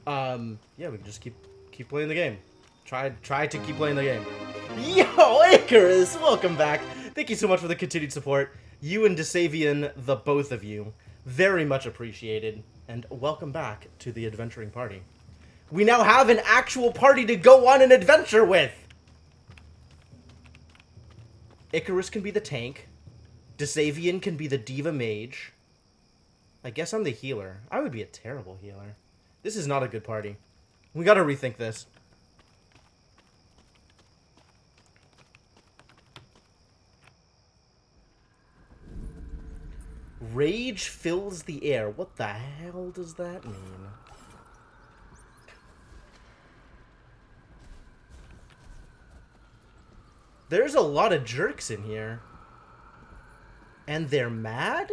Yeah, we can just keep playing the game. Try to keep playing the game. Yo, Icarus, welcome back. Thank you so much for the continued support. You and Desavian, the both of you, very much appreciated. And welcome back to the adventuring party. We now have an actual party to go on an adventure with. Icarus can be the tank. Desavian can be the diva mage. I guess I'm the healer. I would be a terrible healer. This is not a good party. We gotta rethink this. Rage fills the air. What the hell does that mean? There's a lot of jerks in here. And they're mad?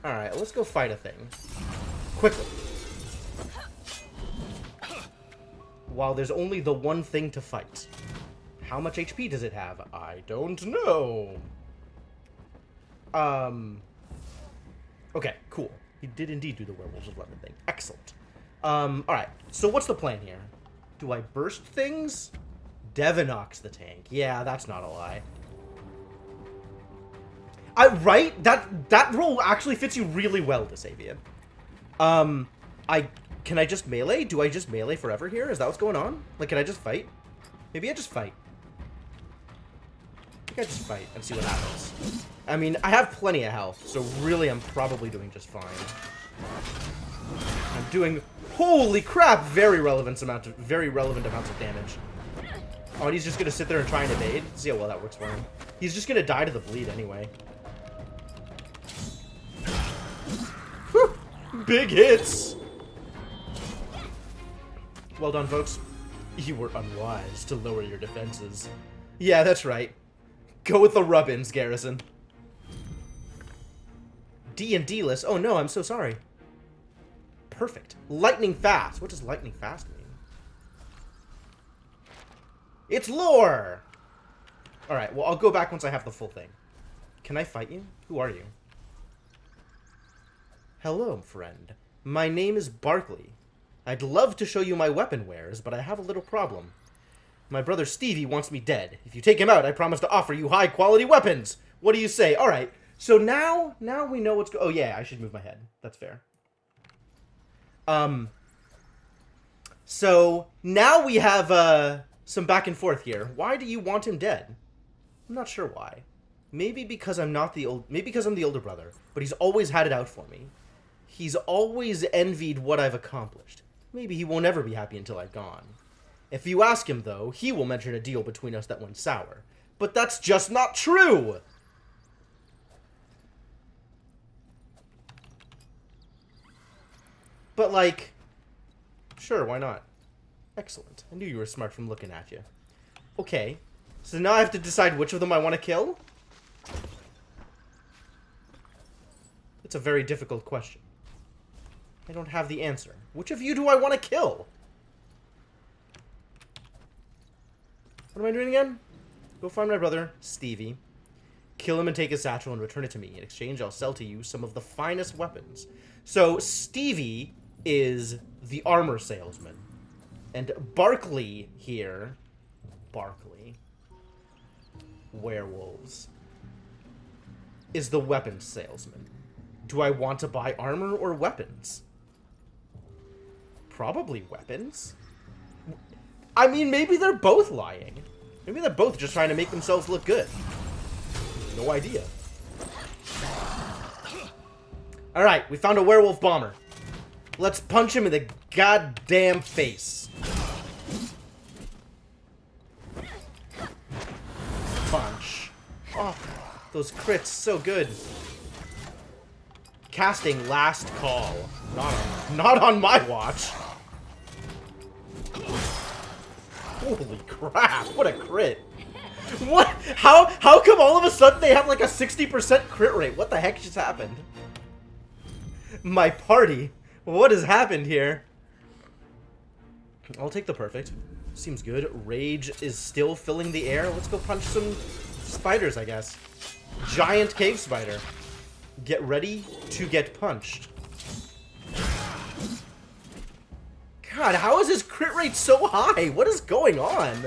Alright, let's go fight a thing. Quickly. While there's only the one thing to fight. How much HP does it have? I don't know. Okay, cool. He did indeed do the werewolves of London thing. Excellent. Alright, so what's the plan here? Do I burst things? Devinox the tank. Yeah, that's not a lie. Right? That role actually fits you really well, Desavian. Can I just melee? Do I just melee forever here? Is that what's going on? Like, can I just fight? Maybe I just fight. I think I just fight and see what happens. I mean, I have plenty of health, so really I'm probably doing just fine. I'm doing, holy crap, very relevant amounts of damage. Oh, and he's just gonna sit there and try and evade? See how well that works for him. He's just gonna die to the bleed anyway. Whew! Big hits! Well done, folks. You were unwise to lower your defenses. Yeah, that's right. Go with the rub-ins, Garrison. D&D-less? Oh no, I'm so sorry. Perfect. Lightning fast. What does lightning fast mean? It's lore! Alright, well, I'll go back once I have the full thing. Can I fight you? Who are you? Hello, friend. My name is Barkley. I'd love to show you my weapon wares, but I have a little problem. My brother Stevie wants me dead. If you take him out, I promise to offer you high-quality weapons. What do you say? Alright, so now we know what's oh yeah, I should move my head. That's fair. So, now we have, some back and forth here. Why do you want him dead? I'm not sure why. Maybe because I'm the older brother, but he's always had it out for me. He's always envied what I've accomplished. Maybe he won't ever be happy until I've gone. If you ask him, though, he will mention a deal between us that went sour. But that's just not true! But, like, sure, why not? Excellent. I knew you were smart from looking at you. Okay, so now I have to decide which of them I want to kill? It's a very difficult question. I don't have the answer. Which of you do I want to kill? What am I doing again? Go find my brother, Stevie. Kill him and take his satchel and return it to me. In exchange, I'll sell to you some of the finest weapons. So, Stevie is the armor salesman. And Barkley here... Barkley. Werewolves. Is the weapons salesman. Do I want to buy armor or weapons? Probably weapons. I mean, maybe they're both lying. Maybe they're both just trying to make themselves look good. No idea. Alright, we found a werewolf bomber. Let's punch him in the goddamn face. Punch. Oh, those crits, so good. Casting last call. Not on my watch. Holy crap, what a crit. What? How come all of a sudden they have like a 60% crit rate? What the heck just happened? My party? What has happened here? I'll take the perfect. Seems good. Rage is still filling the air. Let's go punch some spiders, I guess. Giant cave spider. Get ready to get punched. God, how is his crit rate so high? What is going on?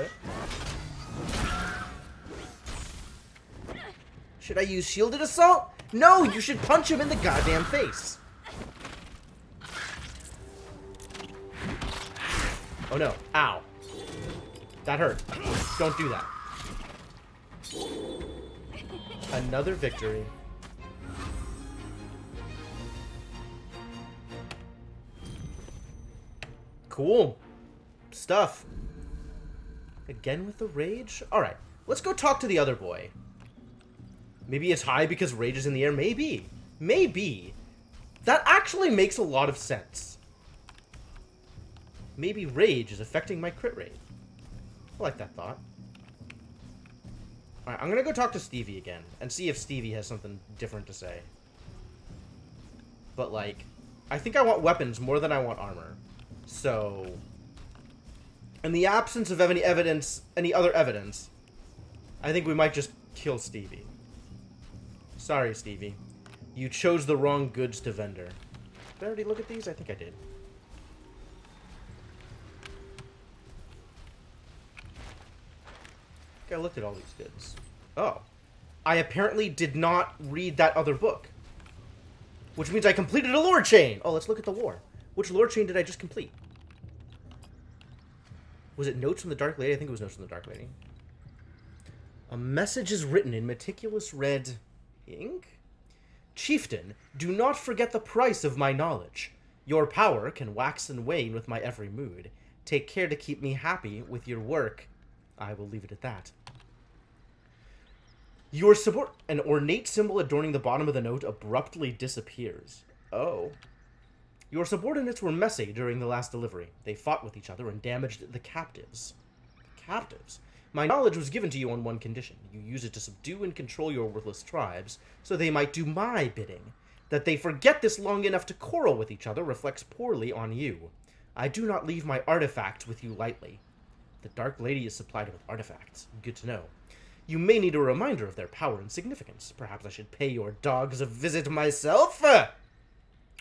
Should I use shielded assault? No, you should punch him in the goddamn face. Oh no. Ow. That hurt. Don't do that. Another victory. Cool stuff. Again with the rage? Alright, let's go talk to the other boy. Maybe it's high because rage is in the air? Maybe. Maybe. That actually makes a lot of sense. Maybe rage is affecting my crit rate. I like that thought. Alright, I'm gonna go talk to Stevie again and see if Stevie has something different to say. But, like, I think I want weapons more than I want armor. So, in the absence of any other evidence, I think we might just kill Stevie. Sorry, Stevie. You chose the wrong goods to vendor. Did I already look at these? I think I did. I looked at all these goods. Oh. I apparently did not read that other book. Which means I completed a lore chain! Oh, let's look at the lore. Which lore chain did I just complete? Was it Notes from the Dark Lady? I think it was Notes from the Dark Lady. A message is written in meticulous red ink? Chieftain, do not forget the price of my knowledge. Your power can wax and wane with my every mood. Take care to keep me happy with your work. I will leave it at that. Your support... An ornate symbol adorning the bottom of the note abruptly disappears. Oh. Your subordinates were messy during the last delivery. They fought with each other and damaged the captives. Captives? My knowledge was given to you on one condition. You use it to subdue and control your worthless tribes, so they might do my bidding. That they forget this long enough to quarrel with each other reflects poorly on you. I do not leave my artifacts with you lightly. The Dark Lady is supplied with artifacts. Good to know. You may need a reminder of their power and significance. Perhaps I should pay your dogs a visit myself?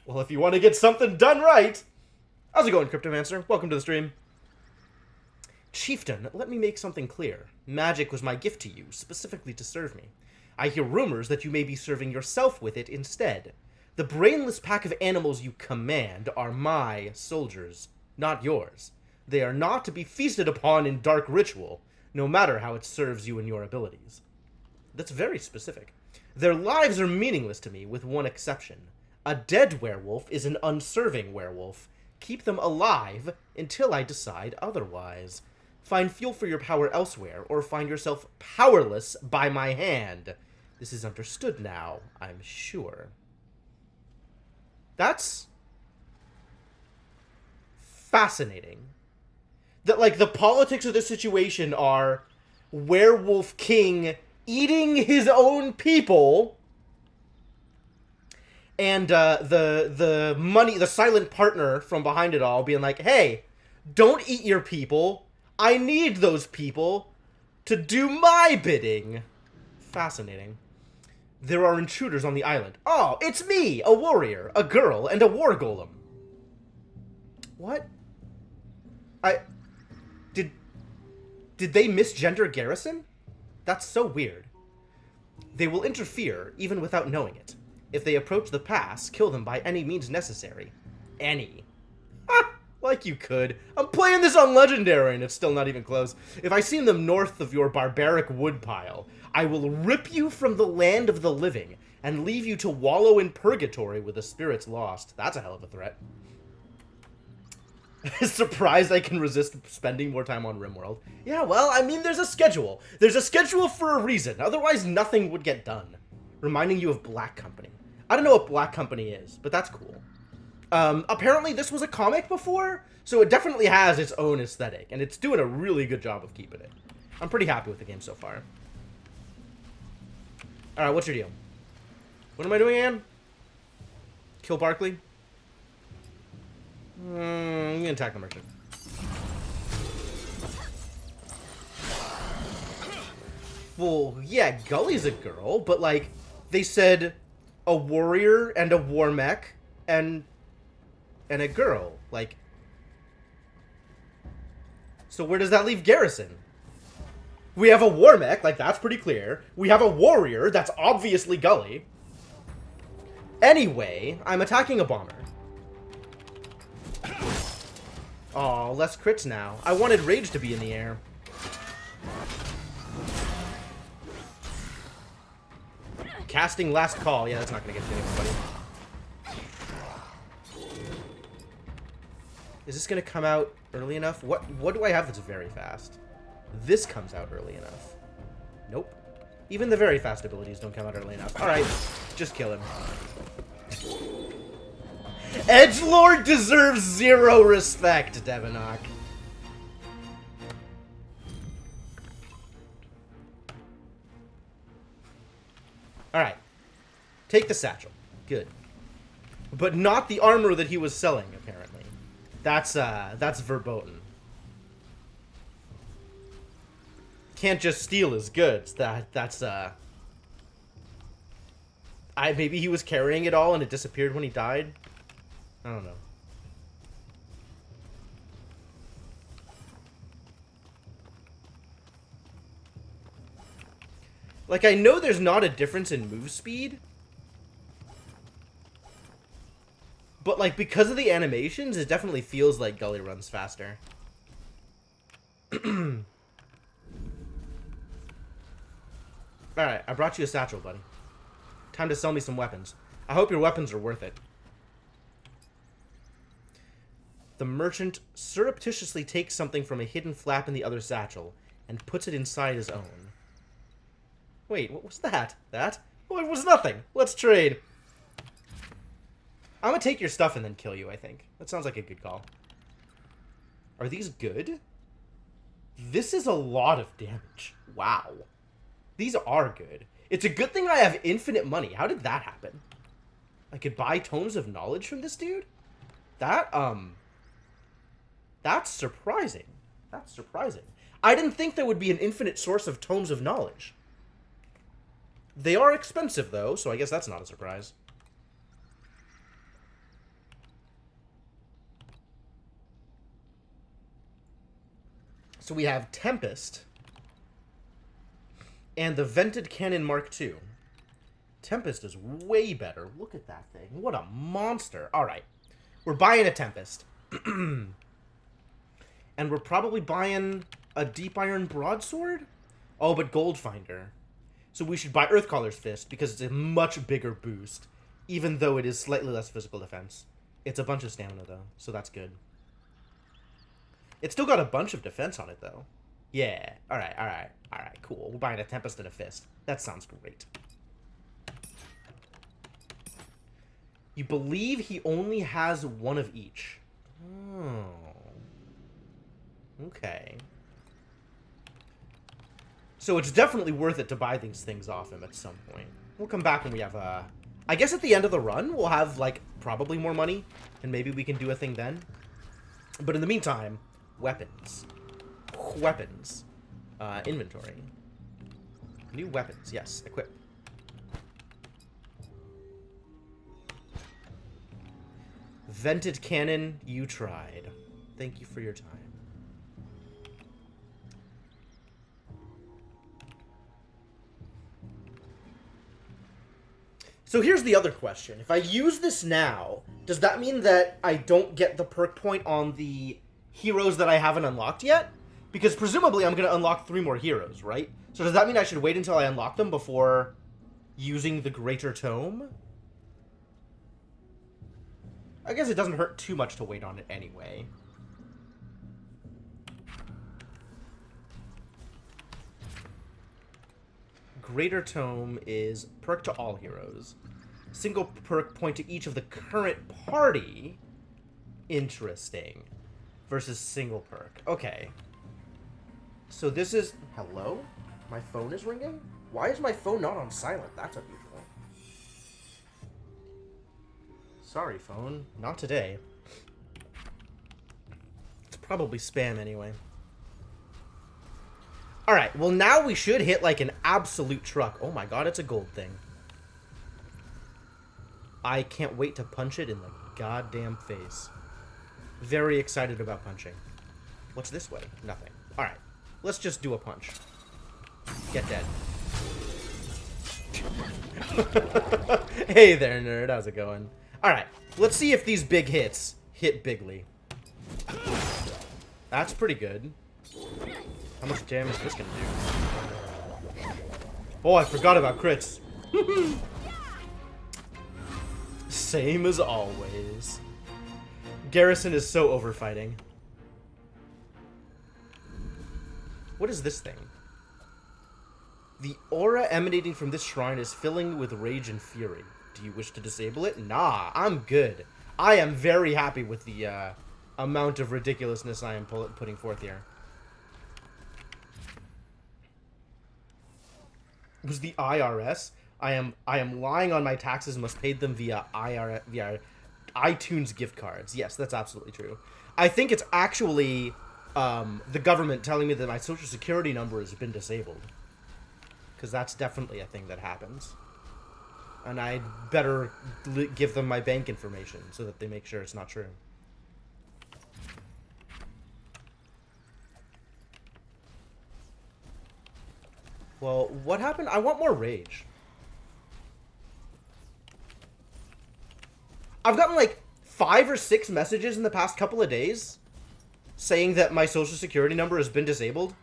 Well, if you want to get something done right... How's it going, Cryptomancer? Welcome to the stream. Chieftain, let me make something clear. Magic was my gift to you, specifically to serve me. I hear rumors that you may be serving yourself with it instead. The brainless pack of animals you command are my soldiers, not yours. They are not to be feasted upon in dark ritual, no matter how it serves you and your abilities. That's very specific. Their lives are meaningless to me, with one exception. A dead werewolf is an unserving werewolf. Keep them alive until I decide otherwise. Find fuel for your power elsewhere, or find yourself powerless by my hand. This is understood now, I'm sure. That's fascinating. That, like, the politics of the situation are Werewolf King eating his own people, and the money, the silent partner from behind it all being like, hey, don't eat your people. I need those people to do my bidding. Fascinating. There are intruders on the island. Oh, it's me, a warrior, a girl, and a war golem. What? Did they misgender Garrison? That's so weird. They will interfere, even without knowing it. If they approach the pass, kill them by any means necessary. Any. Ha! Like you could. I'm playing this on Legendary and it's still not even close. If I see them north of your barbaric woodpile, I will rip you from the land of the living and leave you to wallow in purgatory with the spirits lost. That's a hell of a threat. Surprised I can resist spending more time on RimWorld. Yeah, well, I mean, there's a schedule. There's a schedule for a reason. Otherwise, nothing would get done. Reminding you of Black Company. I don't know what Black Company is, but that's cool. Apparently this was a comic before, so it definitely has its own aesthetic, and it's doing a really good job of keeping it. I'm pretty happy with the game so far. Alright, what's your deal? What am I doing again? Kill Barkley? I'm gonna attack the merchant. Well, yeah, Gully's a girl, but, like, they said a warrior and a war mech and a girl. Like, So where does that leave Garrison? We have a war mech, like that's pretty clear. We have a warrior, that's obviously Gully. Anyway, I'm attacking a bomber. Oh, less crits now. I wanted Rage to be in the air. Casting Last Call. Yeah, that's not going to get to anybody. Is this going to come out early enough? What do I have that's very fast? This comes out early enough. Nope. Even the very fast abilities don't come out early enough. Alright, just kill him. Edgelord deserves 0 respect, Devonok. Alright. Take the satchel. Good. But not the armor that he was selling, apparently. That's verboten. Can't just steal his goods. Maybe he was carrying it all and it disappeared when he died? I don't know. Like, I know there's not a difference in move speed. But, like, because of the animations, it definitely feels like Gully runs faster. Alright, I brought you a satchel, buddy. Time to sell me some weapons. I hope your weapons are worth it. The merchant surreptitiously takes something from a hidden flap in the other satchel and puts it inside his own. Wait, what was that? That? Oh, it was nothing. Let's trade. I'm gonna take your stuff and then kill you, I think. That sounds like a good call. Are these good? This is a lot of damage. Wow. These are good. It's a good thing I have infinite money. How did that happen? I could buy Tomes of Knowledge from this dude? That's surprising. That's surprising. I didn't think there would be an infinite source of Tomes of Knowledge. They are expensive, though, so I guess that's not a surprise. So we have Tempest and the Vented Cannon Mark II. Tempest is way better. Look at that thing. What a monster. All right. We're buying a Tempest. And we're probably buying a Deep Iron Broadsword? Oh, but Goldfinder. So we should buy Earthcaller's Fist because it's a much bigger boost, even though it is slightly less physical defense. It's a bunch of stamina, though, so that's good. It's still got a bunch of defense on it, though. Yeah. Alright, cool. We're buying a Tempest and a Fist. That sounds great. You believe he only has one of each. Oh. Okay. So it's definitely worth it to buy these things off him at some point. We'll come back when we have, I guess at the end of the run, we'll have, like, probably more money. And maybe we can do a thing then. But in the meantime, weapons. Weapons. Inventory. New weapons. Yes, equip. Vented Cannon, you tried. Thank you for your time. So here's the other question. If I use this now, does that mean that I don't get the perk point on the heroes that I haven't unlocked yet? Because presumably I'm going to unlock 3 more heroes, right? So does that mean I should wait until I unlock them before using the Greater Tome? I guess it doesn't hurt too much to wait on it anyway. Greater Tome is perk to all heroes. Single perk point to each of the current party. Interesting. Versus single perk. Okay. So this is... Hello? My phone is ringing? Why is my phone not on silent? That's unusual. Sorry, phone. Not today. It's probably spam anyway. Alright, well now we should hit like an absolute truck. Oh my god, it's a gold thing. I can't wait to punch it in the goddamn face. Very excited about punching. What's this way? Nothing. Alright. Let's just do a punch. Get dead. Hey there, nerd. How's it going? Alright. Let's see if these big hits hit bigly. That's pretty good. How much damage is this gonna do? Oh, I forgot about crits. Same as always. Garrison is so overfighting. What is this thing? The aura emanating from this shrine is filling with rage and fury. Do you wish to disable it? Nah, I'm good. I am very happy with the amount of ridiculousness I am putting forth here. It was the IRS? I am lying on my taxes and must pay them via iTunes gift cards. Yes, that's absolutely true. I think it's actually the government telling me that my social security number has been disabled. Because that's definitely a thing that happens. And I'd better give them my bank information so that they make sure it's not true. Well, what happened? I want more rage. I've gotten like 5 or 6 messages in the past couple of days saying that my social security number has been disabled.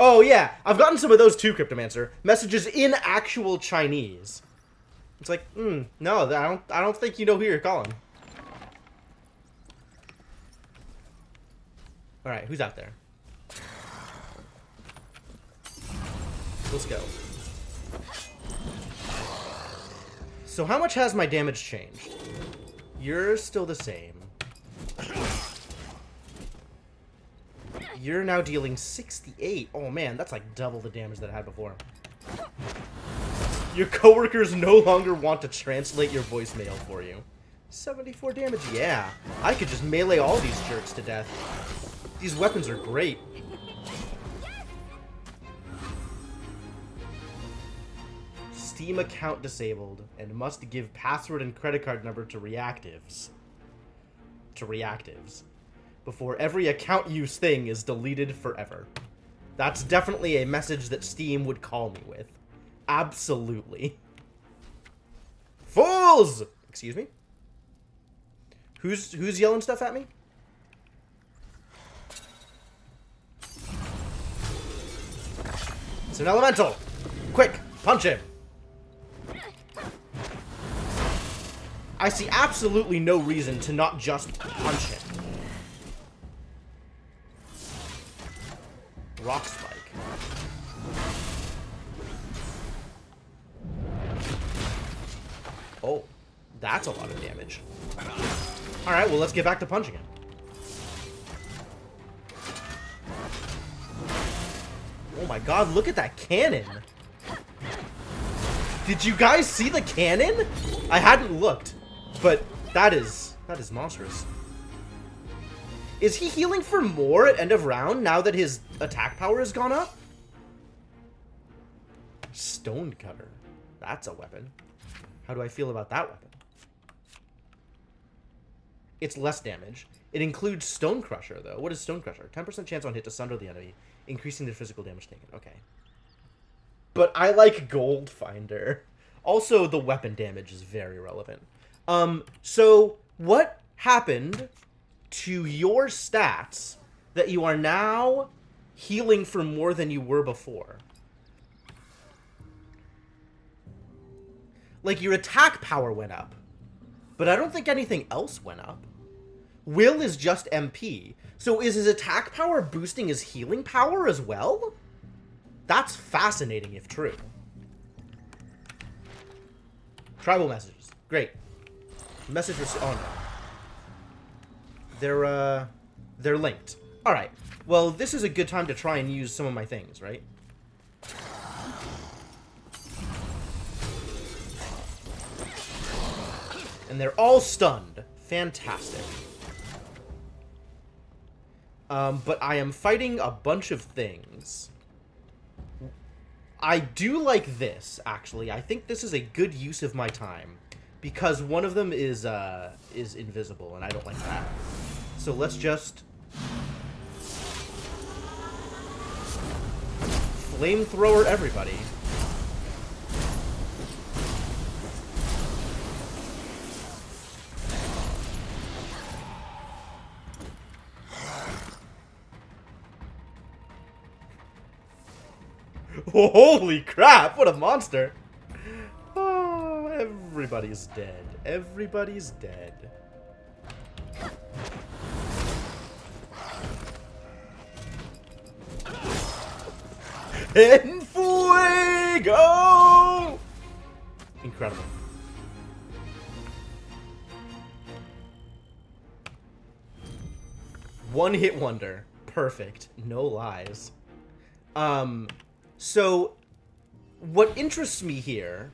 Oh yeah, I've gotten some of those too, Cryptomancer. Messages in actual Chinese. It's like, no, I don't think you know who you're calling. Alright, who's out there? Let's go. So how much has my damage changed? You're still the same. You're now dealing 68. Oh man, that's like double the damage that I had before. Your coworkers no longer want to translate your voicemail for you. 74 damage, yeah. I could just melee all these jerks to death. These weapons are great. Steam account disabled and must give password and credit card number to reactives. Before every account use thing is deleted forever. That's definitely a message that Steam would call me with. Absolutely. Fools! Excuse me? Who's yelling stuff at me? It's an elemental! Quick, punch him! I see absolutely no reason to not just punch him. Rock spike. Oh, that's a lot of damage. Alright, well, let's get back to punching him. Oh my god, look at that cannon! Did you guys see the cannon? I hadn't looked, but that is monstrous. Is he healing for more at end of round now that his attack power has gone up? Stone cutter. That's a weapon. How do I feel about that weapon? It's less damage. It includes Stone Crusher, though. What is Stone Crusher? 10% chance on hit to sunder the enemy, increasing their physical damage taken. Okay. But I like Gold Finder. Also, the weapon damage is very relevant. So what happened to your stats that you are now healing for more than you were before? Like, your attack power went up, but I don't think anything else went up. Will is just MP, so is his attack power boosting his healing power as well? That's fascinating if true. Tribal messages. Great. Message received. Oh no. They're linked. Alright. Well, this is a good time to try and use some of my things, right? And they're all stunned. Fantastic. But I am fighting a bunch of things. I do like this, actually. I think this is a good use of my time. Because one of them is invisible, and I don't like that. So let's just Flamethrower everybody. Holy crap, what a monster! Oh, everybody's dead. Everybody's dead. En fuego! Incredible. One hit wonder. Perfect. No lies. So what interests me here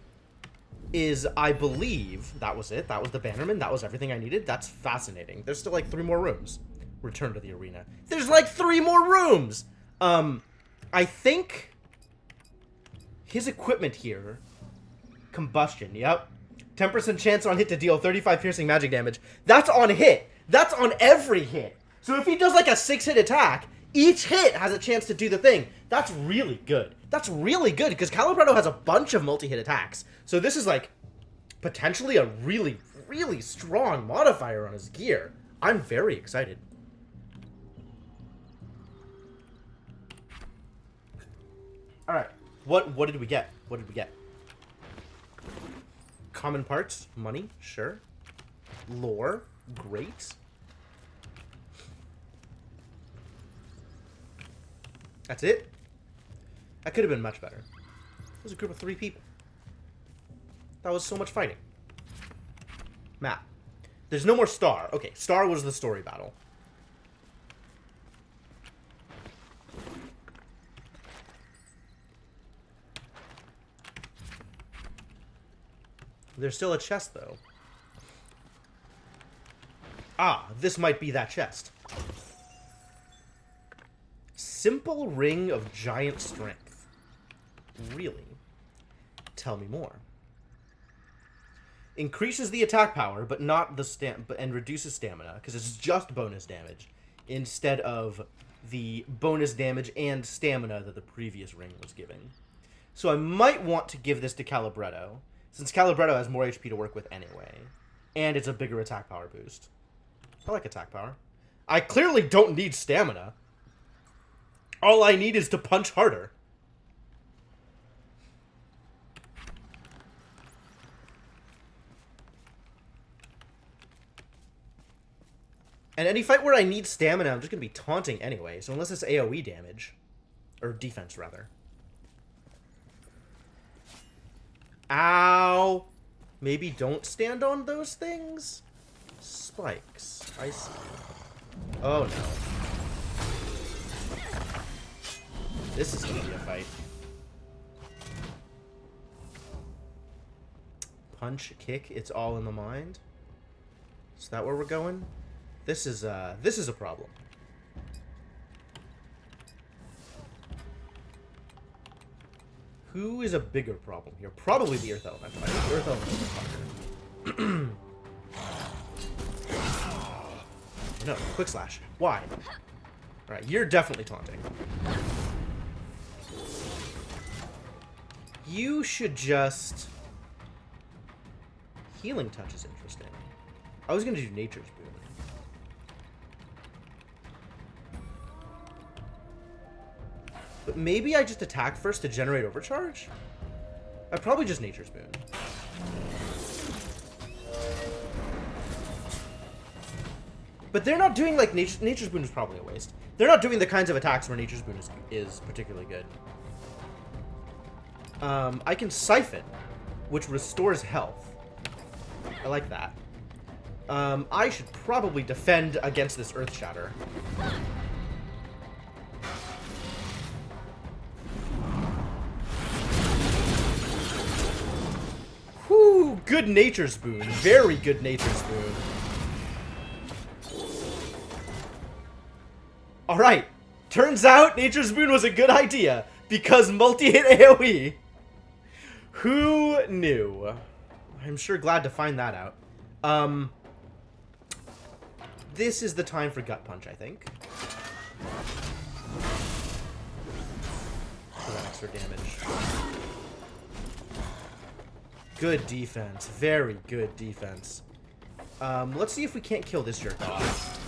is I believe that was it. That was the Bannerman. That was everything I needed. That's fascinating. There's still like 3 more rooms. Return to the arena. There's like 3 more rooms! I think his equipment here, combustion, yep. 10% chance on hit to deal 35 piercing magic damage. That's on hit. That's on every hit. So if he does like a 6-hit attack, each hit has a chance to do the thing. That's really good. That's really good because Calibretto has a bunch of multi-hit attacks. So this is like potentially a really, really strong modifier on his gear. I'm very excited. All right, what did we get? What did we get? Common parts, money, sure. Lore, great. That's it? That could have been much better. It was a group of 3 people. That was so much fighting. Map. There's no more Star. Okay, Star was the story battle. There's still a chest, though. Ah, this might be that chest. Simple ring of giant strength. Really? Tell me more. Increases the attack power, but not the and reduces stamina, because it's just bonus damage, instead of the bonus damage and stamina that the previous ring was giving. So I might want to give this to Calibretto, since Calibretto has more HP to work with anyway, and it's a bigger attack power boost. I like attack power. I clearly don't need stamina. All I need is to punch harder. And any fight where I need stamina, I'm just going to be taunting anyway. So unless it's AoE damage. Or defense, rather. Ow! Maybe don't stand on those things? Spikes. I see. Oh, no. This is going to be a fight. Punch, kick, it's all in the mind. Is that where we're going? This is a problem. Who is a bigger problem here? Probably the Earth Elemental. I think the Earth Elemental is harder. No, quick slash. Why? Alright, you're definitely taunting. You should just... Healing Touch is interesting. I was going to do Nature's Boon. But maybe I just attack first to generate overcharge? I'd probably just Nature's Boon. But they're not doing, like, Nature's Boon is probably a waste. They're not doing the kinds of attacks where Nature's Boon is particularly good. I can Siphon, which restores health. I like that. I should probably defend against this Earth Shatter. Whew, good Nature's Boon. Very good Nature's Boon. Alright, turns out Nature's Boon was a good idea, because multi-hit AoE. Who knew? I'm sure glad to find that out. This is the time for Gut Punch, I think. For that lesser damage. Good defense. Very good defense. Let's see if we can't kill this jerk off.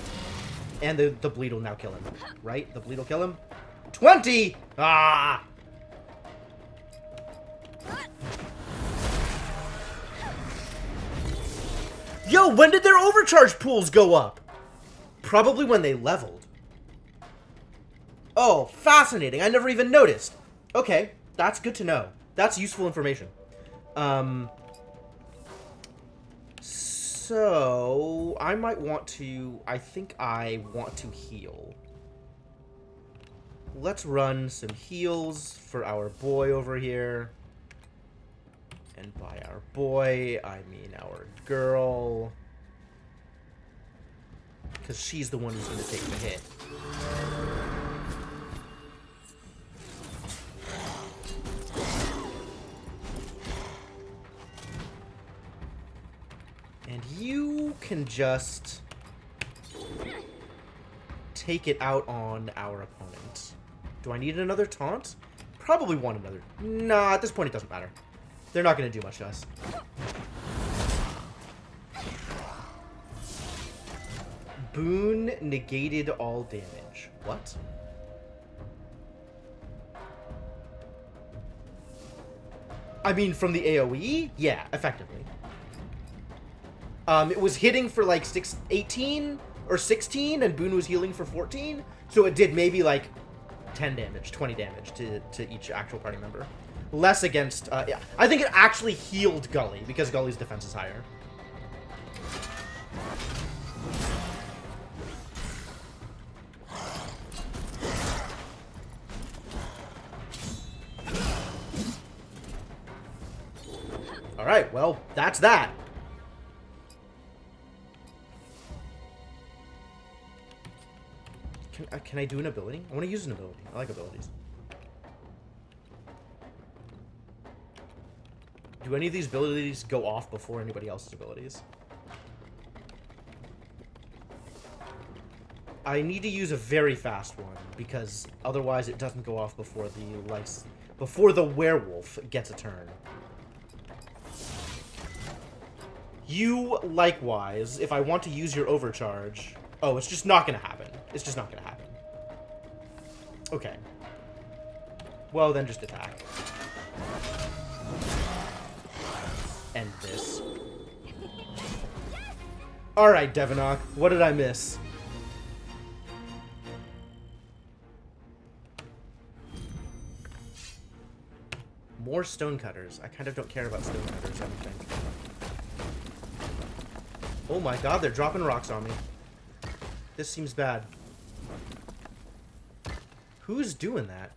And the bleed will now kill him. Right? The bleed will kill him? 20! Ah! Yo, when did their overcharge pools go up? Probably when they leveled. Oh, fascinating. I never even noticed. Okay, that's good to know. That's useful information. So, I might want to... I think I want to heal. Let's run some heals for our boy over here. And by our boy, I mean our girl. Because she's the one who's going to take the hit. And you can just take it out on our opponent. Do I need another taunt? Probably want another. Nah, at this point it doesn't matter. They're not going to do much to us. Boon negated all damage. What? I mean, from the AoE? Yeah, effectively. It was hitting for like 18 or 16, and Boon was healing for 14. So it did maybe like 10 damage, 20 damage to each actual party member. Less against, yeah. I think it actually healed Gully, because Gully's defense is higher. Alright, well, that's that. Can I do an ability? I want to use an ability. I like abilities. Do any of these abilities go off before anybody else's abilities? I need to use a very fast one, because otherwise it doesn't go off before the werewolf gets a turn. You, likewise, if I want to use your overcharge... Oh, it's just not going to happen. It's just not going to happen. Okay. Well, then just attack. End this. Alright, Devonok. What did I miss? More stonecutters. I kind of don't care about stonecutters, I don't think. Oh my god, they're dropping rocks on me. This seems bad. Who's doing that?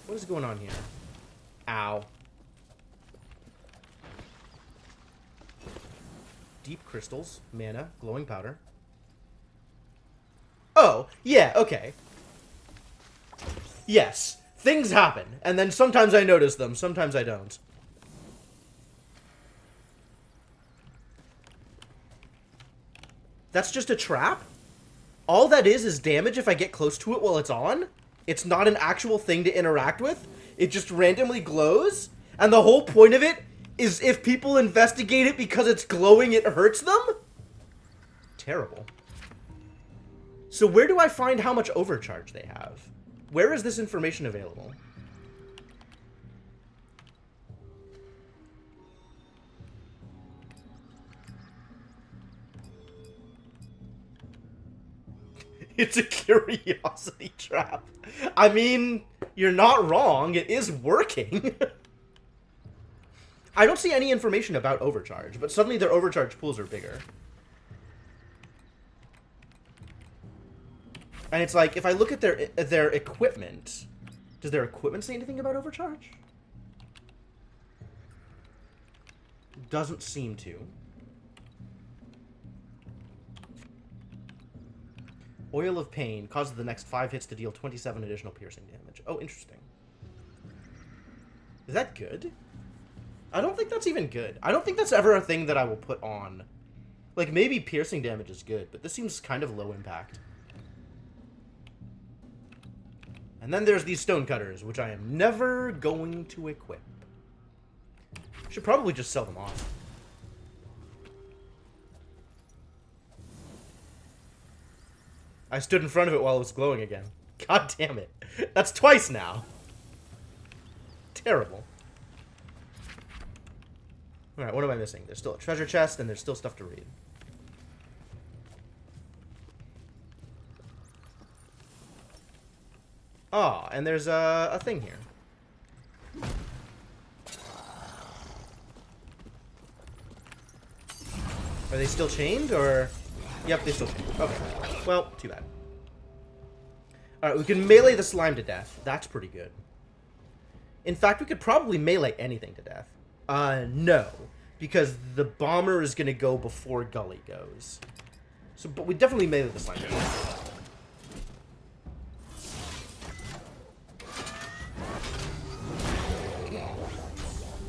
What is going on here? Ow. Deep crystals, mana, glowing powder. Oh, yeah, okay. Yes, things happen, and then sometimes I notice them, sometimes I don't. That's just a trap? All that is damage if I get close to it while it's on? It's not an actual thing to interact with? It just randomly glows? And the whole point of it is if people investigate it because it's glowing, it hurts them? Terrible. So where do I find how much overcharge they have? Where is this information available? It's a curiosity trap. I mean, you're not wrong. It is working. I don't see any information about overcharge, but suddenly their overcharge pools are bigger. And it's like, if I look at their equipment, does their equipment say anything about overcharge? Doesn't seem to. Oil of Pain causes the next 5 hits to deal 27 additional piercing damage. Oh, interesting. Is that good? I don't think that's even good. I don't think that's ever a thing that I will put on. Like, maybe piercing damage is good, but this seems kind of low impact. And And then there's these stonecutters, which I am never going to equip. Should probably just sell them off. I stood in front of it while it was glowing again. God damn it. That's twice now. Terrible. Alright, what am I missing? There's still a treasure chest, and there's still stuff to read. Oh, and there's a thing here. Are they still chained, or...? Yep, they still chained. Okay. Well, too bad. Alright, we can melee the slime to death. That's pretty good. In fact, we could probably melee anything to death. No. Because the bomber is going to go before Gully goes. So, but we definitely melee the slime to death.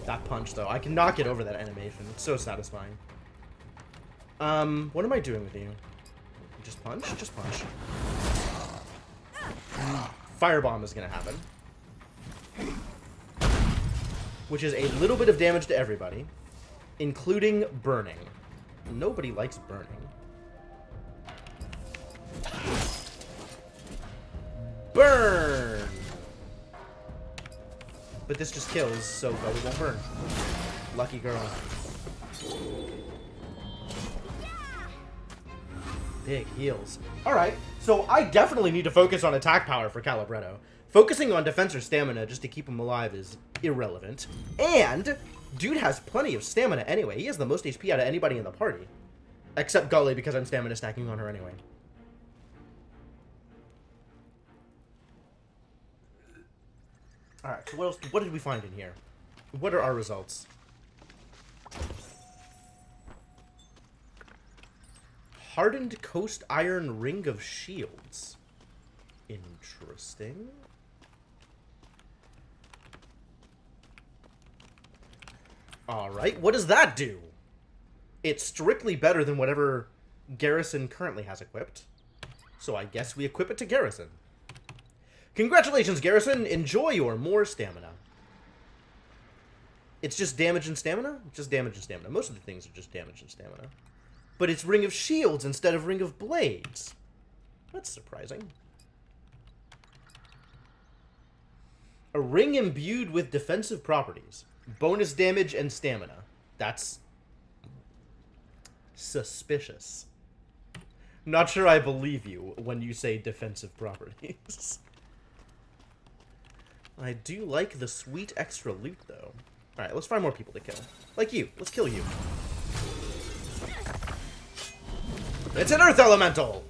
That punch, though. I cannot get over that animation. It's so satisfying. What am I doing with you? Just punch? Just punch. Firebomb is gonna happen. Which is a little bit of damage to everybody. Including burning. Nobody likes burning. Burn! But this just kills, so Gully won't burn. Lucky girl. Big heals. Alright, so I definitely need to focus on attack power for Calibretto. Focusing on defense or stamina just to keep him alive is irrelevant. And, dude has plenty of stamina anyway. He has the most HP out of anybody in the party. Except Gully, because I'm stamina stacking on her anyway. Alright, so what else? What did we find in here? What are our results? Hardened Coast Iron Ring of Shields. Interesting. Alright, what does that do? It's strictly better than whatever Garrison currently has equipped. So I guess we equip it to Garrison. Congratulations, Garrison! Enjoy your more stamina. It's just damage and stamina? Just damage and stamina. Most of the things are just damage and stamina. But it's Ring of Shields instead of Ring of Blades. That's surprising. A ring imbued with defensive properties. Bonus damage and stamina. That's suspicious. Not sure I believe you when you say defensive properties. I do like the sweet extra loot, though. Alright, let's find more people to kill. Like you. Let's kill you. It's an Earth Elemental!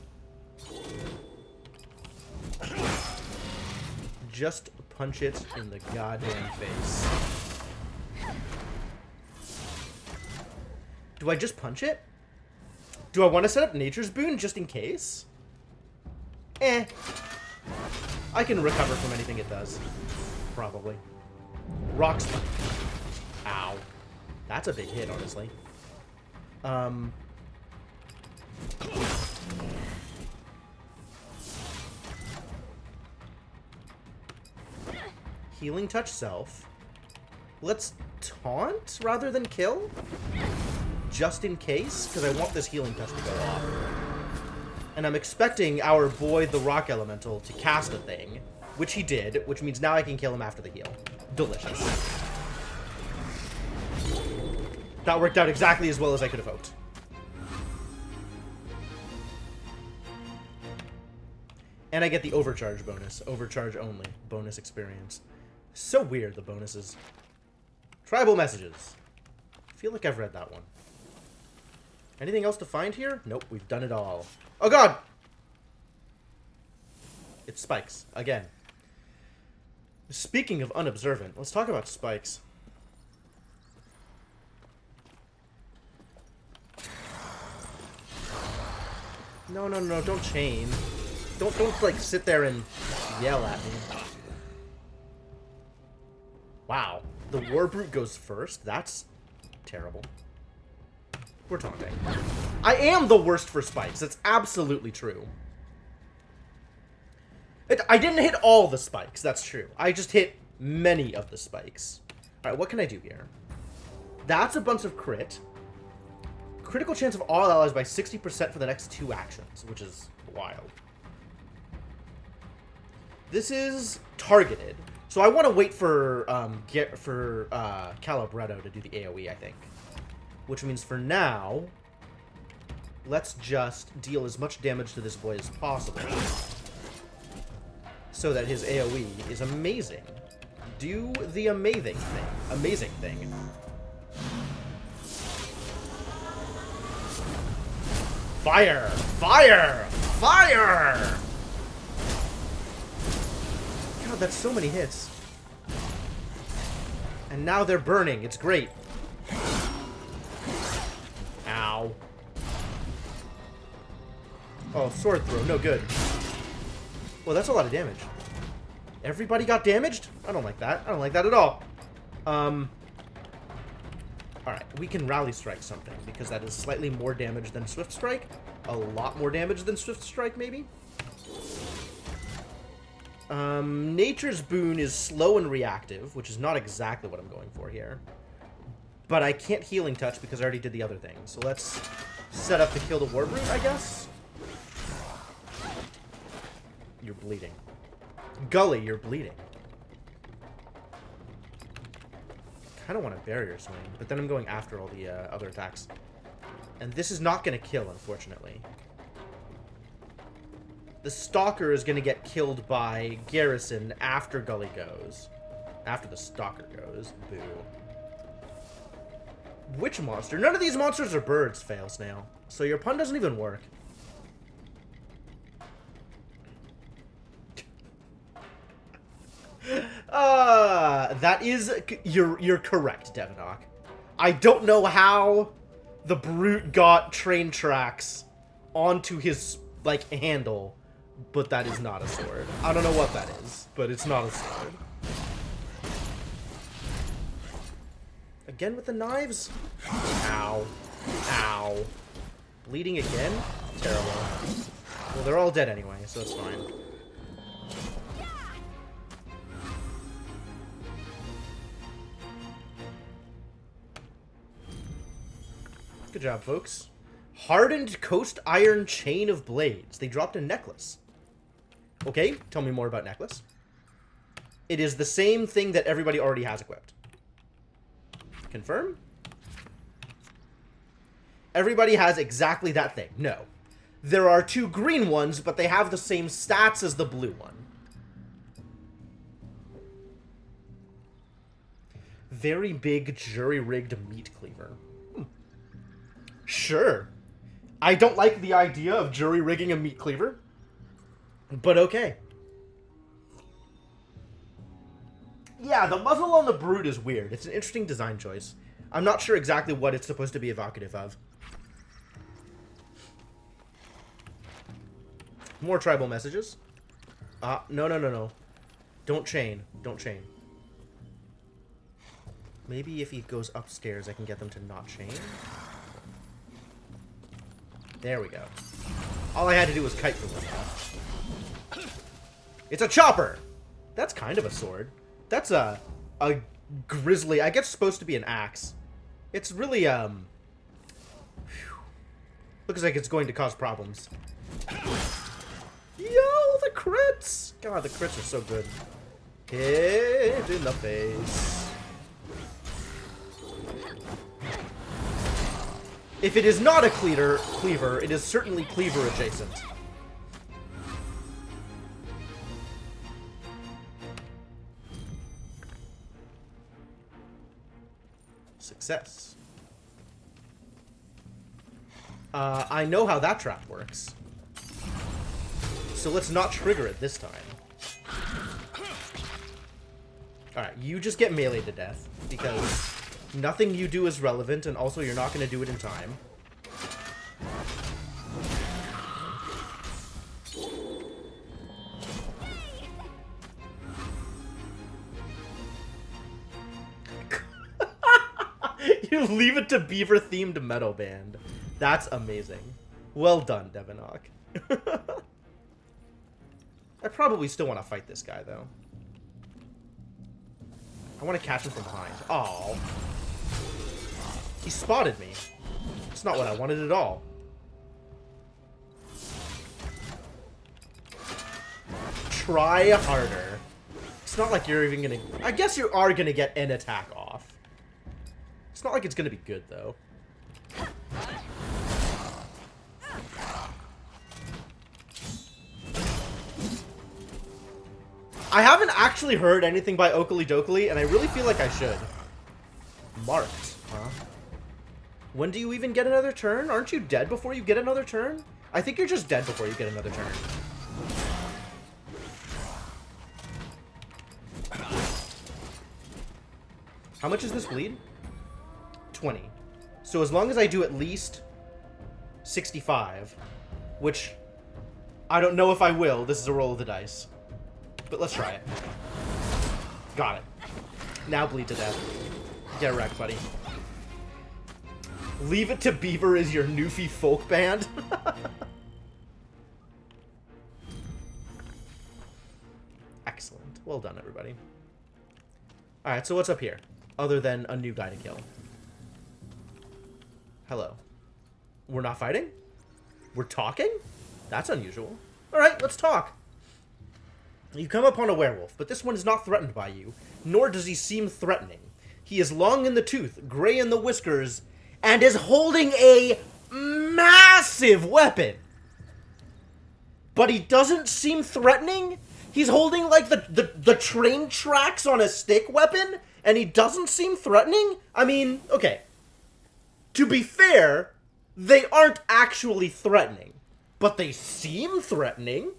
Just punch it in the goddamn face. Do I just punch it? Do I want to set up Nature's Boon just in case? Eh. I can recover from anything it does. Probably. Rock Spike. Ow. That's a big hit, honestly. Healing Touch Self. Let's taunt rather than kill? Just in case, because I want this Healing Touch to go off. And I'm expecting our boy, the Rock Elemental, to cast a thing, which he did, which means now I can kill him after the heal. Delicious. That worked out exactly as well as I could have hoped. And I get the Overcharge bonus. Overcharge only. Bonus experience. So weird, the bonuses. Tribal Messages. I feel like I've read that one. Anything else to find here? Nope, we've done it all. Oh god! It's spikes. Again. Speaking of unobservant, let's talk about spikes. No, no, no, don't chain. Don't like, sit there and yell at me. Wow. The Warbrute goes first? That's terrible. We're taunting. I am the worst for spikes. That's absolutely true. I didn't hit all the spikes, that's true. I just hit many of the spikes. Alright, what can I do here? That's a bunch of crit. Critical chance of all allies by 60% for the next 2 actions, which is wild. This is targeted. So I want to wait for Calibretto to do the AoE, I think. Which means for now, let's just deal as much damage to this boy as possible. So that his AoE is amazing. Do the amazing thing. Amazing thing. Fire! Fire! Fire! God, that's so many hits. And now they're burning. It's great. Ow. Oh, sword throw. No good. Well, that's a lot of damage. Everybody got damaged? I don't like that. I don't like that at all. Alright, we can Rally Strike something, because that is slightly more damage than Swift Strike. A lot more damage than Swift Strike, maybe? Nature's Boon is slow and reactive, which is not exactly what I'm going for here. But I can't Healing Touch because I already did the other thing. So let's set up to kill the Warbrute, I guess. You're bleeding. Gully, you're bleeding. Kind of want a barrier swing, but then I'm going after all the other attacks. And this is not going to kill, unfortunately. The Stalker is going to get killed by Garrison after Gully goes. After the Stalker goes. Boo. Which monster? None of these monsters are birds, Fail Snail. So your pun doesn't even work. That is... You're correct, Devinock. I don't know how the Brute got train tracks onto his, like, handle, but that is not a sword. I don't know what that is, but it's not a sword. Again with the knives? Ow. Ow. Bleeding again? Terrible. Well, they're all dead anyway, so it's fine. Good job, folks. Hardened Coast Iron Chain of Blades. They dropped a necklace. Okay, tell me more about necklace. It is the same thing that everybody already has equipped. Confirm? Everybody has exactly that thing. No. There are 2 green ones, but they have the same stats as the blue one. Very big jury-rigged meat cleaver. Sure. I don't like the idea of jury-rigging a meat cleaver, but okay. Yeah, the muzzle on the Brute is weird. It's an interesting design choice. I'm not sure exactly what it's supposed to be evocative of. More tribal messages. No. Don't chain. Don't chain. Maybe if he goes upstairs, I can get them to not chain. There we go. All I had to do was kite the one. It's a chopper! That's kind of a sword. That's a grizzly. I guess it's supposed to be an axe. It's really, looks like it's going to cause problems. Yo, the crits! God, the crits are so good. Hit in the face. If it is not a cleaver, it is certainly cleaver adjacent. Success. I know how that trap works. So let's not trigger it this time. Alright, you just get meleeed to death, because nothing you do is relevant, and also you're not going to do it in time. You leave it to beaver-themed metal band. That's amazing. Well done, Devinock. I probably still want to fight this guy, though. I want to catch him from behind. Oh, he spotted me. It's not what I wanted at all. Try harder. It's not like you're even gonna... I guess you are gonna get an attack off. It's not like it's gonna be good, though. I haven't actually heard anything by Oakley Dokley, and I really feel like I should. Marked, huh? When do you even get another turn? Aren't you dead before you get another turn? I think you're just dead before you get another turn. How much is this bleed? 20. So as long as I do at least 65, which I don't know if I will. This is a roll of the dice. But let's try it. Got it. Now bleed to death. Get wrecked, buddy. Leave It to Beaver is your Newfie folk band? Excellent. Well done, everybody. Alright, so what's up here? Other than a new guy to kill. Hello. We're not fighting? We're talking? That's unusual. Alright, let's talk. You come upon a werewolf, but this one is not threatened by you, nor does he seem threatening. He is long in the tooth, gray in the whiskers, and is holding a massive weapon. But he doesn't seem threatening? He's holding, like, the train tracks on a stick weapon, and he doesn't seem threatening? I mean, okay. To be fair, they aren't actually threatening, but they seem threatening.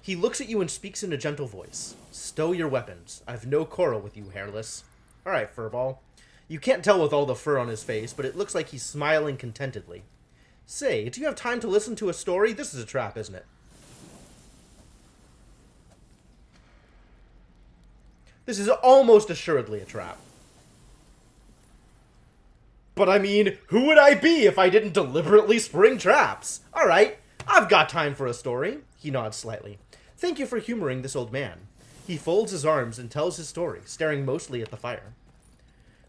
He looks at you and speaks in a gentle voice. Stow your weapons. I've no quarrel with you, hairless. Alright, furball. You can't tell with all the fur on his face, but it looks like he's smiling contentedly. Say, do you have time to listen to a story? This is a trap, isn't it? This is almost assuredly a trap. But I mean, who would I be if I didn't deliberately spring traps? Alright, I've got time for a story. He nods slightly. Thank you for humoring this old man. He folds his arms and tells his story, staring mostly at the fire.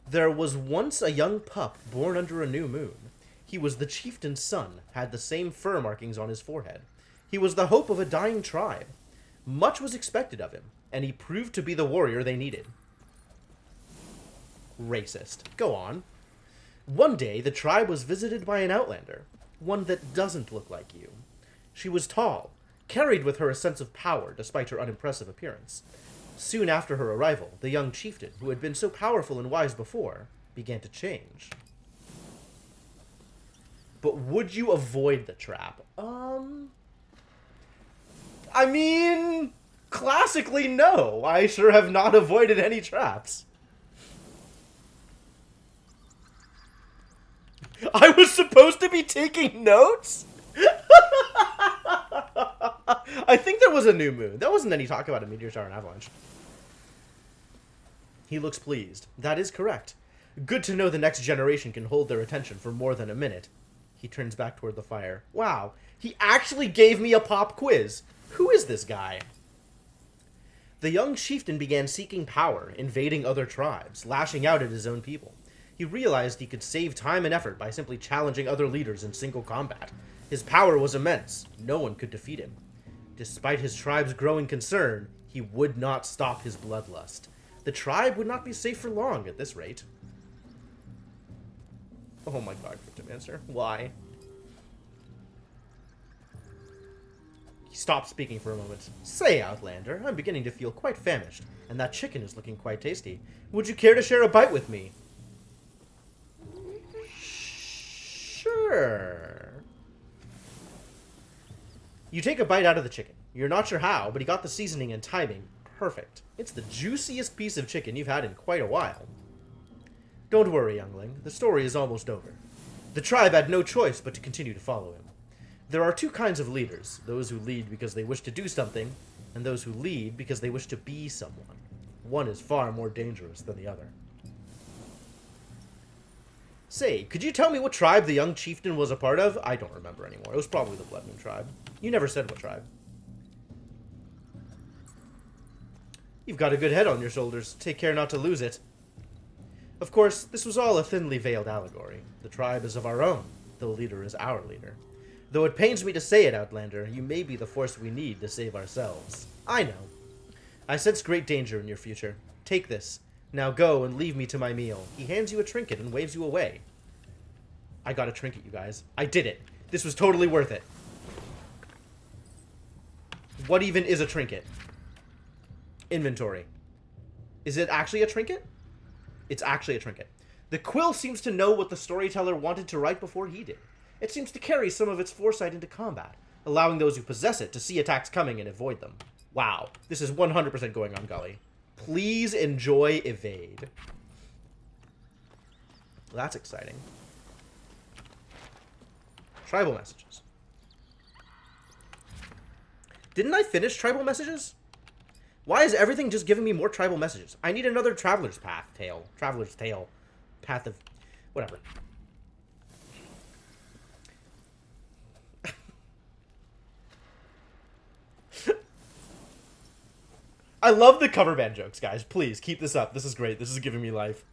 There was once a young pup born under a new moon. He was the chieftain's son, had the same fur markings on his forehead. He was the hope of a dying tribe. Much was expected of him, and he proved to be the warrior they needed. Racist. Go on. One day, the tribe was visited by an outlander, one that doesn't look like you. She was tall, carried with her a sense of power despite her unimpressive appearance. Soon after her arrival, the young chieftain, who had been so powerful and wise before, began to change. But would you avoid the trap? I mean, classically, no. I sure have not avoided any traps. I was supposed to be taking notes? I think there was a new moon. There wasn't any talk about a meteor shower and avalanche. He looks pleased. That is correct. Good to know the next generation can hold their attention for more than a minute. He turns back toward the fire. Wow, he actually gave me a pop quiz. Who is this guy? The young chieftain began seeking power, invading other tribes, lashing out at his own people. He realized he could save time and effort by simply challenging other leaders in single combat. His power was immense. No one could defeat him. Despite his tribe's growing concern, he would not stop his bloodlust. The tribe would not be safe for long at this rate. Oh my god, Cryptomancer. Why? He stopped speaking for a moment. Say, Outlander, I'm beginning to feel quite famished, and that chicken is looking quite tasty. Would you care to share a bite with me? Sure. You take a bite out of the chicken. You're not sure how, but he got the seasoning and timing perfect. It's the juiciest piece of chicken you've had in quite a while. Don't worry, youngling. The story is almost over. The tribe had no choice but to continue to follow him. There are two kinds of leaders, those who lead because they wish to do something, and those who lead because they wish to be someone. One is far more dangerous than the other. Say, could you tell me what tribe the young chieftain was a part of? I don't remember anymore. It was probably the Blood Moon tribe. You never said what tribe. You've got a good head on your shoulders. Take care not to lose it. Of course, this was all a thinly veiled allegory. The tribe is of our own. The leader is our leader. Though it pains me to say it, Outlander, you may be the force we need to save ourselves. I know. I sense great danger in your future. Take this. Now go and leave me to my meal. He hands you a trinket and waves you away. I got a trinket, you guys. I did it. This was totally worth it. What even is a trinket? Inventory. Is it actually a trinket? It's actually a trinket. The quill seems to know what the storyteller wanted to write before he did. It seems to carry some of its foresight into combat, allowing those who possess it to see attacks coming and avoid them. Wow. This is 100% going on Gully. Please enjoy evade. Well, that's exciting. Tribal messages. Didn't I finish tribal messages? Why is everything just giving me more tribal messages? I need another traveler's path tale. Traveler's tale. Path of... whatever. I love the cover band jokes, guys. Please, keep this up. This is great. This is giving me life.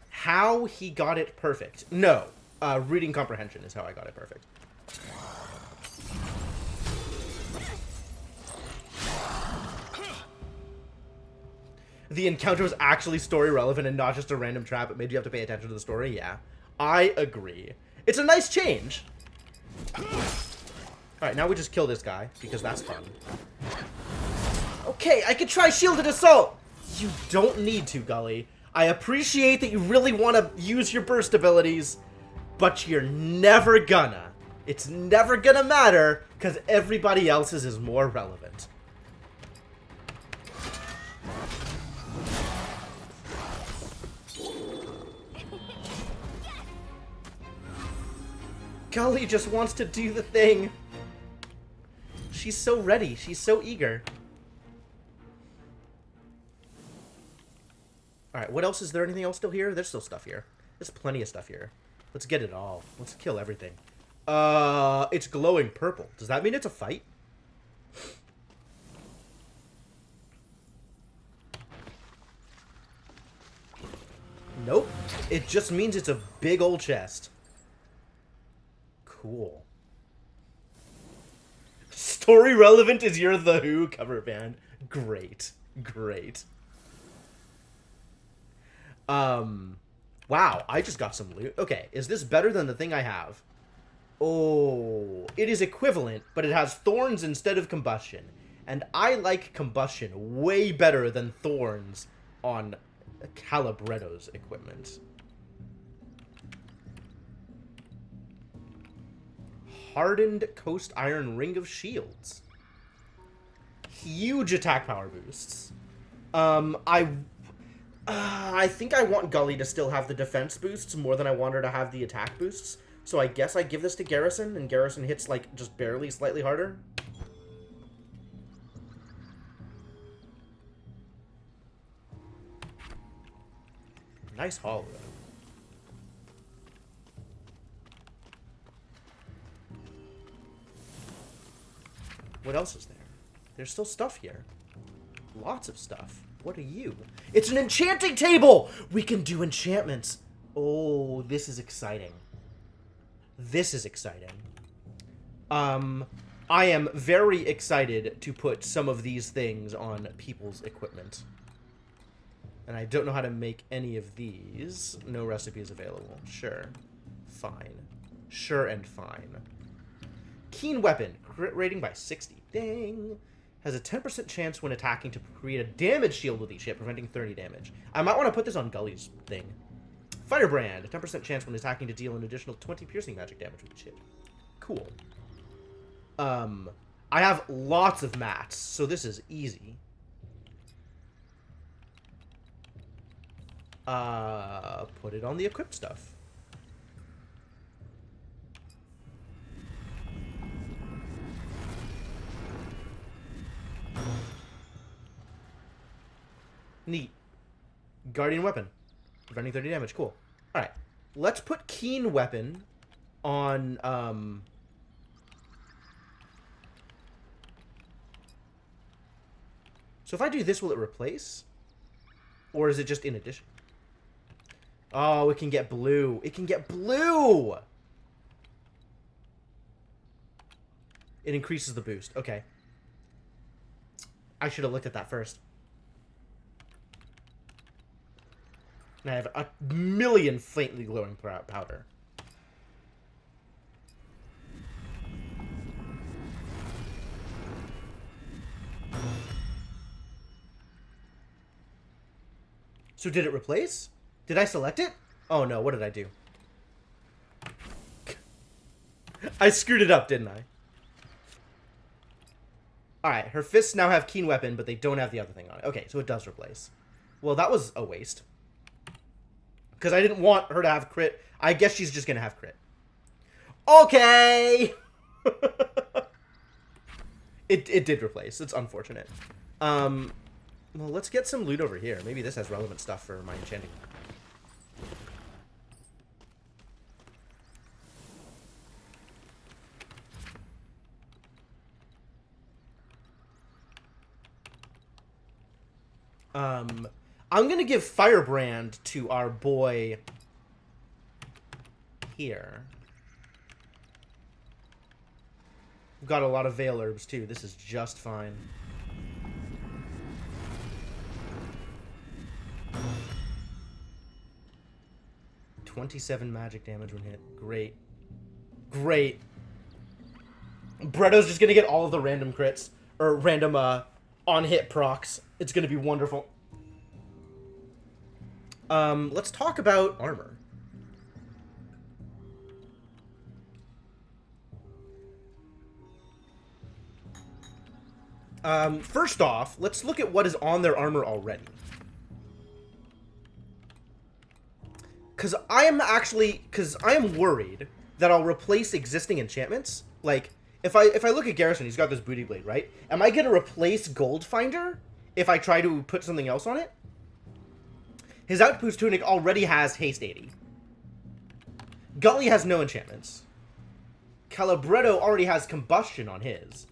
How he got it perfect. No. Reading comprehension is how I got it perfect. The encounter was actually story relevant and not just a random trap. It made you have to pay attention to the story. Yeah. I agree. It's a nice change. Alright, now we just kill this guy, because that's fun. Okay, I can try shielded assault! You don't need to, Gully. I appreciate that you really want to use your burst abilities, but you're never gonna. It's never gonna matter, because everybody else's is more relevant. Gully just wants to do the thing. She's so ready. She's so eager. Alright, what else? Is there anything else still here? There's still stuff here. There's plenty of stuff here. Let's get it all. Let's kill everything. It's glowing purple. Does that mean it's a fight? Nope. It just means it's a big old chest. Cool. Story relevant is You're the Who cover band. Great. Great. Wow, I just got some loot. Okay, is this better than the thing I have? Oh, it is equivalent, but it has thorns instead of combustion. And I like combustion way better than thorns on Calibretto's equipment. Hardened Coast Iron Ring of Shields. Huge attack power boosts. I think I want Gully to still have the defense boosts more than I want her to have the attack boosts. So I guess I give this to Garrison, and Garrison hits, like, just barely slightly harder. Nice haul, though. What else is there? There's still stuff here. Lots of stuff. What are you? It's an enchanting table! We can do enchantments. Oh, this is exciting. This is exciting. I am very excited to put some of these things on people's equipment. And I don't know how to make any of these. No recipes available. Sure. Fine. Sure and fine. Keen weapon. Crit rating by 60. Dang. Has a 10% chance when attacking to create a damage shield with each hit, preventing 30 damage. I might want to put this on Gully's thing. Firebrand. A 10% chance when attacking to deal an additional 20 piercing magic damage with each hit. Cool. I have lots of mats, so this is easy. Put it on the equipped stuff. Neat. Guardian weapon. Preventing 30 damage. Cool. Alright. Let's put Keen weapon on, So if I do this, will it replace? Or is it just in addition? Oh, it can get blue. It can get blue! It increases the boost. Okay. I should have looked at that first. And I have a million faintly glowing powder. So did it replace? Did I select it? Oh no, what did I do? I screwed it up, didn't I? Alright, her fists now have Keen weapon, but they don't have the other thing on it. Okay, so it does replace. Well, that was a waste. Because I didn't want her to have crit. I guess she's just going to have crit. Okay! It did replace. It's unfortunate. Well, let's get some loot over here. Maybe this has relevant stuff for my enchanting. I'm gonna give Firebrand to our boy here. We've got a lot of Veil Herbs, too. This is just fine. $27 magic damage when hit. Great. Great. Bretto's just gonna get all of the random crits. Or random, on-hit procs. It's gonna be wonderful. Let's talk about armor. First off, let's look at what is on their armor already. Because I am worried that I'll replace existing enchantments. Like, if I look at Garrison, he's got this booty blade, right? Am I going to replace Goldfinder if I try to put something else on it? His Outpost Tunic already has Haste 80. Gully has no enchantments. Calibretto already has Combustion on his.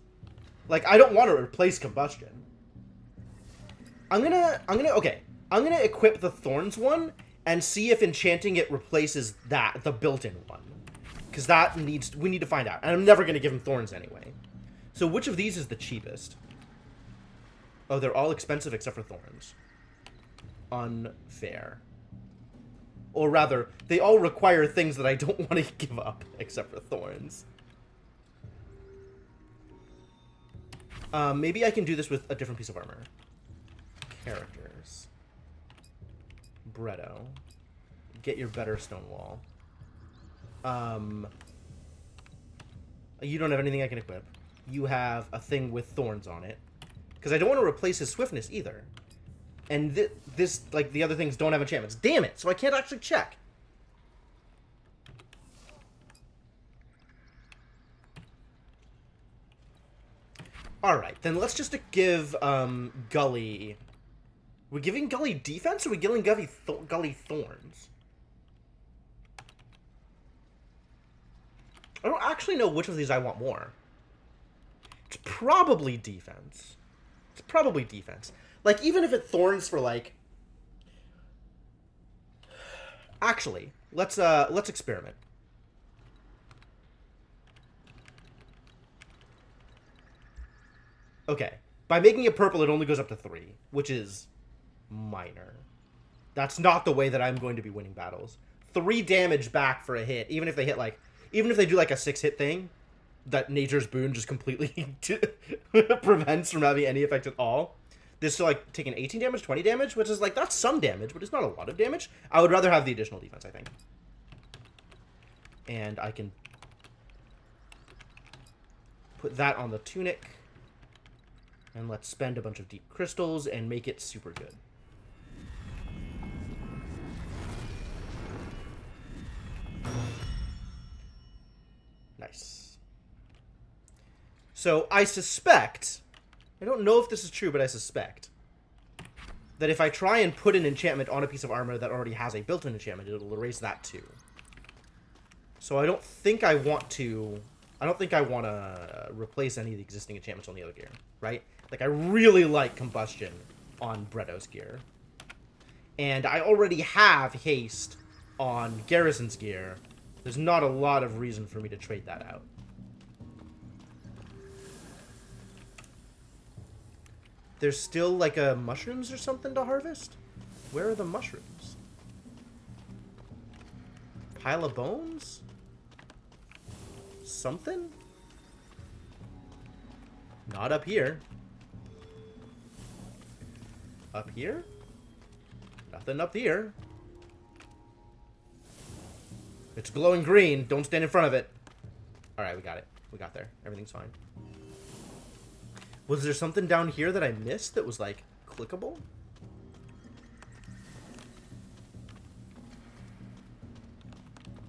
Like, I don't want to replace Combustion. I'm gonna equip the Thorns one and see if enchanting it replaces that, the built-in one. Because we need to find out. And I'm never gonna give him Thorns anyway. So which of these is the cheapest? Oh, they're all expensive except for Thorns. Unfair. Or rather, they all require things that I don't want to give up, except for Thorns. Maybe I can do this with a different piece of armor. Characters. Bretto. Get your better Stonewall. You don't have anything I can equip. You have a thing with Thorns on it. Because I don't want to replace his Swiftness either. And the other things don't have enchantments. Damn it! So I can't actually check. Alright, then let's just give, Gully... We're giving Gully defense, or are we giving Gully Thorns? I don't actually know which of these I want more. It's probably defense. It's probably defense. Like, even if it Thorns for, like... Actually, let's experiment. Okay. By making it purple, it only goes up to 3, which is minor. That's not the way that I'm going to be winning battles. 3 damage back for a hit, even if they hit, like... Even if they do, like, a 6-hit thing, that Nature's Boon just completely prevents from having any effect at all. This is, like, taking 18 damage, 20 damage, which is, like, that's some damage, but it's not a lot of damage. I would rather have the additional defense, I think. And I can put that on the tunic. And let's spend a bunch of deep crystals and make it super good. Nice. So I suspect, I don't know if this is true, but I suspect that if I try and put an enchantment on a piece of armor that already has a built-in enchantment, it'll erase that too. So I don't think I want to... I don't think I want to replace any of the existing enchantments on the other gear, right? Like, I really like Combustion on Bretto's gear. And I already have Haste on Garrison's gear. There's not a lot of reason for me to trade that out. There's still, like, mushrooms or something to harvest? Where are the mushrooms? Pile of bones? Something? Not up here. Up here? Nothing up here. It's glowing green. Don't stand in front of it. Alright, we got it. We got there. Everything's fine. Was there something down here that I missed that was, like, clickable?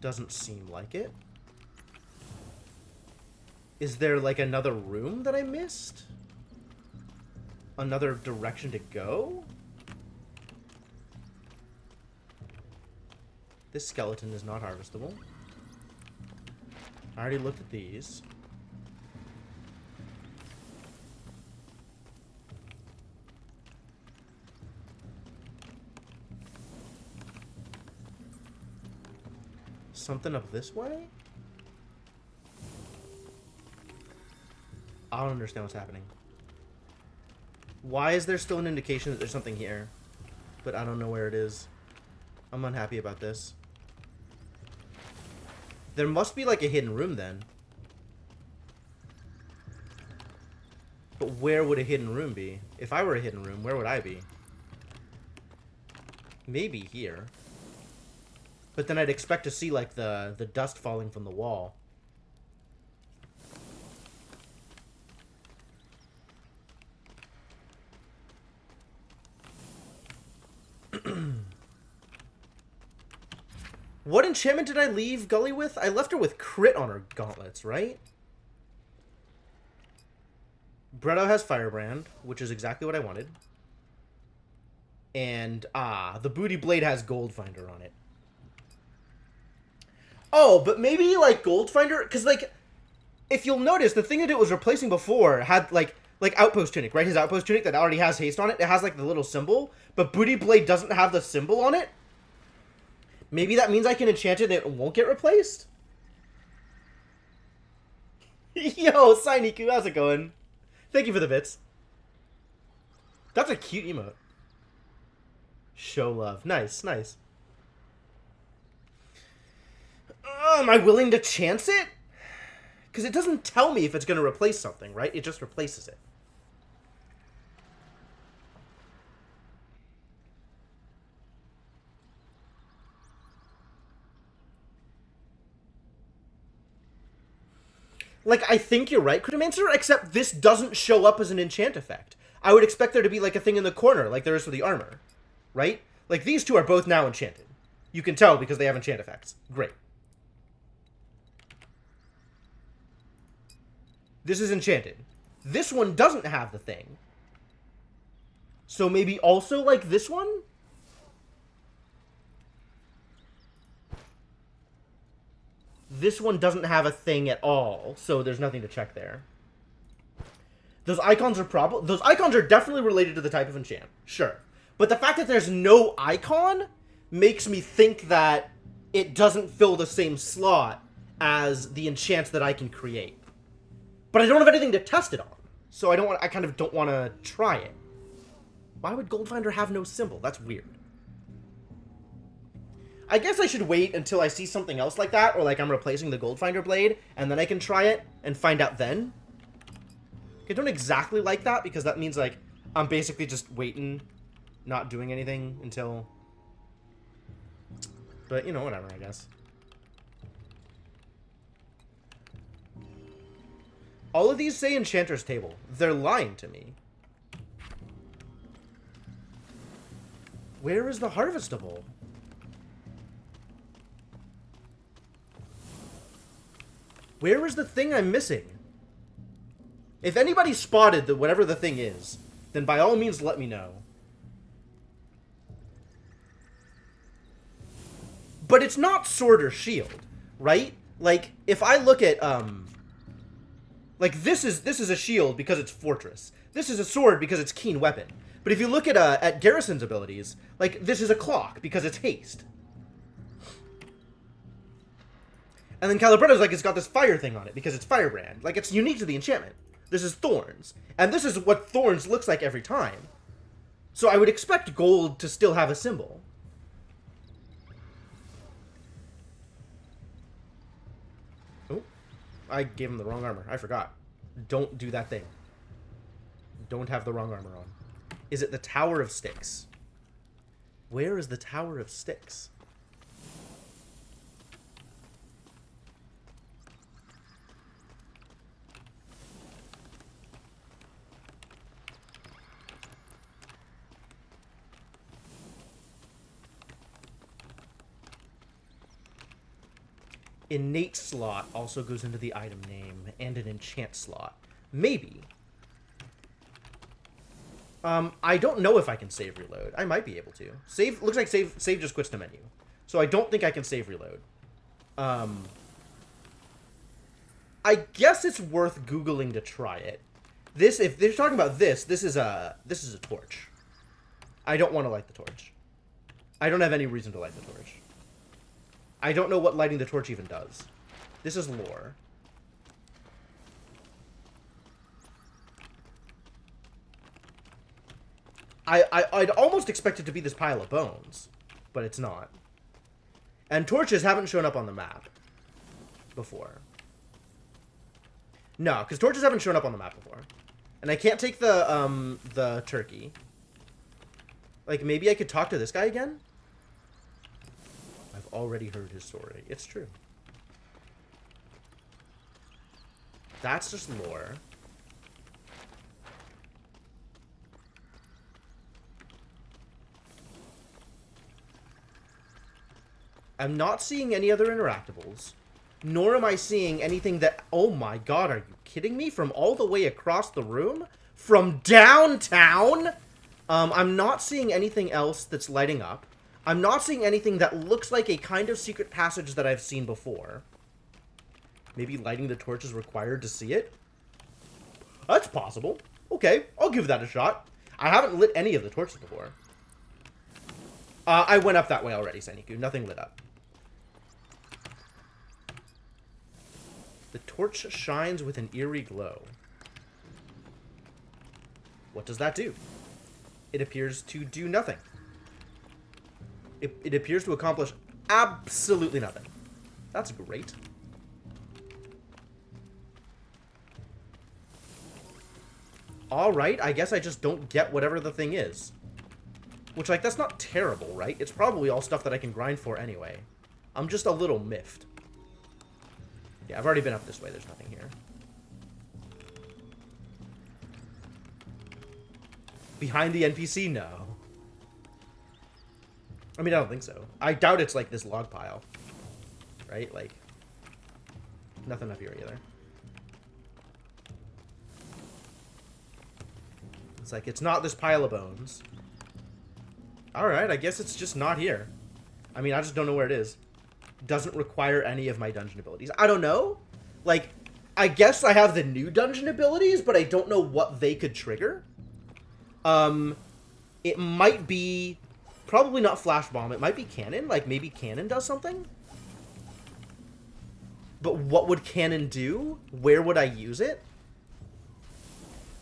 Doesn't seem like it. Is there, like, another room that I missed? Another direction to go? This skeleton is not harvestable. I already looked at these. Something up this way? I don't understand what's happening. Why is there still an indication that there's something here? But I don't know where it is. I'm unhappy about this. There must be like a hidden room then. But where would a hidden room be? If I were a hidden room, where would I be? Maybe here. But then I'd expect to see like the dust falling from the wall. What enchantment did I leave Gully with? I left her with crit on her gauntlets, right? Bretto has Firebrand, which is exactly what I wanted. And, the Booty Blade has Goldfinder on it. Oh, but maybe, like, Goldfinder... Because, like, if you'll notice, the thing that it was replacing before had, like Outpost Tunic, right? His Outpost Tunic that already has haste on it. It has, like, the little symbol. But Booty Blade doesn't have the symbol on it. Maybe that means I can enchant it and it won't get replaced? Yo, Sainiku, how's it going? Thank you for the bits. That's a cute emote. Show love. Nice, nice. Am I willing to chance it? Because it doesn't tell me if it's going to replace something, right? It just replaces it. Like, I think you're right, Cryptomancer, except this doesn't show up as an enchant effect. I would expect there to be, like, a thing in the corner, like there is for the armor. Right? Like, these two are both now enchanted. You can tell because they have enchant effects. Great. This is enchanted. This one doesn't have the thing. So maybe also, like, this one? This one doesn't have a thing at all, so there's nothing to check there. Those icons are those icons are definitely related to the type of enchant. Sure. But the fact that there's no icon makes me think that it doesn't fill the same slot as the enchants that I can create. But I don't have anything to test it on. So I kind of don't want to try it. Why would Goldfinder have no symbol? That's weird. I guess I should wait until I see something else like that, or like I'm replacing the Goldfinder blade, and then I can try it and find out then. I don't exactly like that, because that means, like, I'm basically just waiting, not doing anything until... But, you know, whatever, I guess. All of these say Enchanter's Table. They're lying to me. Where is the Harvestable? Where is the thing I'm missing? If anybody spotted whatever the thing is, then by all means let me know. But it's not sword or shield, right? Like, if I look at, like, this is a shield because it's fortress. This is a sword because it's keen weapon. But if you look at Garrison's abilities, like, this is a clock because it's haste. And then Calibretto's like, it's got this fire thing on it because it's firebrand. Like, it's unique to the enchantment. This is thorns. And this is what thorns looks like every time. So I would expect gold to still have a symbol. Oh, I gave him the wrong armor. I forgot. Don't do that thing. Don't have the wrong armor on. Is it the Tower of Sticks? Where is the Tower of Sticks? Innate slot also goes into the item name, and an enchant slot. Maybe. I don't know if I can save reload. I might be able to. Save, looks like save just quits the menu. So I don't think I can save reload. I guess it's worth Googling to try it. This, if they're talking about this is a torch. I don't want to light the torch. I don't have any reason to light the torch. I don't know what lighting the torch even does. This is lore. I'd almost expect it to be this pile of bones, but it's not. And torches haven't shown up on the map before. No, because torches haven't shown up on the map before. And I can't take the turkey. Like, maybe I could talk to this guy again? I've already heard his story. It's true. That's just lore. I'm not seeing any other interactables. Nor am I seeing anything that... Oh my god, are you kidding me? From all the way across the room? From downtown? I'm not seeing anything else that's lighting up. I'm not seeing anything that looks like a kind of secret passage that I've seen before. Maybe lighting the torch is required to see it? That's possible. Okay, I'll give that a shot. I haven't lit any of the torches before. I went up that way already, Seniku. Nothing lit up. The torch shines with an eerie glow. What does that do? It appears to do nothing. It appears to accomplish absolutely nothing. That's great. Alright, I guess I just don't get whatever the thing is. Which, like, that's not terrible, right? It's probably all stuff that I can grind for anyway. I'm just a little miffed. Yeah, I've already been up this way. There's nothing here. Behind the NPC? No. I mean, I don't think so. I doubt it's like this log pile. Right? Like, nothing up here either. It's like, it's not this pile of bones. Alright, I guess it's just not here. I mean, I just don't know where it is. Doesn't require any of my dungeon abilities. I don't know. Like, I guess I have the new dungeon abilities, but I don't know what they could trigger. It might be... Probably not Flash Bomb. It might be Cannon. Like, maybe Cannon does something? But what would Cannon do? Where would I use it?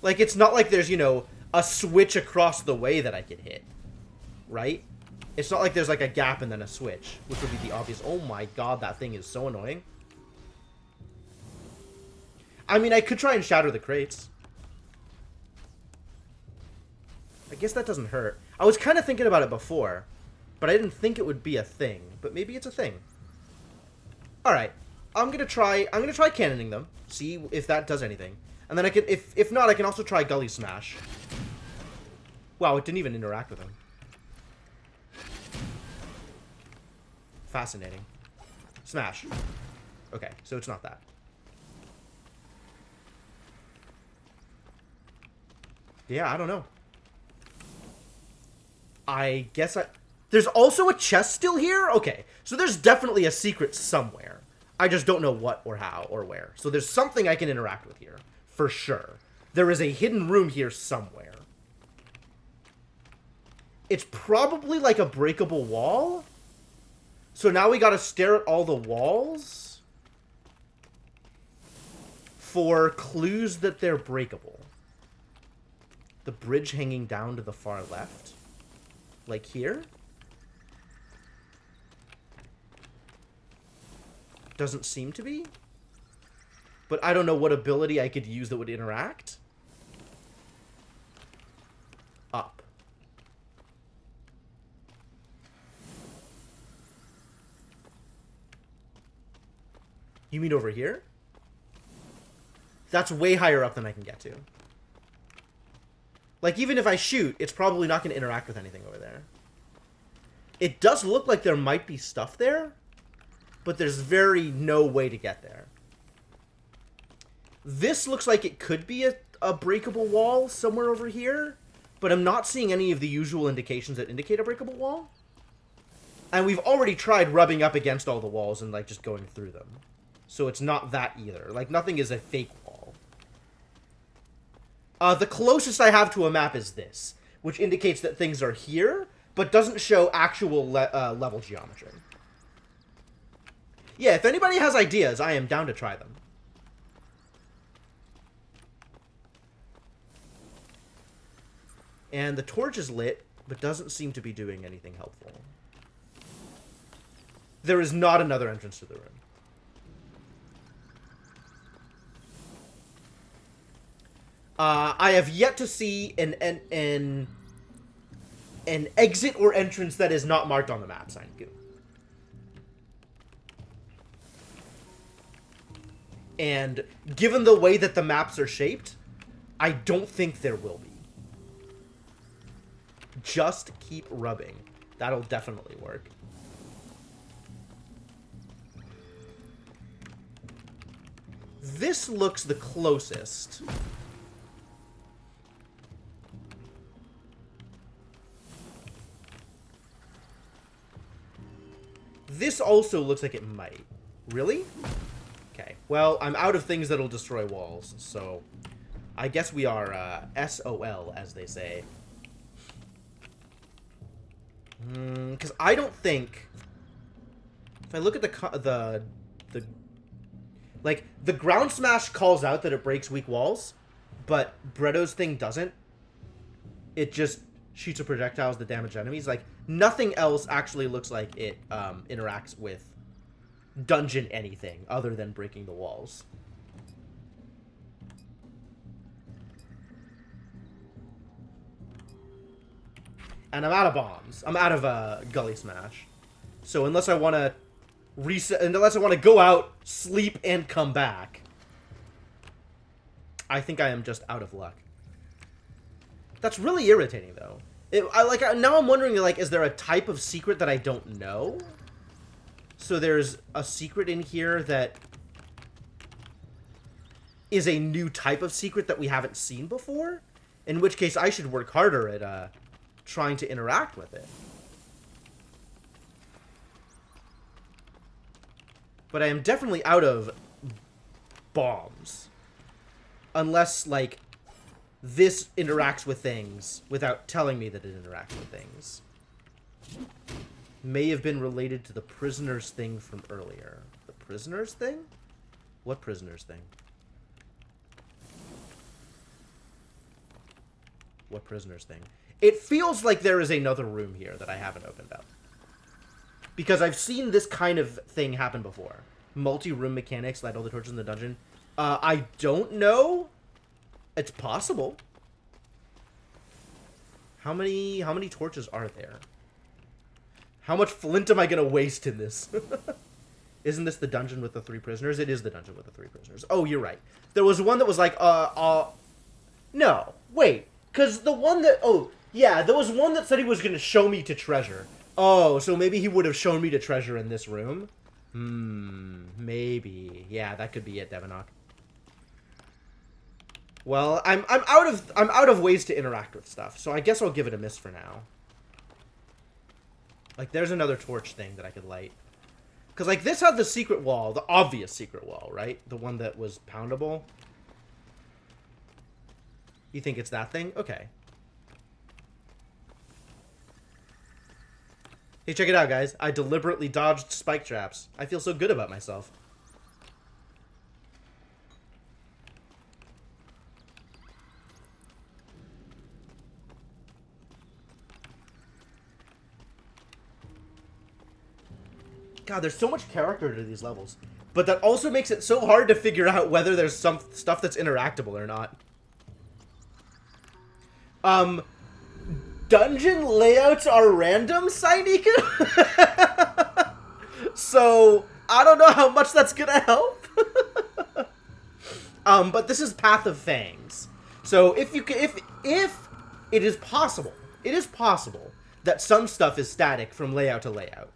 Like, it's not like there's, you know, a switch across the way that I could hit. Right? It's not like there's, like, a gap and then a switch, which would be the obvious... Oh my god, that thing is so annoying. I mean, I could try and shatter the crates. I guess that doesn't hurt. I was kind of thinking about it before, but I didn't think it would be a thing. But maybe it's a thing. Alright. I'm gonna try cannoning them. See if that does anything. And then I can... If not, I can also try Gully Smash. Wow, it didn't even interact with him. Fascinating. Smash. Okay, so it's not that. Yeah, I don't know. I guess There's also a chest still here? Okay, so there's definitely a secret somewhere. I just don't know what or how or where. So there's something I can interact with here, for sure. There is a hidden room here somewhere. It's probably like a breakable wall. So now we gotta stare at all the walls for clues that they're breakable. The bridge hanging down to the far left. Like here. Doesn't seem to be. But I don't know what ability I could use that would interact. Up. You mean over here? That's way higher up than I can get to. Like, even if I shoot, it's probably not going to interact with anything over there. It does look like there might be stuff there, but there's very no way to get there. This looks like it could be a breakable wall somewhere over here, but I'm not seeing any of the usual indications that indicate a breakable wall. And we've already tried rubbing up against all the walls and, like, just going through them. So it's not that either. Like, nothing is a fake wall. The closest I have to a map is this, which indicates that things are here, but doesn't show actual level geometry. Yeah, if anybody has ideas, I am down to try them. And the torch is lit, but doesn't seem to be doing anything helpful. There is not another entrance to the room. I have yet to see an exit or entrance that is not marked on the map sign. And given the way that the maps are shaped, I don't think there will be. Just keep rubbing. That'll definitely work. This looks the closest. This also looks like it might. Really? Okay. Well, I'm out of things that'll destroy walls, so I guess we are SOL, as they say. Because I don't think... If I look at the like, the ground smash calls out that it breaks weak walls, but Bretto's thing doesn't. It just shoots a projectiles that damage enemies. Like, nothing else actually looks like it interacts with dungeon anything other than breaking the walls. And I'm out of bombs. I'm out of Gully Smash. So unless I want to reset, unless I want to go out, sleep, and come back, I think I am just out of luck. That's really irritating, though. Now I'm wondering, like, is there a type of secret that I don't know? So there's a secret in here that is a new type of secret that we haven't seen before? In which case, I should work harder at trying to interact with it. But I am definitely out of bombs. Unless, like, this interacts with things without telling me that it interacts with things. May have been related to the prisoner's thing from earlier. The prisoner's thing? What prisoner's thing? What prisoner's thing? It feels like there is another room here that I haven't opened up. Because I've seen this kind of thing happen before. Multi-room mechanics, light all the torches in the dungeon. I don't know. It's possible. How many torches are there? How much flint am I gonna waste in this? Isn't this the dungeon with the 3 prisoners? It is the dungeon with the 3 prisoners. Oh, you're right. There was one that was like, no, wait. Because the one that, yeah, there was one that said he was gonna show me to treasure. Oh, so maybe he would have shown me to treasure in this room? Maybe. Yeah, that could be it, Devanok. Well, I'm out of ways to interact with stuff, so I guess I'll give it a miss for now. Like, there's another torch thing that I could light. Because, like, this had the secret wall, the obvious secret wall, right? The one that was poundable. You think it's that thing? Okay. Hey, check it out, guys. I deliberately dodged spike traps. I feel so good about myself. God, there's so much character to these levels. But that also makes it so hard to figure out whether there's some stuff that's interactable or not. Dungeon layouts are random, Sainiku? So, I don't know how much that's gonna help. But this is Path of Fangs. So, if it is possible that some stuff is static from layout to layout.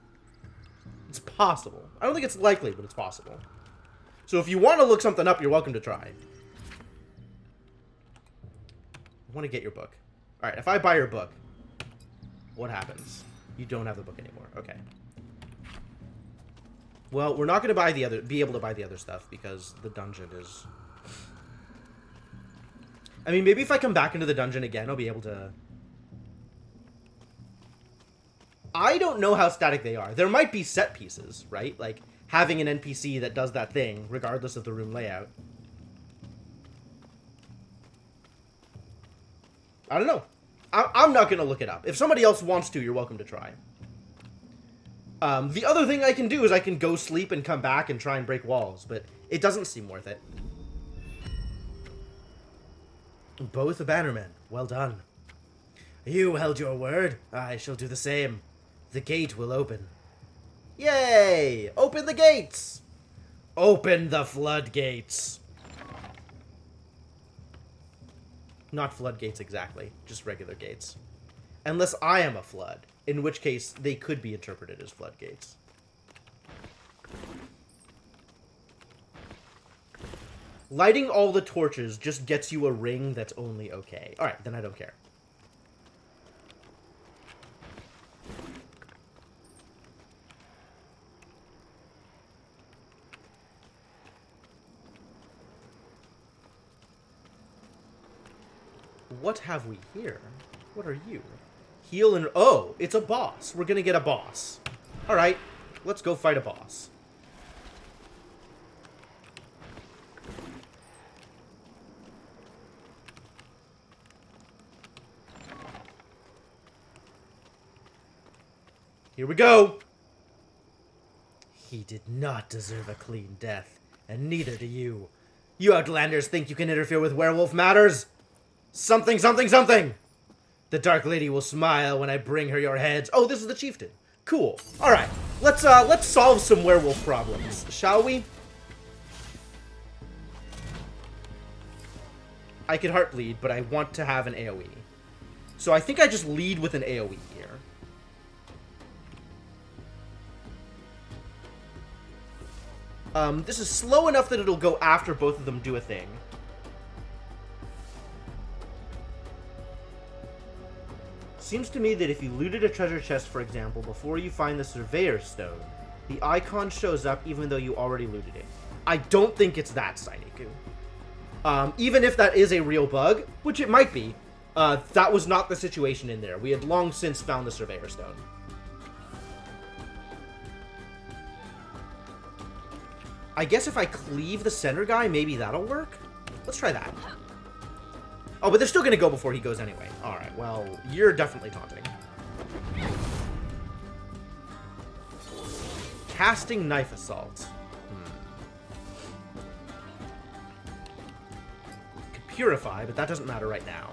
It's possible. I don't think it's likely, but it's possible. So if you want to look something up, you're welcome to try. I want to get your book. Alright, if I buy your book, what happens? You don't have the book anymore. Okay. Well, we're not going to be able to buy the other stuff because the dungeon is... I mean, maybe if I come back into the dungeon again, I'll be able to... I don't know how static they are. There might be set pieces, right? Like, having an NPC that does that thing, regardless of the room layout. I don't know. I'm not going to look it up. If somebody else wants to, you're welcome to try. The other thing I can do is I can go sleep and come back and try and break walls, but it doesn't seem worth it. Both the Bannermen. Well done. You held your word. I shall do the same. The gate will open. Yay! Open the gates! Open the floodgates! Not floodgates exactly, just regular gates. Unless I am a flood, in which case they could be interpreted as floodgates. Lighting all the torches just gets you a ring that's only okay. Alright, then I don't care. What have we here? What are you? Heal and... Oh, it's a boss. We're gonna get a boss. Alright, let's go fight a boss. Here we go! He did not deserve a clean death, and neither do you. You outlanders think you can interfere with werewolf matters? Something, something, something! The Dark Lady will smile when I bring her your heads. Oh, this is the chieftain. Cool. Alright, let's solve some werewolf problems, shall we? I could heart bleed, but I want to have an AoE. So I think I just lead with an AoE here. This is slow enough that it'll go after both of them do a thing. Seems to me that if you looted a treasure chest, for example, before you find the Surveyor's Stone, the icon shows up even though you already looted it. I don't think it's that, Sainiku. Even if that is a real bug, which it might be, that was not the situation in there. We had long since found the Surveyor's Stone. I guess if I cleave the center guy, maybe that'll work? Let's try that. Oh, but they're still gonna go before he goes anyway. Alright, well, you're definitely taunting. Casting Knife Assault. Could Purify, but that doesn't matter right now.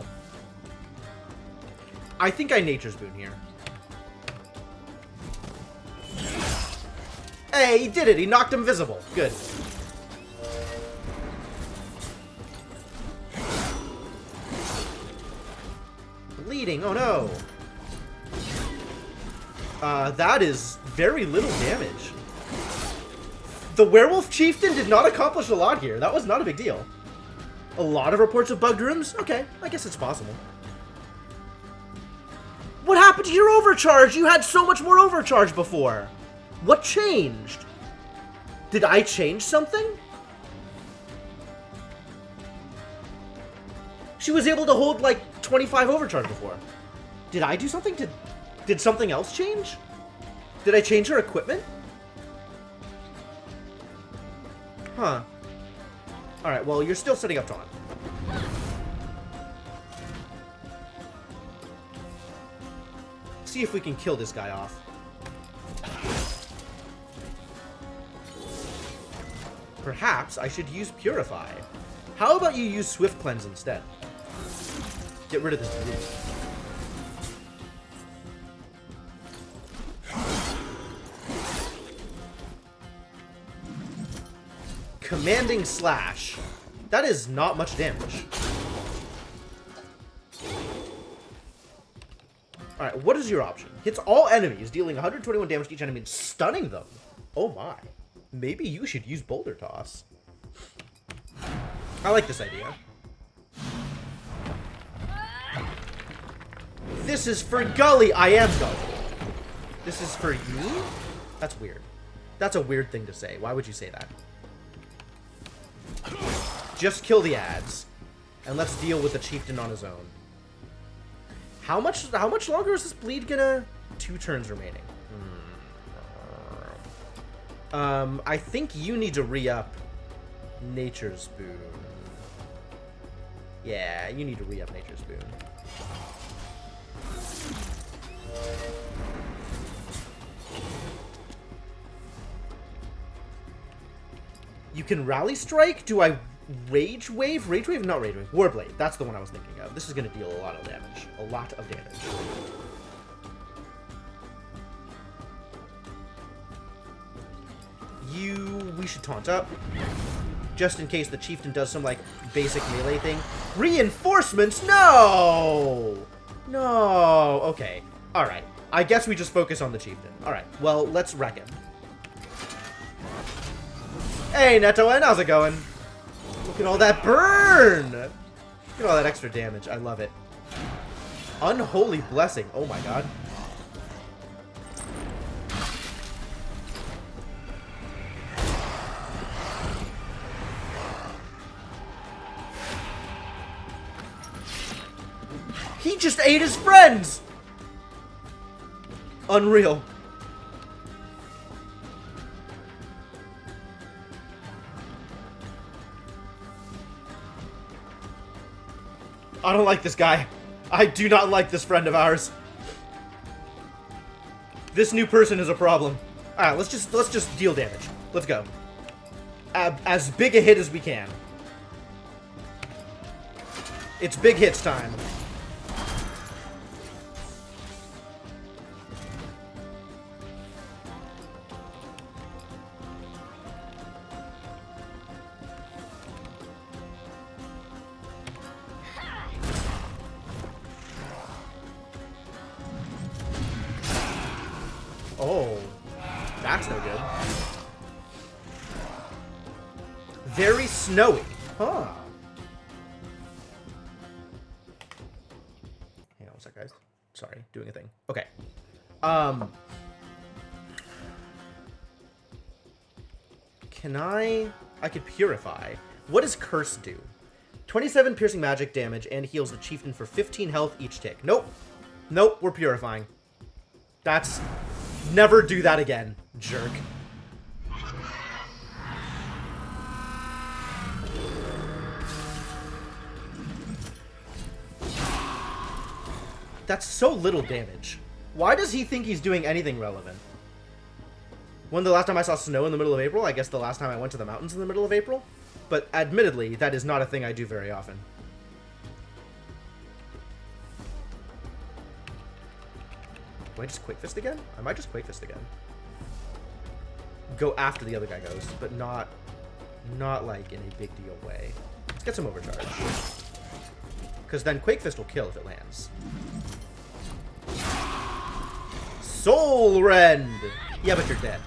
I think I Nature's Boon here. Hey, he did it! He knocked him visible. Good. Bleeding, oh no. That is very little damage. The Werewolf Chieftain did not accomplish a lot here. That was not a big deal. A lot of reports of bugged rooms? Okay, I guess it's possible. What happened to your overcharge? You had so much more overcharge before. What changed? Did I change something? She was able to hold like 25 overcharge before. Did I do something? Did something else change? Did I change her equipment? Huh. Alright, well, you're still setting up Taunt. See if we can kill this guy off. Perhaps I should use Purify. How about you use Swift Cleanse instead? Get rid of this blue. Commanding Slash. That is not much damage. Alright, what is your option? Hits all enemies, dealing 121 damage to each enemy and stunning them. Oh my. Maybe you should use Boulder Toss. I like this idea. This is for Gully. I am Gully. This is for you? That's weird. That's a weird thing to say. Why would you say that? Just kill the ads. And let's deal with the chieftain on his own. How much longer is this bleed gonna... 2 turns remaining. I think you need to re-up Nature's Boon. Yeah, you need to re-up Nature's Boon. You can Rally Strike? Do I Rage Wave? Rage Wave? Not Rage Wave. Warblade. That's the one I was thinking of. This is going to deal a lot of damage. A lot of damage. We should taunt up. Just in case the chieftain does some, like, basic melee thing. Reinforcements? No! No. Okay. Alright. I guess we just focus on the chieftain. Alright. Well, let's wreck him. Hey, Netoen, how's it going? Look at all that burn! Look at all that extra damage. I love it. Unholy Blessing. Oh my god. He just ate his friends! Unreal. I don't like this guy. I do not like this friend of ours. This new person is a problem. Alright, let's just deal damage. Let's go. As big a hit as we can. It's big hits time. Oh, that's no good. Very snowy. Huh. Hang on one sec, guys. Sorry, doing a thing. Okay. Can I could Purify. What does Curse do? 27 piercing magic damage and heals the chieftain for 15 health each tick. Nope. Nope, we're Purifying. That's... Never do that again, jerk. That's so little damage. Why does he think he's doing anything relevant? When the last time I saw snow in the middle of April? I guess the last time I went to the mountains in the middle of April? But admittedly, that is not a thing I do very often. Do I just Quick Fist again? I might just Quick Fist again. Go after the other guy goes, but not like in a big deal way. Let's get some overcharge. Because then Quake Fist will kill if it lands. Soul Rend! Yeah, but you're dead.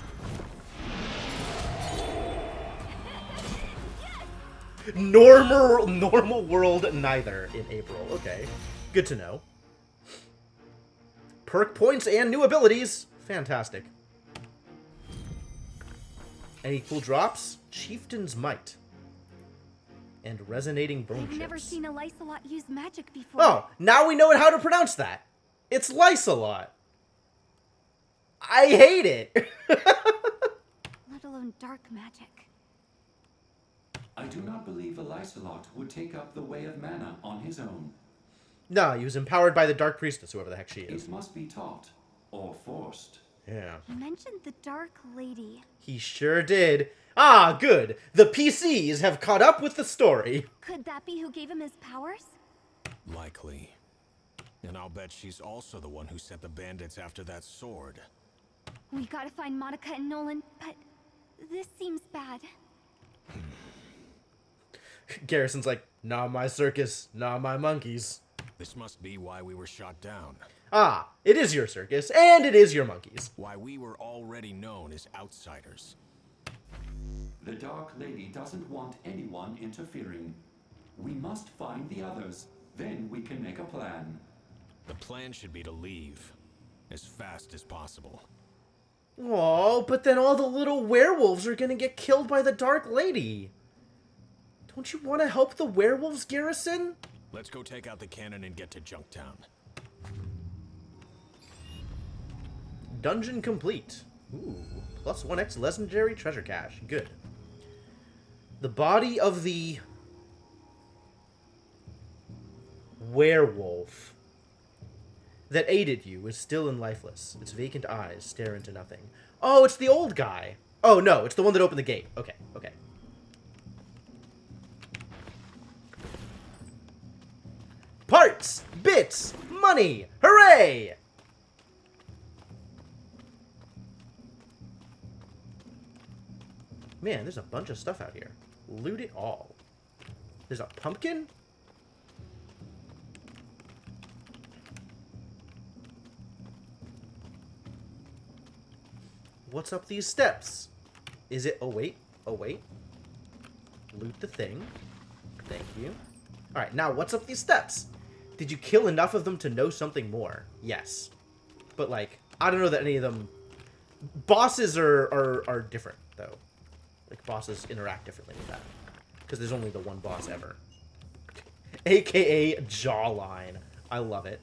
Normal world neither in April. Okay. Good to know. Perk points and new abilities. Fantastic. Any cool drops? Chieftain's Might. And Resonating Bone I've Chips. never seen a Lysolot use magic before. Oh, now we know how to pronounce that. It's Lysolot. I hate it. Let alone dark magic. I do not believe a Lysolot would take up the way of mana on his own. No, he was empowered by the Dark Priestess, whoever the heck she is. It must be taught, or forced. Yeah. You mentioned the Dark Lady. He sure did. Ah, good. The PCs have caught up with the story. Could that be who gave him his powers? Likely. And I'll bet she's also the one who sent the bandits after that sword. We gotta find Monica and Nolan, but this seems bad. Garrison's like, nah, my circus, nah, my monkeys. This must be why we were shot down. Ah, it is your circus, and it is your monkeys. Why we were already known as outsiders. The Dark Lady doesn't want anyone interfering. We must find the others. Then we can make a plan. The plan should be to leave. As fast as possible. Oh, but then all the little werewolves are gonna get killed by the Dark Lady. Don't you want to help the werewolves, Garrison? Let's go take out the cannon and get to Junktown. Dungeon complete. Ooh, plus 1x legendary treasure cache. Good. The body of the werewolf that aided you is still and lifeless. Its vacant eyes stare into nothing. Oh, it's the old guy. Oh, no, it's the one that opened the gate. Okay, okay. Parts! Bits! Money! Hooray! Man, there's a bunch of stuff out here. Loot it all. There's a pumpkin? What's up these steps? Is it... Oh, wait. Oh, wait. Loot the thing. Thank you. Alright, now what's up these steps? Did you kill enough of them to know something more? Yes. But, like, I don't know that any of them... Bosses are different, though. Like, bosses interact differently with that. Because there's only the one boss ever. AKA Jawline. I love it.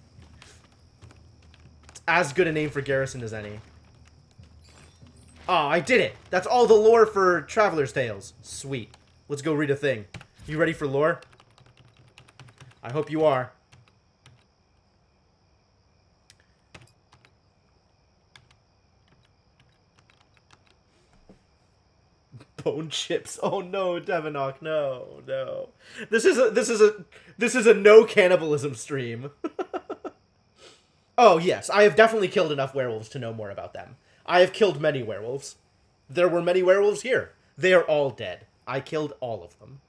It's as good a name for Garrison as any. Oh, I did it! That's all the lore for Traveler's Tales. Sweet. Let's go read a thing. You ready for lore? I hope you are. Bone chips. Oh no, Devinock, no, no. This is a no cannibalism stream. Oh yes, I have definitely killed enough werewolves to know more about them. I have killed many werewolves. There were many werewolves here. They are all dead. I killed all of them.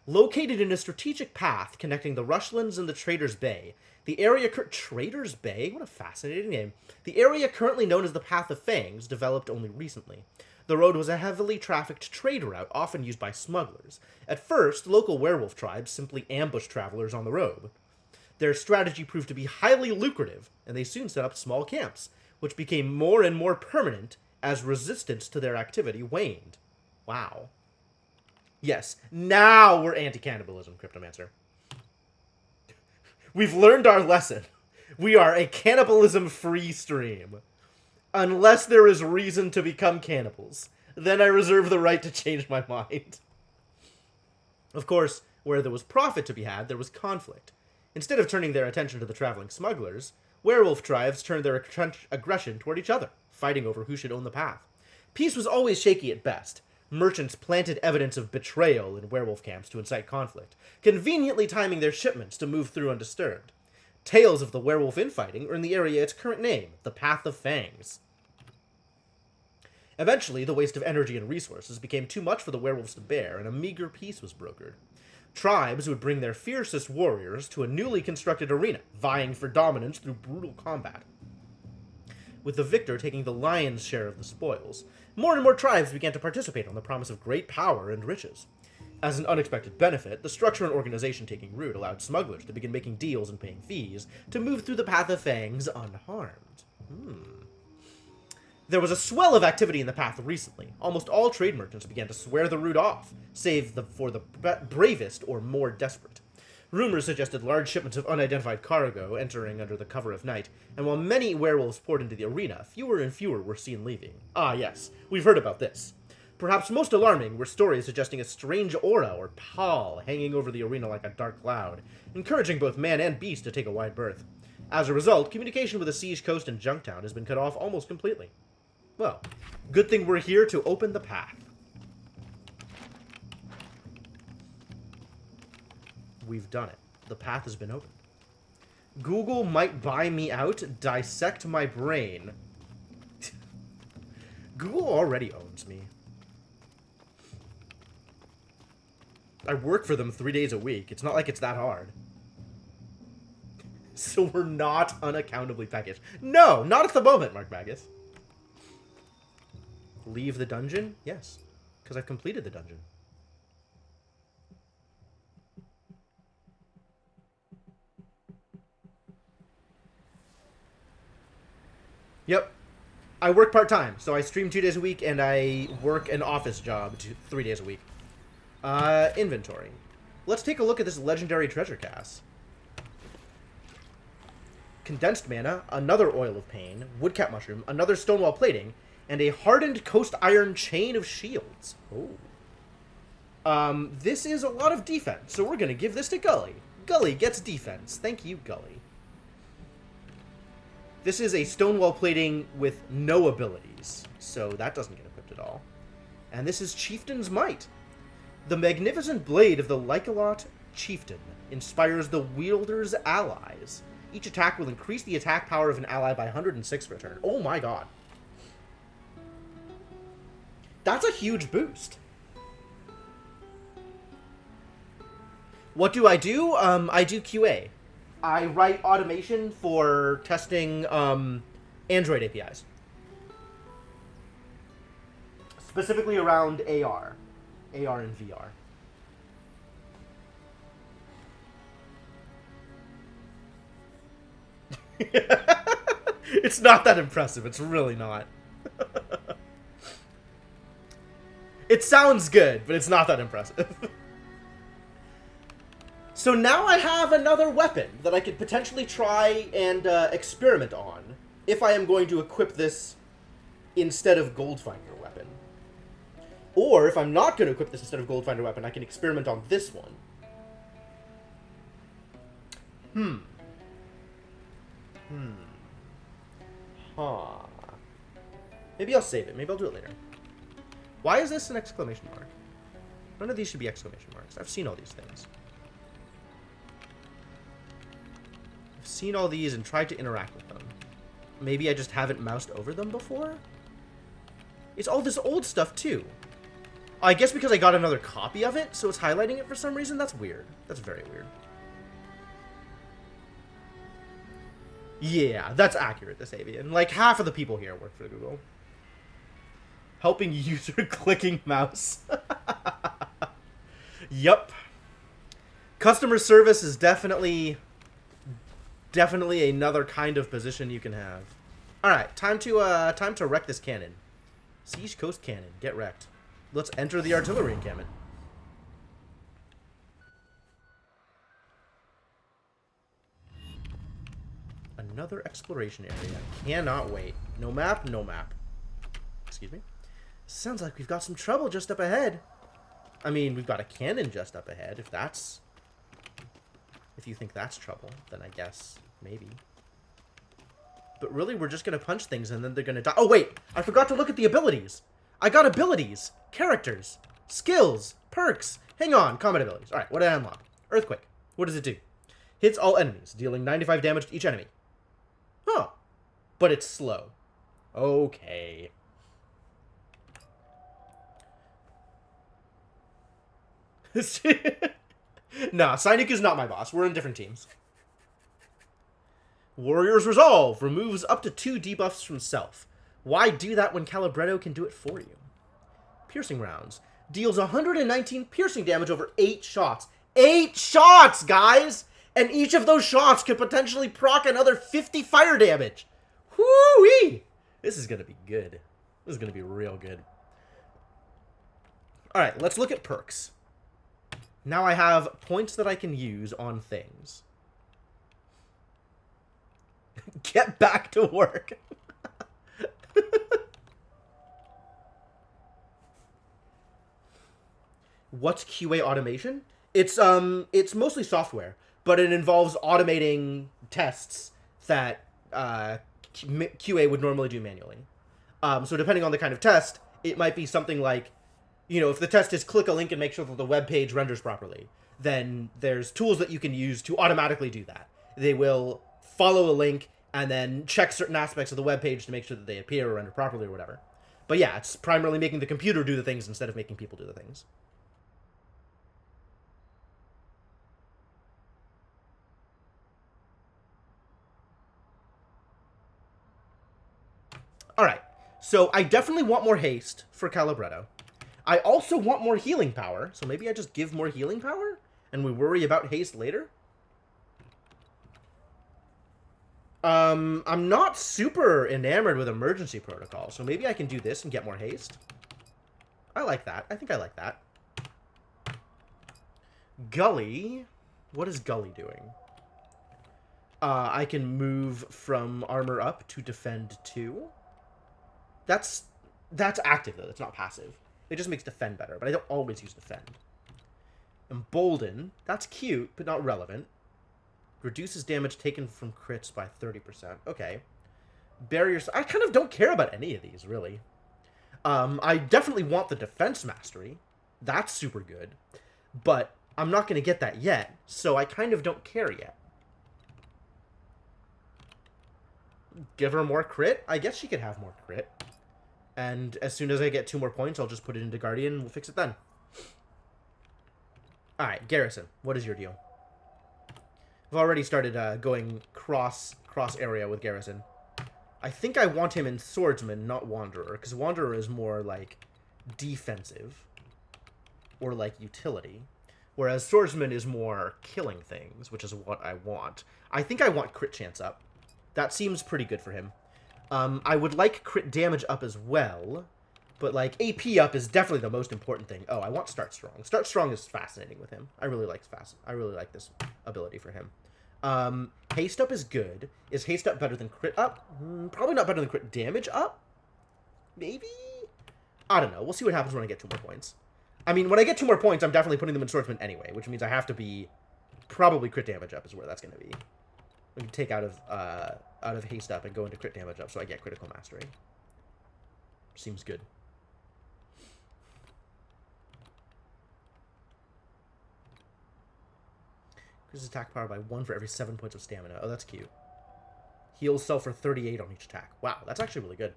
Located in a strategic path connecting the Rushlands and the Traders Bay, the area... Traders Bay? What a fascinating name. The area currently known as the Path of Fangs developed only recently. The road was a heavily trafficked trade route, often used by smugglers. At first, local werewolf tribes simply ambushed travelers on the road. Their strategy proved to be highly lucrative, and they soon set up small camps, which became more and more permanent as resistance to their activity waned. Wow. Yes, now we're anti-cannibalism, Cryptomancer. We've learned our lesson. We are a cannibalism-free stream. Unless there is reason to become cannibals. Then I reserve the right to change my mind. Of course, where there was profit to be had, there was conflict. Instead of turning their attention to the traveling smugglers, werewolf tribes turned their aggression toward each other, fighting over who should own the path. Peace was always shaky at best. Merchants planted evidence of betrayal in werewolf camps to incite conflict, conveniently timing their shipments to move through undisturbed. Tales of the werewolf infighting earned the area its current name, the Path of Fangs. Eventually, the waste of energy and resources became too much for the werewolves to bear, and a meager peace was brokered. Tribes would bring their fiercest warriors to a newly constructed arena, vying for dominance through brutal combat, with the victor taking the lion's share of the spoils. More and more tribes began to participate on the promise of great power and riches. As an unexpected benefit, the structure and organization taking root allowed smugglers to begin making deals and paying fees to move through the path of fangs unharmed. There was a swell of activity in the path recently. Almost all trade merchants began to swear the route off, save for the bravest or more desperate. Rumors suggested large shipments of unidentified cargo entering under the cover of night, and while many werewolves poured into the arena, fewer and fewer were seen leaving. Ah, yes, we've heard about this. Perhaps most alarming were stories suggesting a strange aura or pall hanging over the arena like a dark cloud, encouraging both man and beast to take a wide berth. As a result, communication with the Siege Coast and Junktown has been cut off almost completely. Well, good thing we're here to open the path. We've done it. The path has been opened. Google might buy me out, dissect my brain. Google already owns me. I work for them 3 days a week. It's not like it's that hard. So we're not unaccountably packaged. No, not at the moment, Mark Magus. Leave the dungeon? Yes, because I've completed the dungeon. Yep. I work part-time, so I stream 2 days a week, and I work an office job 3 days a week. Inventory. Let's take a look at this legendary treasure cast. Condensed mana, another oil of pain, woodcat mushroom, another stonewall plating, and a hardened coast iron chain of shields. Oh. This is a lot of defense, so we're gonna give this to Gully. Gully gets defense. Thank you, Gully. This is a stonewall plating with no abilities, so that doesn't get equipped at all. And this is Chieftain's Might. The magnificent blade of the Lycolot Chieftain inspires the wielder's allies. Each attack will increase the attack power of an ally by 106 for a turn. Oh my god. That's a huge boost. What do? I do QA. I write automation for testing Android APIs. Specifically around AR and VR. It's not that impressive. It's really not. It sounds good, but it's not that impressive. So now I have another weapon that I could potentially try and experiment on if I am going to equip this instead of Goldfinder weapon. Or if I'm not going to equip this instead of Goldfinder weapon, I can experiment on this one. Maybe I'll save it. Maybe I'll do it later. Why is this an exclamation mark? None of these should be exclamation marks. I've seen all these things. I've seen all these and tried to interact with them. Maybe I just haven't moused over them before? It's all this old stuff, too. I guess because I got another copy of it, so it's highlighting it for some reason? That's weird. That's very weird. Yeah, that's accurate, this avian. Like, half of the people here work for Google. Helping user clicking mouse. Yup. Customer service is definitely another kind of position you can have. Alright, time to wreck this cannon. Siege Coast Cannon, get wrecked. Let's enter the artillery encampment. Another exploration area. Cannot wait. No map, no map. Excuse me. Sounds like we've got some trouble just up ahead. I mean, we've got a cannon just up ahead. If you think that's trouble, then I guess maybe. But really, we're just gonna punch things and then they're gonna die. Oh wait, I forgot to look at the abilities. I got abilities, characters, skills, perks. Hang on, combat abilities. All right, what did I unlock? Earthquake. What does it do? Hits all enemies, dealing 95 damage to each enemy. Huh. But it's slow. Okay. Nah, Sainik is not my boss. We're in different teams. Warrior's Resolve removes up to 2 debuffs from self. Why do that when Calibretto can do it for you? Piercing rounds. Deals 119 piercing damage over 8 shots. 8 shots, guys! And each of those shots could potentially proc another 50 fire damage. Whoo-wee! This is going to be good. This is going to be real good. Alright, let's look at perks. Now I have points that I can use on things. Get back to work. What's QA automation? It's mostly software, but it involves automating tests that QA would normally do manually. So depending on the kind of test, it might be something like, you know, if the test is click a link and make sure that the web page renders properly, then there's tools that you can use to automatically do that. They will follow a link and then check certain aspects of the web page to make sure that they appear or render properly or whatever. But yeah, it's primarily making the computer do the things instead of making people do the things. Alright, so I definitely want more haste for Calibretto. I also want more healing power, so maybe I just give more healing power, and we worry about haste later? I'm not super enamored with emergency protocol, so maybe I can do this and get more haste. I like that. I think I like that. Gully. What is Gully doing? I can move from armor up to defend 2. That's active, though. That's not passive. It just makes defend better, but I don't always use defend. Embolden. That's cute, but not relevant. Reduces damage taken from crits by 30%. Okay. Barriers. I kind of don't care about any of these, really. I definitely want the defense mastery. That's super good. But I'm not going to get that yet, so I kind of don't care yet. Give her more crit? I guess she could have more crit. And as soon as I get 2 more points, I'll just put it into Guardian and we'll fix it then. Alright, Garrison, what is your deal? I've already started going cross area with Garrison. I think I want him in Swordsman, not Wanderer, because Wanderer is more, like, defensive. Or, like, utility. Whereas Swordsman is more killing things, which is what I want. I think I want crit chance up. That seems pretty good for him. I would like crit damage up as well, but, like, AP up is definitely the most important thing. Oh, I want Start Strong. Start Strong is fascinating with him. I really like this ability for him. Haste up is good. Is haste up better than crit up? Probably not better than crit damage up? Maybe? I don't know. We'll see what happens when I get 2 more points. I mean, when I get 2 more points, I'm definitely putting them in Swordsman anyway, which means I have to be... Probably crit damage up is where that's going to be. We can take out of haste up and go into crit damage up so I get critical mastery. Seems good. Increases attack power by 1 for every 7 points of stamina. Oh, that's cute. Heals self for 38 on each attack. Wow, that's actually really good.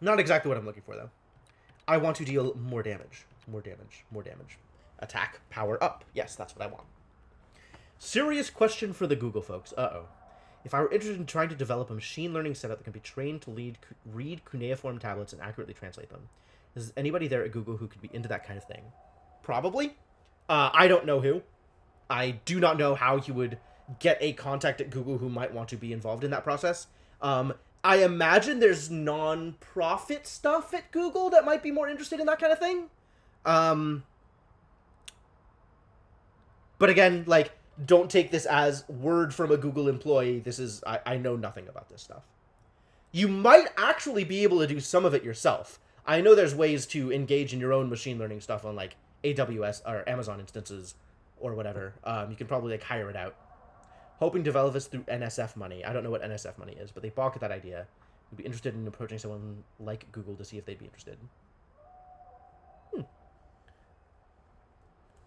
Not exactly what I'm looking for, though. I want to deal more damage. More damage. More damage. Attack power up. Yes, that's what I want. Serious question for the Google folks. Uh-oh. If I were interested in trying to develop a machine learning setup that can be trained to read cuneiform tablets and accurately translate them, is anybody there at Google who could be into that kind of thing? Probably. I don't know who. I do not know how you would get a contact at Google who might want to be involved in that process. I imagine there's non-profit stuff at Google that might be more interested in that kind of thing. But again, like, don't take this as word from a Google employee. This is, I know nothing about this stuff. You might actually be able to do some of it yourself. I know there's ways to engage in your own machine learning stuff on, like, AWS or Amazon instances or whatever. You can probably, like, hire it out. Hoping to develop this through NSF money. I don't know what NSF money is, but they balk at that idea. Would be interested in approaching someone like Google to see if they'd be interested.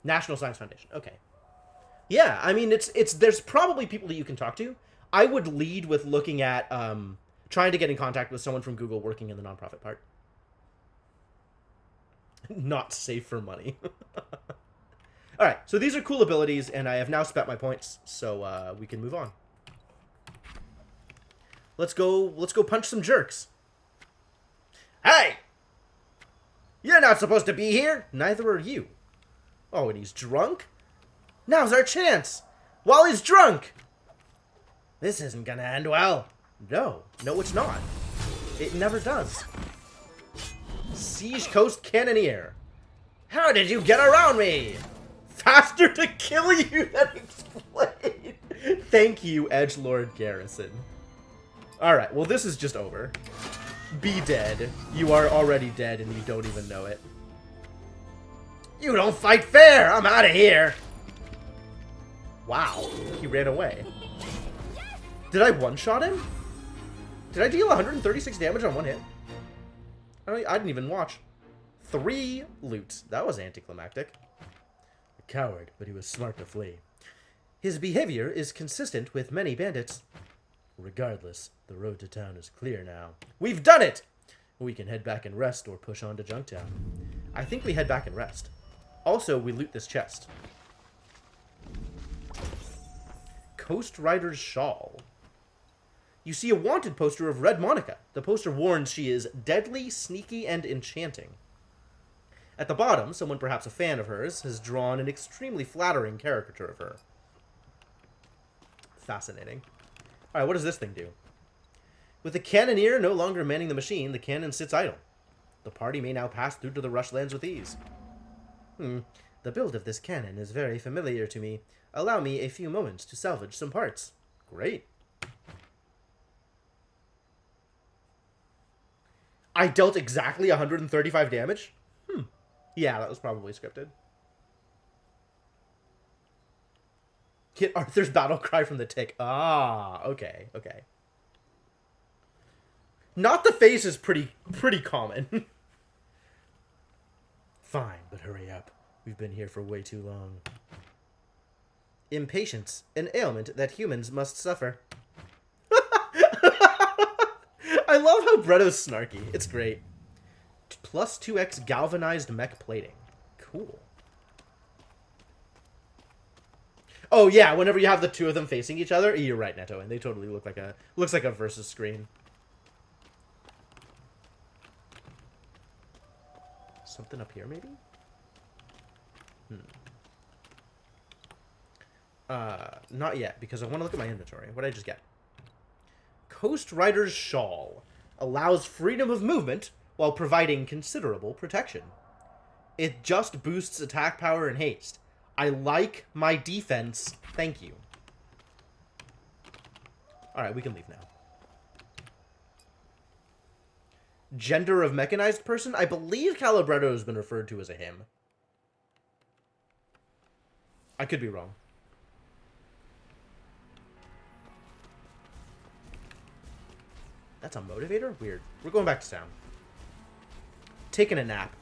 National Science Foundation. Okay. Yeah, I mean, there's probably people that you can talk to. I would lead with looking at trying to get in contact with someone from Google working in the nonprofit part. Not safe for money. All right, so these are cool abilities, and I have now spent my points, so we can move on. Let's go punch some jerks. Hey! You're not supposed to be here. Neither are you. Oh, and he's drunk? Now's our chance. While he's drunk. This isn't gonna end well. No, it's not. It never does. Siege Coast Cannoneer. How did you get around me? Faster to kill you than explain. Thank you, Edgelord Garrison. Alright, well this is just over. Be dead. You are already dead and you don't even know it. You don't fight fair! I'm out of here! Wow, he ran away. Did I one-shot him? Did I deal 136 damage on one hit? I didn't even watch. 3 loot. That was anticlimactic. A coward, but he was smart to flee. His behavior is consistent with many bandits. Regardless, the road to town is clear now. We've done it! We can head back and rest or push on to Junktown. I think we head back and rest. Also, we loot this chest. Coast Rider's Shawl. You see a wanted poster of Red Monica. The poster warns she is deadly, sneaky, and enchanting. At the bottom, someone perhaps a fan of hers has drawn an extremely flattering caricature of her. Fascinating. Alright, what does this thing do? With the cannoneer no longer manning the machine, the cannon sits idle. The party may now pass through to the rushlands with ease. The build of this cannon is very familiar to me. Allow me a few moments to salvage some parts. Great. I dealt exactly 135 damage? Yeah, that was probably scripted. Get Arthur's battle cry from the tick. Ah, okay. Not the face is pretty common. Fine, but hurry up. We've been here for way too long. Impatience, an ailment that humans must suffer. I love how Bretto's snarky. It's great. Plus 2x galvanized mech plating. Cool. Oh yeah, whenever you have the two of them facing each other, you're right, Neto, and they totally look like looks like a versus screen. Something up here, maybe? Not yet, because I want to look at my inventory. What did I just get? Coast Rider's Shawl. Allows freedom of movement while providing considerable protection. It just boosts attack power and haste. I like my defense. Thank you. Alright, we can leave now. Gender of mechanized person? I believe Calibretto has been referred to as a him. I could be wrong. That's a motivator? Weird. We're going back to town. Taking a nap.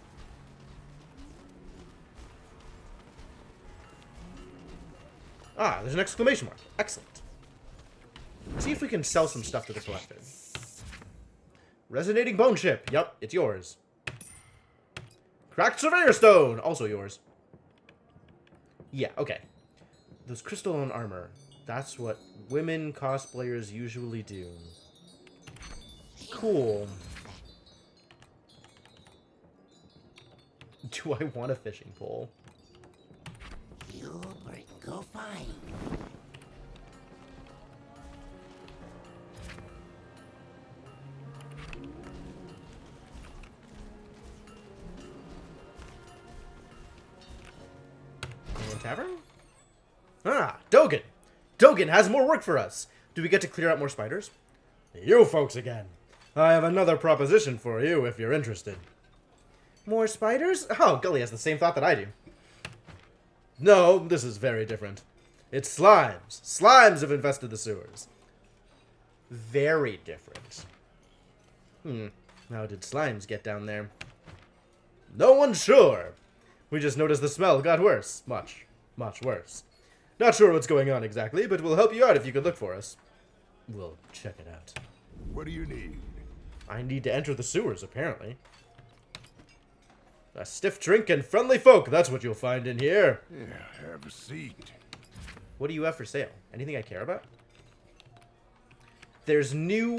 Ah, there's an exclamation mark. Excellent. Let's see if we can sell some stuff to the collector. Resonating bone chip. Yep, it's yours. Cracked surveyor stone. Also yours. Yeah, okay. Those crystalline armor. That's what women cosplayers usually do. Cool. Do I want a fishing pole? Gilbert, go find. Tavern? Ah, Dogen! Dogen has more work for us! Do we get to clear out more spiders? You folks again! I have another proposition for you if you're interested. More spiders? Oh, Gully has the same thought that I do. No, this is very different. It's slimes. Slimes have infested the sewers. Very different. How did slimes get down there? No one's sure. We just noticed the smell got worse. Much worse. Not sure what's going on exactly, but we'll help you out if you could look for us. We'll check it out. What do you need? I need to enter the sewers, apparently. A stiff drink and friendly folk, that's what you'll find in here. Yeah, have a seat. What do you have for sale? Anything I care about? There's new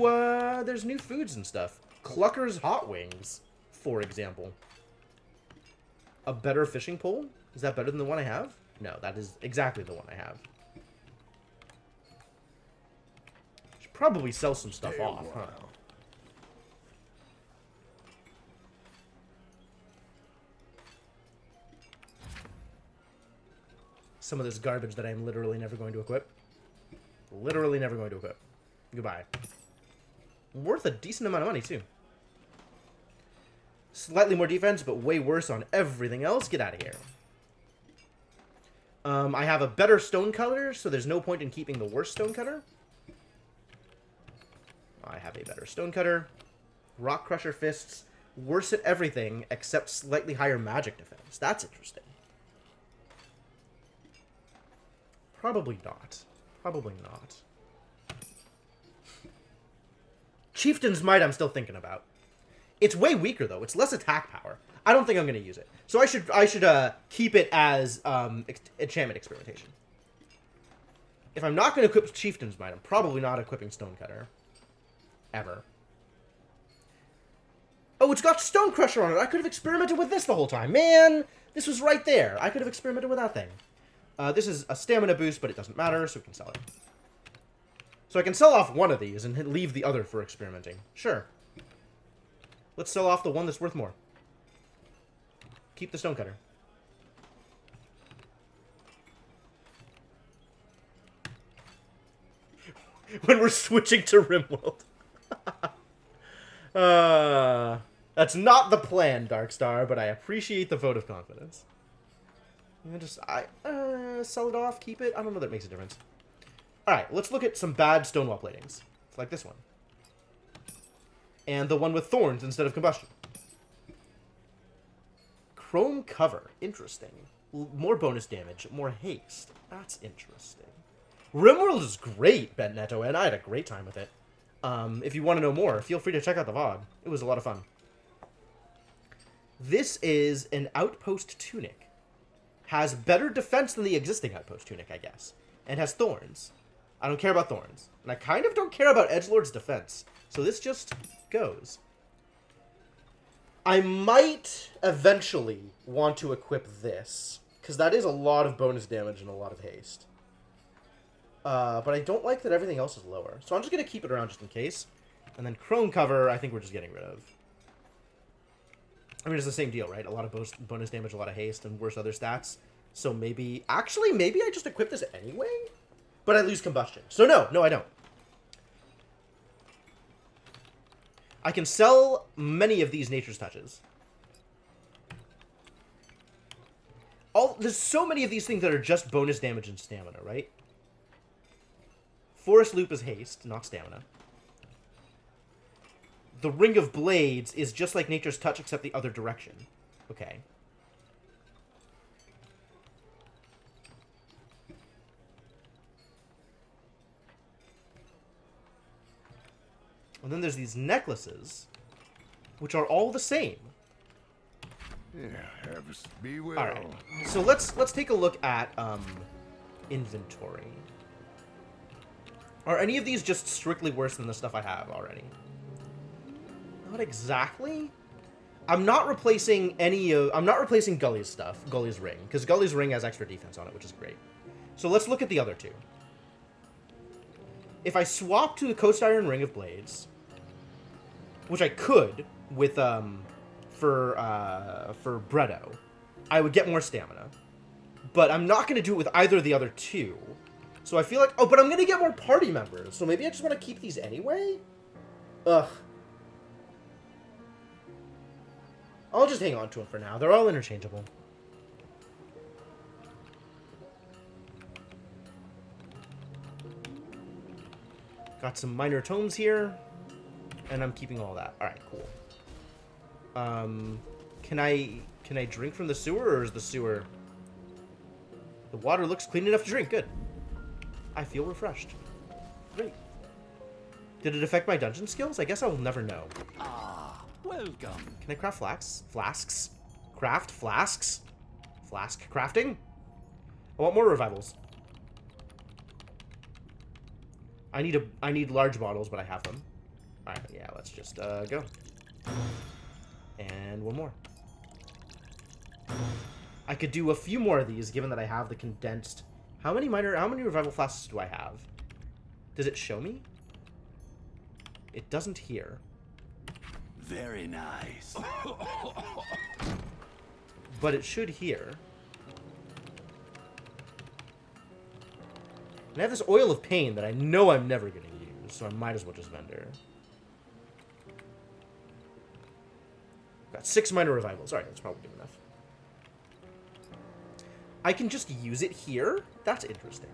foods and stuff. Clucker's Hot Wings, for example. A better fishing pole? Is that better than the one I have? No, that is exactly the one I have. Should probably sell some stuff off, huh? Some of this garbage that I'm literally never going to equip. Literally never going to equip. Goodbye. Worth a decent amount of money, too. Slightly more defense, but way worse on everything else. Get out of here. I have a better stonecutter, so there's no point in keeping the worst stonecutter. I have a better stonecutter. Rock Crusher Fists. Worse at everything, except slightly higher magic defense. That's interesting. Probably not. Probably not. Chieftain's Might I'm still thinking about. It's way weaker, though. It's less attack power. I don't think I'm going to use it. So I should keep it as enchantment experimentation. If I'm not going to equip Chieftain's Might, I'm probably not equipping Stonecutter. Ever. Oh, it's got Stone Crusher on it. I could have experimented with this the whole time. Man, this was right there. I could have experimented with that thing. This is a stamina boost, but it doesn't matter, so we can sell it. So I can sell off one of these and leave the other for experimenting. Sure. Let's sell off the one that's worth more. Keep the stonecutter. When we're switching to Rimworld. That's not the plan, Darkstar, but I appreciate the vote of confidence. Sell it off, keep it. I don't know that makes a difference. Alright, let's look at some bad stonewall platings. Like this one. And the one with thorns instead of combustion. Chrome cover. Interesting. More bonus damage. More haste. That's interesting. Rimworld is great, Ben Neto, and I had a great time with it. If you want to know more, feel free to check out the VOD. It was a lot of fun. This is an Outpost Tunic. Has better defense than the existing Outpost Tunic, I guess. And has thorns. I don't care about thorns. And I kind of don't care about Edgelord's defense. So this just goes. I might eventually want to equip this. Because that is a lot of bonus damage and a lot of haste. But I don't like that everything else is lower. So I'm just going to keep it around just in case. And then Chrome Cover, I think we're just getting rid of. I mean, it's the same deal, right? A lot of bonus damage, a lot of haste, and worse other stats. So maybe... Actually, maybe I just equip this anyway? But I lose combustion. So no, I don't. I can sell many of these Nature's Touches. There's so many of these things that are just bonus damage and stamina, right? Forest Loop is haste, not stamina. The Ring of Blades is just like Nature's Touch, except the other direction. Okay. And then there's these necklaces, which are all the same. Yeah, be well. All right. So let's take a look at inventory. Are any of these just strictly worse than the stuff I have already? Not exactly. I'm not replacing I'm not replacing Gully's stuff, Gully's ring, because Gully's ring has extra defense on it, which is great. So let's look at the other two. If I swap to the Coast Iron Ring of Blades, which I could with for Bretto, I would get more stamina. But I'm not going to do it with either of the other two. So I feel like... Oh, but I'm going to get more party members. So maybe I just want to keep these anyway? Ugh. I'll just hang on to them for now. They're all interchangeable. Got some minor tomes here. And I'm keeping all that. Alright, cool. Can I drink from the sewer, or is the sewer... The water looks clean enough to drink. Good. I feel refreshed. Great. Did it affect my dungeon skills? I guess I will never know. Ah, welcome. Can I craft flasks? Craft flasks? Flask crafting? I want more revivals. I need large bottles, but I have them. Alright, yeah, let's just go. And one more. I could do a few more of these, given that I have the condensed... How many revival flasks do I have? Does it show me? It doesn't here. Very nice. But it should here. And I have this oil of pain that I know I'm never going to use, so I might as well just vendor. Got 6 minor revivals. Alright, that's probably good enough. I can just use it here? That's interesting.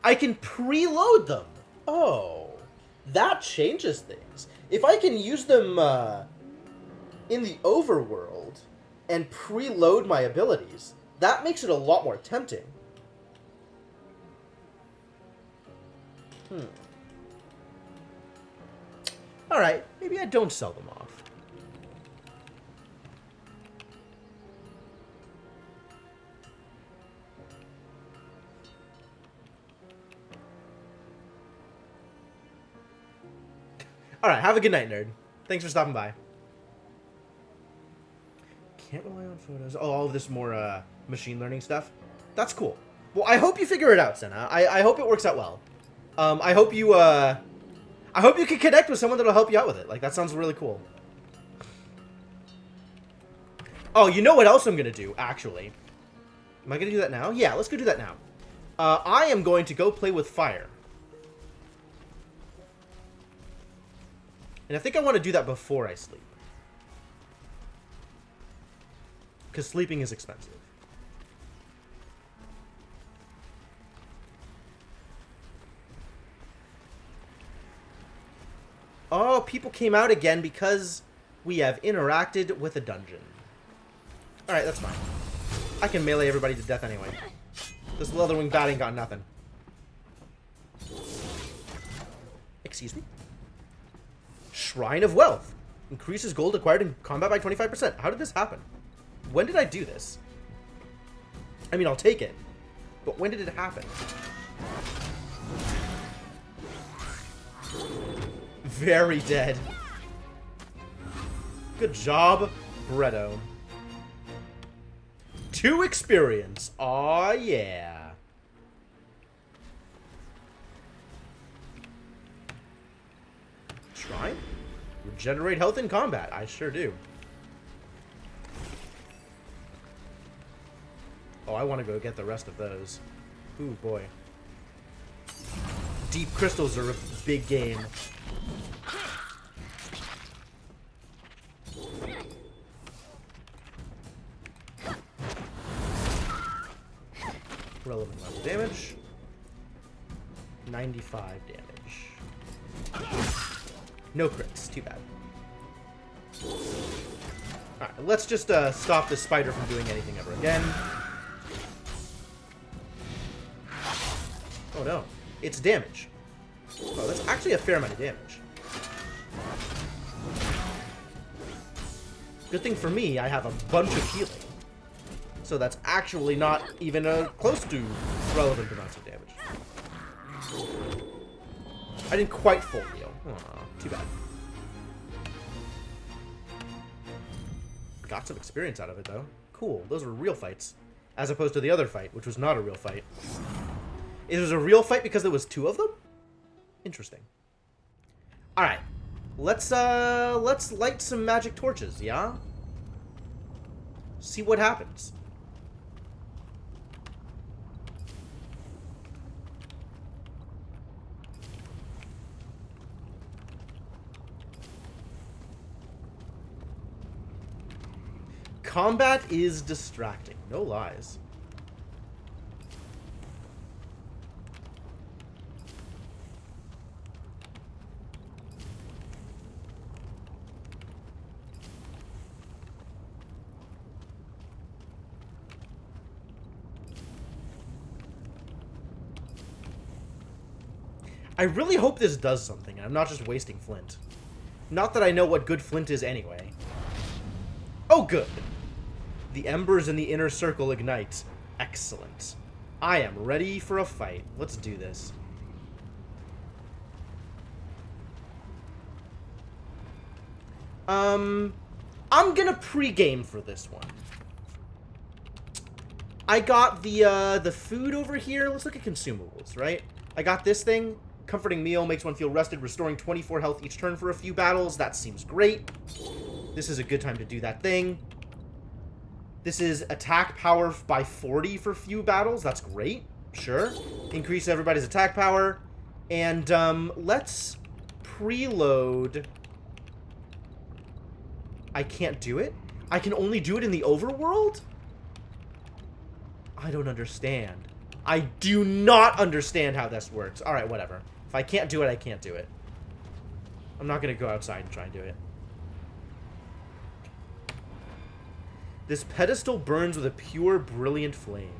I can preload them! Oh, that changes things. If I can use them in the overworld and preload my abilities, that makes it a lot more tempting. Alright, maybe I don't sell them off. Alright, have a good night, nerd. Thanks for stopping by. Can't rely on photos. Oh, all of this more machine learning stuff. That's cool. Well, I hope you figure it out, Senna. I hope it works out well. I hope you can connect with someone that'll help you out with it. Like, that sounds really cool. Oh, you know what else I'm gonna do, actually? Am I gonna do that now? Yeah, let's go do that now. I am going to go play with fire. And I think I want to do that before I sleep. Because sleeping is expensive. Oh, people came out again because we have interacted with a dungeon. Alright, that's fine. I can melee everybody to death anyway. This Leatherwing bat ain't got nothing. Excuse me? Shrine of Wealth. Increases gold acquired in combat by 25%. How did this happen? When did I do this? I mean, I'll take it. But when did it happen? Very dead. Good job, Bretto. 2 experience. Aw, yeah. Shrine? Regenerate health in combat. I sure do. Oh, I want to go get the rest of those. Ooh, boy. Deep crystals are a big game. Relevant level damage. 95 damage. No crits. Too bad. Alright, let's just stop this spider from doing anything ever again. Oh no. It's damage. Oh, that's actually a fair amount of damage. Good thing for me, I have a bunch of healing. So that's actually not even close to relevant amounts of damage. I didn't quite full heal. Aw, too bad. Got some experience out of it, though. Cool. Those were real fights. As opposed to the other fight, which was not a real fight. It was a real fight because there was 2 of them? Interesting. Alright. Let's light some magic torches, yeah? See what happens. Combat is distracting, no lies. I really hope this does something, and I'm not just wasting flint. Not that I know what good flint is anyway. Oh, good. The embers in the inner circle ignite. Excellent. I am ready for a fight. Let's do this. I'm gonna pre-game for this one. I got the food over here. Let's look at consumables, right? I got this thing. Comforting meal makes one feel rested, restoring 24 health each turn for a few battles. That seems great. This is a good time to do that thing. This is attack power by 40 for few battles. That's great. Sure. Increase everybody's attack power. And let's preload. I can't do it? I can only do it in the overworld? I don't understand. I do not understand how this works. Alright, whatever. If I can't do it, I can't do it. I'm not going to go outside and try and do it. This pedestal burns with a pure, brilliant flame.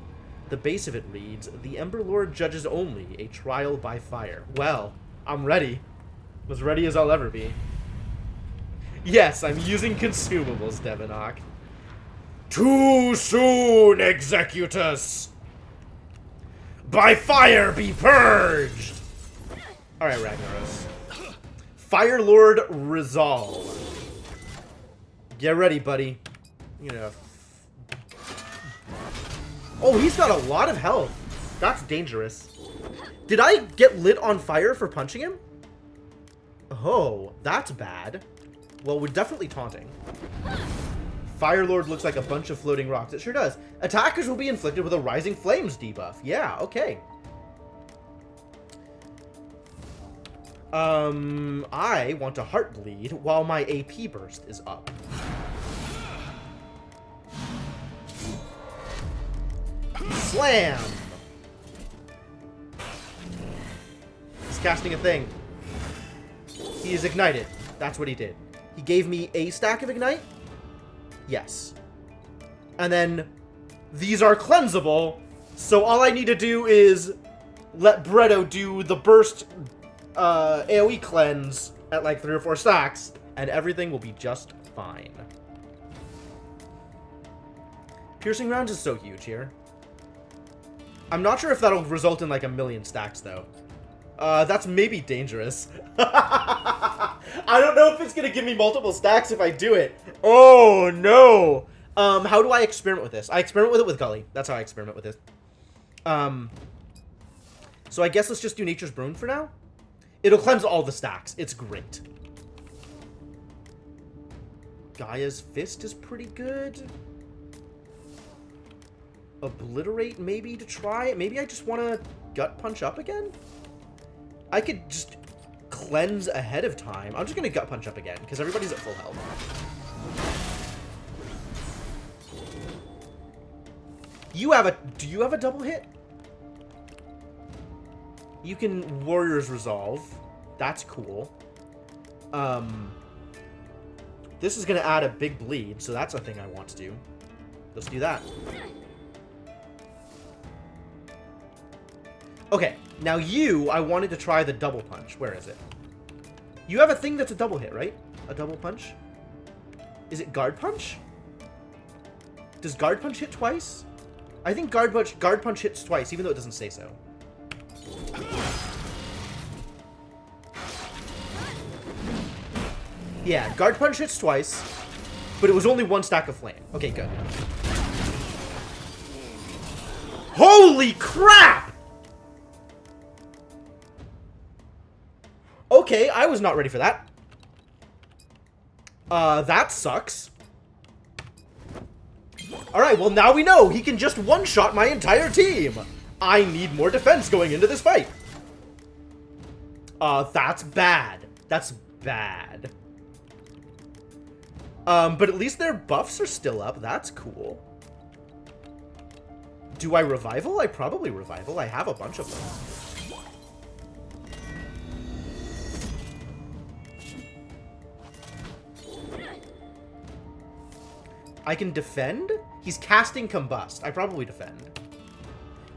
The base of it reads, "The Ember Lord judges only, a trial by fire." Well, I'm ready. As ready as I'll ever be. Yes, I'm using consumables, Devonok. Too soon, Executus! By fire be purged! Alright, Ragnaros. Fire Lord Resolve. Get ready, buddy. You know. Oh, he's got a lot of health. That's dangerous. Did I get lit on fire for punching him? Oh, that's bad. Well, we're definitely taunting. Fire Lord looks like a bunch of floating rocks. It sure does. Attackers will be inflicted with a Rising Flames debuff. Yeah, okay. I want to Heart Bleed while my AP burst is up. Slam! He's casting a thing. He is ignited. That's what he did. He gave me a stack of Ignite? Yes. And then these are cleansable, so all I need to do is let Bretto do the burst AoE cleanse at like 3 or 4 stacks, and everything will be just fine. Piercing rounds is so huge here. I'm not sure if that'll result in like 1,000,000 stacks though. That's maybe dangerous. I don't know if it's gonna give me multiple stacks if I do it. Oh no! How do I experiment with this? I experiment with it with Gully. That's how I experiment with this. So I guess let's just do Nature's Boon for now. It'll cleanse all the stacks. It's great. Gaia's Fist is pretty good. Obliterate maybe to try. Maybe I just want to gut punch up again. I could just cleanse ahead of time. I'm just going to gut punch up again because everybody's at full health. Do you have a double hit? You can Warrior's Resolve. That's cool. This is going to add a big bleed, so that's a thing I want to do. Let's do that. Okay, now I wanted to try the double punch. Where is it? You have a thing that's a double hit, right? A double punch? Is it guard punch? Does guard punch hit twice? I think guard punch hits twice, even though it doesn't say so. Yeah, guard punch hits twice, but it was only 1 stack of flame. Okay, good. Holy crap! Okay, I was not ready for that. That sucks. Alright, well now we know he can just one-shot my entire team. I need more defense going into this fight. That's bad. That's bad. But at least their buffs are still up. That's cool. Do I Revival? I probably Revival. I have a bunch of them. I can defend? He's casting Combust. I probably defend.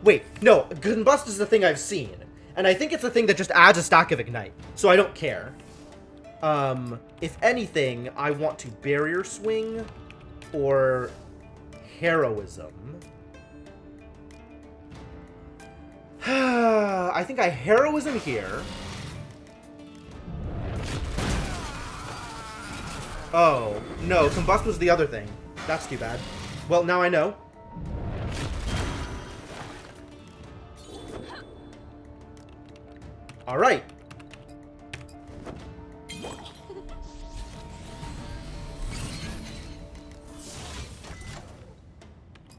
Wait, no. Combust is the thing I've seen. And I think it's the thing that just adds a stack of Ignite. So I don't care. If anything, I want to Barrier Swing or Heroism. I think I Heroism here. Oh, no. Combust was the other thing. That's too bad. Well, now I know. All right.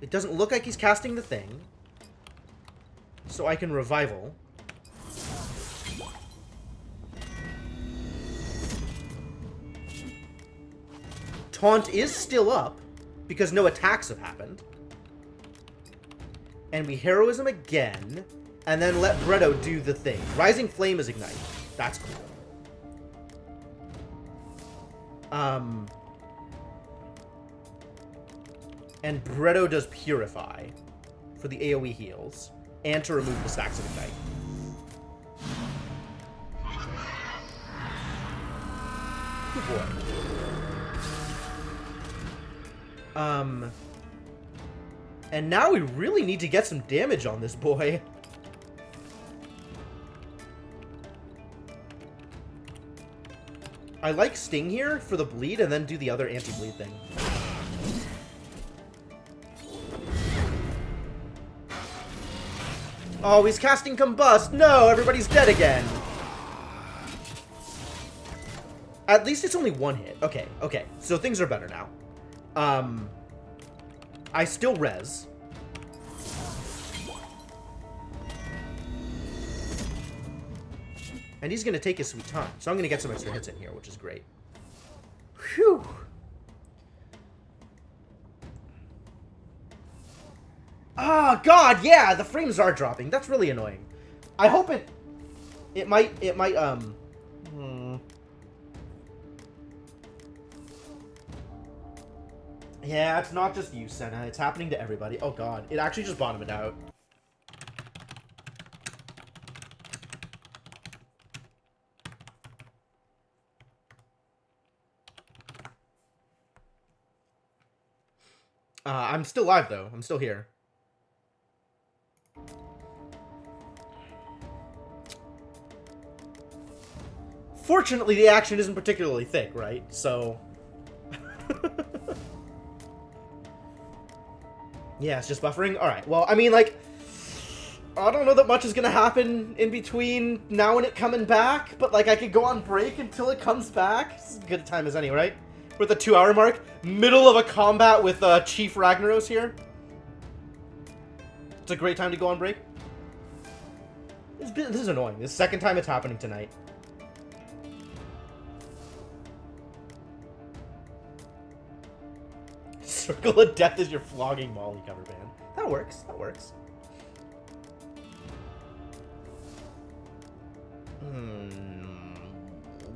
It doesn't look like he's casting the thing. So I can revival. Taunt is still up because no attacks have happened. And we heroism again, and then let Bretto do the thing. Rising Flame is Ignite. That's cool. And Bretto does Purify for the AoE heals, and to remove the stacks of Ignite. Good boy. And now we really need to get some damage on this boy. I like Sting here for the bleed and then do the other anti-bleed thing. Oh, he's casting Combust. No, everybody's dead again. At least it's only one hit. Okay, okay. So things are better now. I still res. And he's going to take his sweet time. So I'm going to get some extra hits in here, which is great. Whew. Ah, God, yeah, the frames are dropping. That's really annoying. I hope it might, Yeah, it's not just you, Senna. It's happening to everybody. Oh, God. It actually just bottomed out. I'm still live, though. I'm still here. Fortunately, the action isn't particularly thick, right? So... yeah, it's just buffering? Alright, well, I mean, like... I don't know that much is gonna happen in between now and it coming back, but, like, I could go on break until it comes back. It's as good a time as any, right? We're at the 2-hour mark. Middle of a combat with Chief Ragnaros here. It's a great time to go on break. This is annoying. This is the second time it's happening tonight. Circle of Death is your flogging Molly cover band. That works. That works.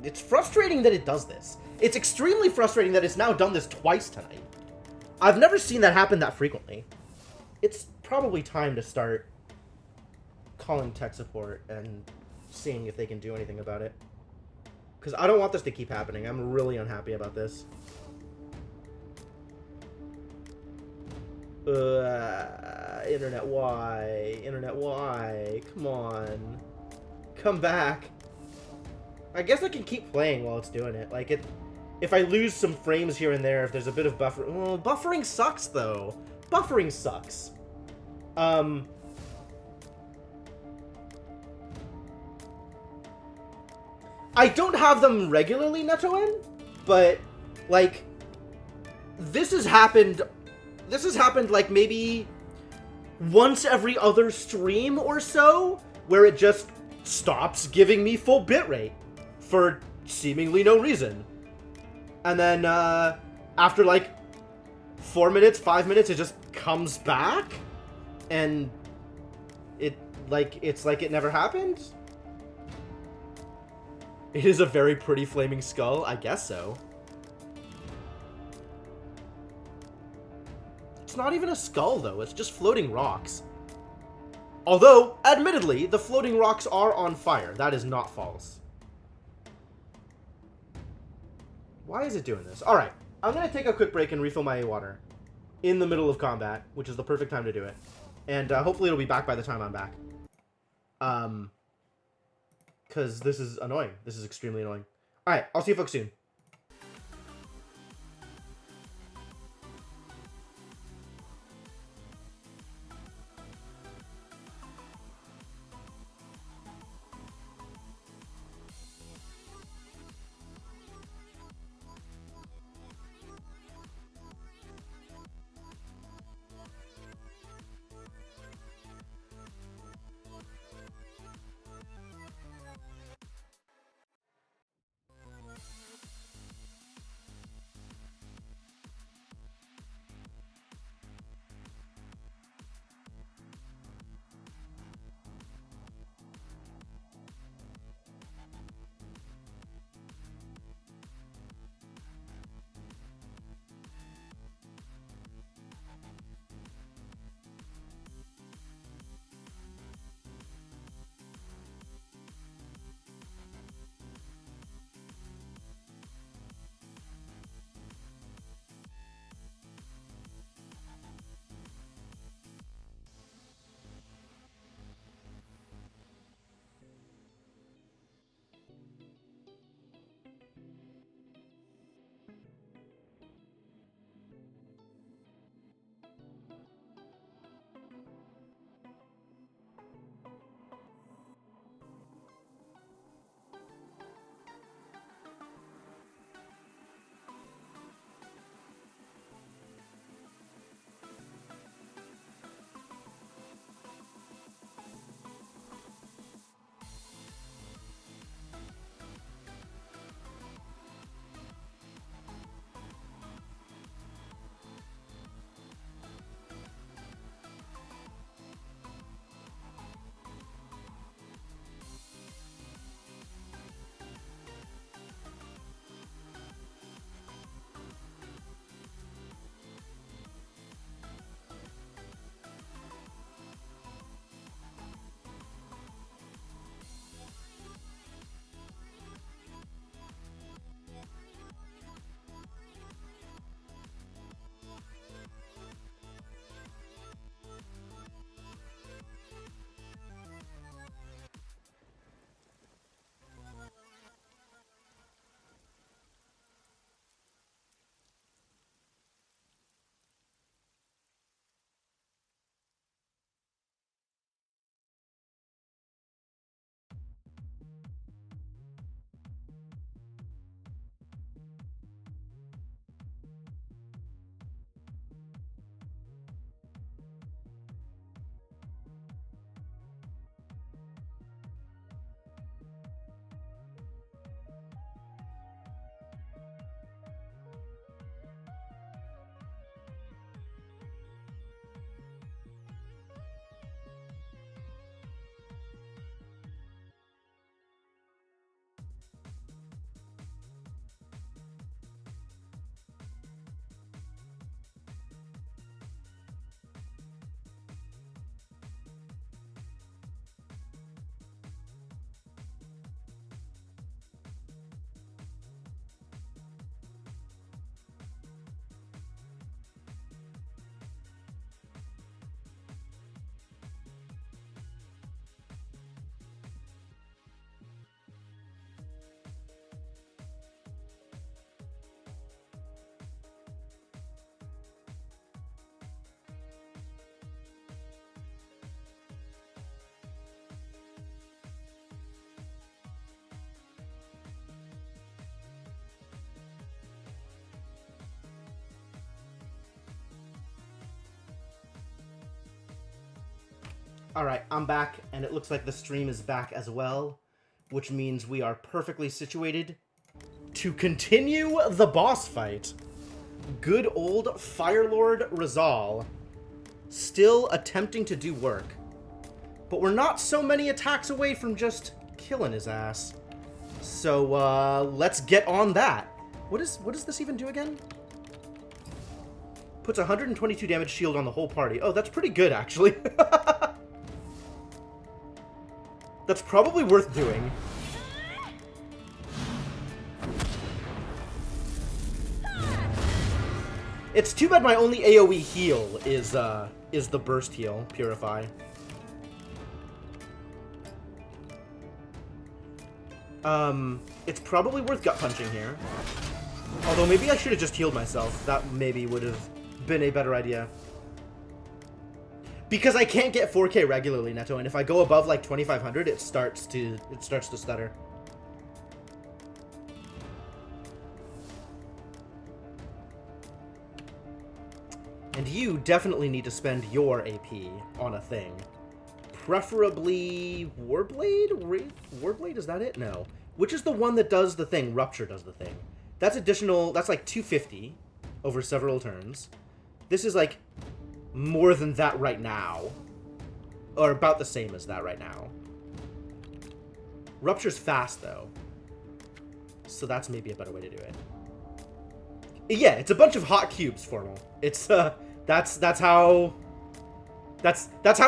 It's frustrating that it does this. It's extremely frustrating that it's now done this twice tonight. I've never seen that happen that frequently. It's probably time to start calling tech support and seeing if they can do anything about it. Because I don't want this to keep happening. I'm really unhappy about this. Internet, why? Internet, why? Come on. Come back. I guess I can keep playing while it's doing it. Like, if I lose some frames here and there, if there's a bit of buffer... Well, buffering sucks, though. Buffering sucks. I don't have them regularly, Netoen, but, like, this has happened, like, maybe once every other stream or so, where it just stops giving me full bitrate for seemingly no reason. And then, after, like, 4 minutes, 5 minutes, it just comes back, and it's like it never happened? It is a very pretty flaming skull, I guess so. It's not even a skull, though, it's just floating rocks. Although, admittedly, the floating rocks are on fire. That is not false. Why is it doing this? Alright, I'm going to take a quick break and refill my water in the middle of combat, which is the perfect time to do it. And hopefully it'll be back by the time I'm back. Because this is annoying. This is extremely annoying. Alright, I'll see you folks soon. Alright, I'm back, and it looks like the stream is back as well, which means we are perfectly situated to continue the boss fight. Good old Firelord Rizal, still attempting to do work. But we're not so many attacks away from just killing his ass. So, let's get on that. What does this even do again? Puts 122 damage shield on the whole party. Oh, that's pretty good, actually. That's probably worth doing. It's too bad my only AoE heal is the burst heal, Purify. It's probably worth gut punching here. Although maybe I should have just healed myself. That maybe would have been a better idea. Because I can't get 4K regularly, Neto, and if I go above like 2500, it starts to stutter. And you definitely need to spend your AP on a thing. Preferably Warblade? Warblade, is that it? No. Which is the one that does the thing? Rupture does the thing. That's additional, that's like 250 over several turns. This is like more than that right now. Or about the same as that right now. Rupture's fast though. So that's maybe a better way to do it. Yeah, it's a bunch of hot cubes, Formal. It's that's how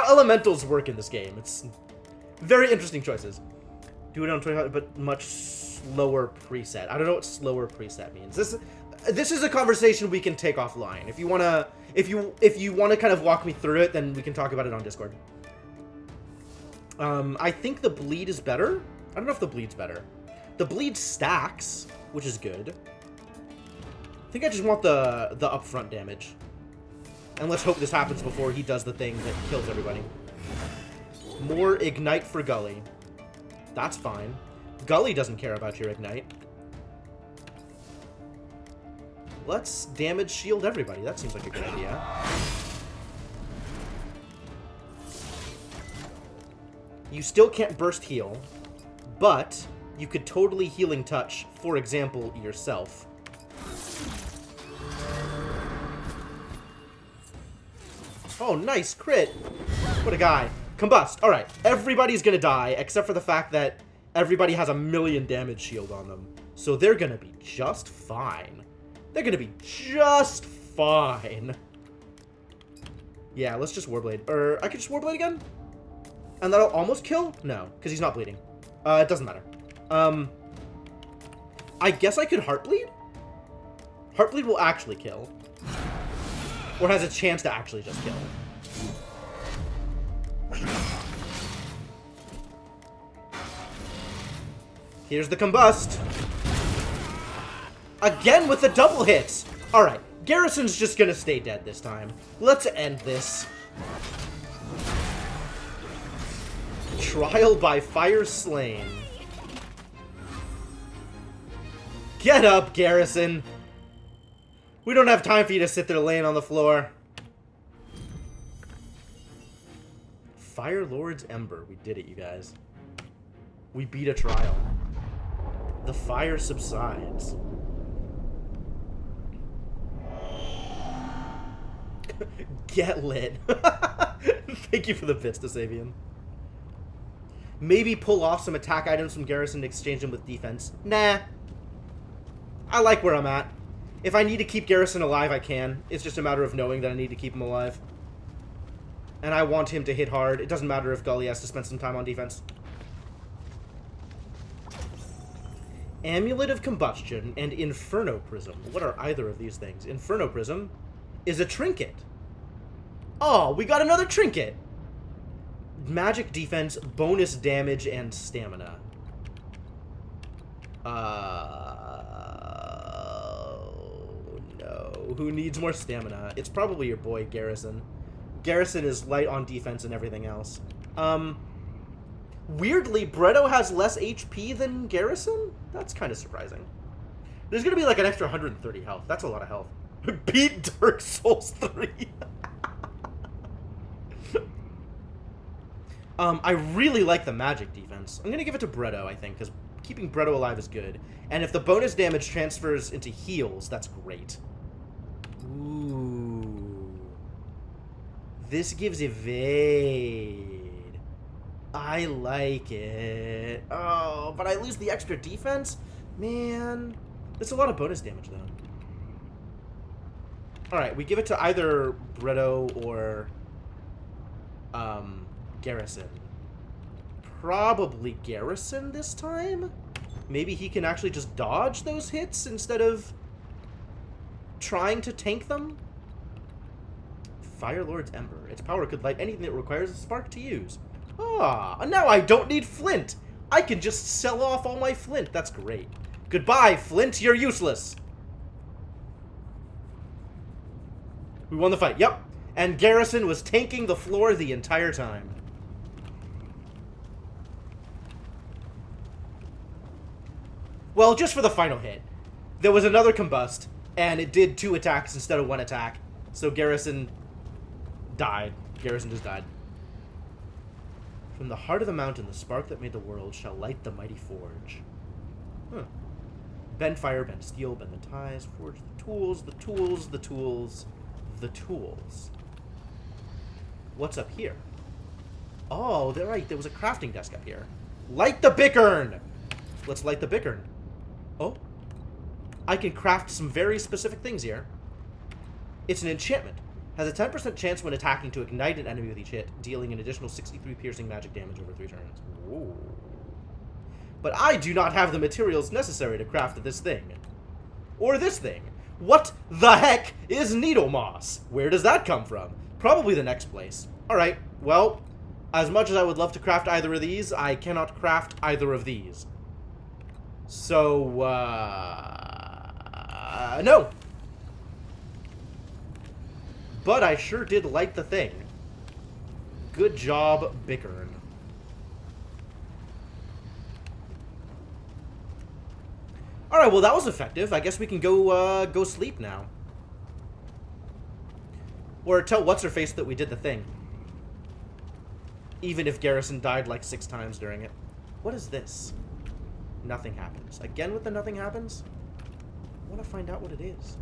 elementals work in this game. It's very interesting choices. Do it on 25, but much slower preset. I don't know what slower preset means. This is a conversation we can take offline. If you wanna kind of walk me through it, then we can talk about it on Discord. I think the bleed is better. I don't know if the bleed's better. The bleed stacks, which is good. I think I just want the upfront damage. And let's hope this happens before he does the thing that kills everybody. More Ignite for Gully. That's fine. Gully doesn't care about your Ignite. Let's damage shield everybody. That seems like a good idea. You still can't burst heal, but you could totally healing touch, for example, yourself. Oh, nice crit. What a guy. Combust. Alright, everybody's gonna die, except for the fact that everybody has a 1,000,000 damage shield on them. So they're gonna be just fine. They're gonna be just fine. Yeah, let's just Warblade. Or, I could just Warblade again? And that'll almost kill? No, because he's not bleeding. It doesn't matter. I guess I could Heartbleed? Heartbleed will actually kill. Or has a chance to actually just kill. Here's the Combust. Again with the double hits. Alright, Garrison's just gonna stay dead this time. Let's end this. Trial by fire slain. Get up, Garrison. We don't have time for you to sit there laying on the floor. Fire Lord's Ember. We did it, you guys. We beat a trial. The fire subsides. Get lit. Thank you for the bits, Desavian. Maybe pull off some attack items from Garrison to exchange them with defense. Nah. I like where I'm at. If I need to keep Garrison alive, I can. It's just a matter of knowing that I need to keep him alive. And I want him to hit hard. It doesn't matter if Gully has to spend some time on defense. Amulet of Combustion and Inferno Prism. What are either of these things? Inferno Prism is a trinket. Oh, we got another trinket. Magic defense, bonus damage, and stamina. No. Who needs more stamina? It's probably your boy, Garrison. Garrison is light on defense and everything else. Weirdly, Bretto has less HP than Garrison? That's kind of surprising. There's gonna be like an extra 130 health. That's a lot of health. Beat Dark Souls 3. I really like the magic defense. I'm gonna give it to Bretto, I think, because keeping Bretto alive is good. And if the bonus damage transfers into heals, that's great. Ooh. This gives evade. I like it. Oh, but I lose the extra defense? Man. That's a lot of bonus damage, though. Alright, we give it to either Bretto or Garrison. Probably Garrison this time? Maybe he can actually just dodge those hits instead of trying to tank them? Firelord's Ember. Its power could light anything that requires a spark to use. Ah, and now I don't need flint. I can just sell off all my flint. That's great. Goodbye, flint. You're useless. We won the fight. Yep. And Garrison was tanking the floor the entire time. Well, just for the final hit. There was another combust, and it did 2 attacks instead of 1 attack. So Garrison died. Garrison just died. From the heart of the mountain, the spark that made the world shall light the mighty forge. Huh. Bend fire, bend steel, bend the ties, forge the tools, the tools, the tools, the tools. What's up here? Oh, they're right. There was a crafting desk up here. Light the bickern! Let's light the bickern. Oh. I can craft some very specific things here. It's an enchantment. Has a 10% chance when attacking to ignite an enemy with each hit, dealing an additional 63 piercing magic damage over 3 turns. Ooh. But I do not have the materials necessary to craft this thing. Or this thing. What the heck is needle moss? Where does that come from? Probably the next place. Alright, well, as much as I would love to craft either of these, I cannot craft either of these. So, no. But I sure did light the thing. Good job, Bickern. Alright, well that was effective. I guess we can go sleep now. Or tell What's-Her-Face that we did the thing. Even if Garrison died like 6 times during it. What is this? Nothing happens. Again with the nothing happens? I want to find out what it is.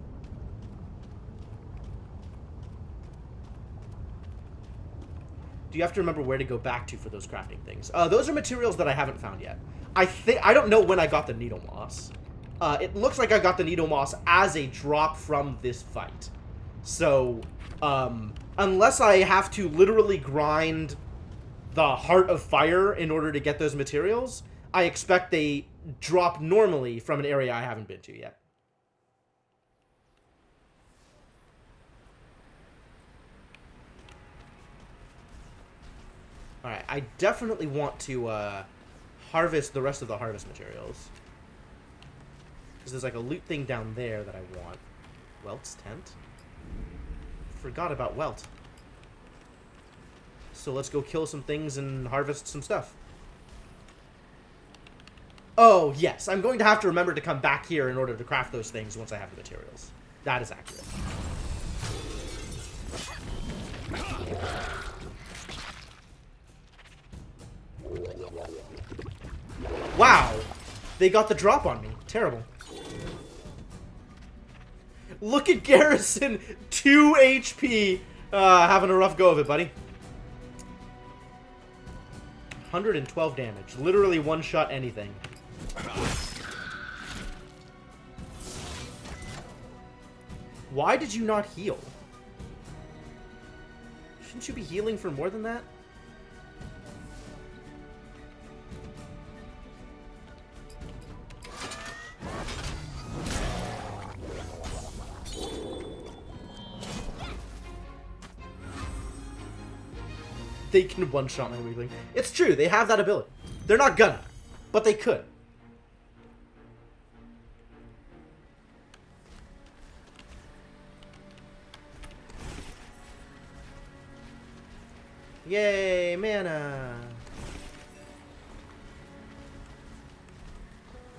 Do you have to remember where to go back to for those crafting things? Those are materials that I haven't found yet. I don't know when I got the needle moss. It looks like I got the needle moss as a drop from this fight. So, unless I have to literally grind the Heart of Fire in order to get those materials, I expect they drop normally from an area I haven't been to yet. Alright, I definitely want to harvest the rest of the harvest materials. Because there's like a loot thing down there that I want. Welt's tent? Forgot about Welt. So let's go kill some things and harvest some stuff. Oh, yes. I'm going to have to remember to come back here in order to craft those things once I have the materials. That is accurate. Wow. They got the drop on me. Terrible. Look at Garrison. 2 HP. Having a rough go of it, buddy. 112 damage. Literally one-shot anything. Why did you not heal? Shouldn't you be healing for more than that? They can one-shot my weakling. It's true, they have that ability. They're not gonna, but they could. Yay, mana!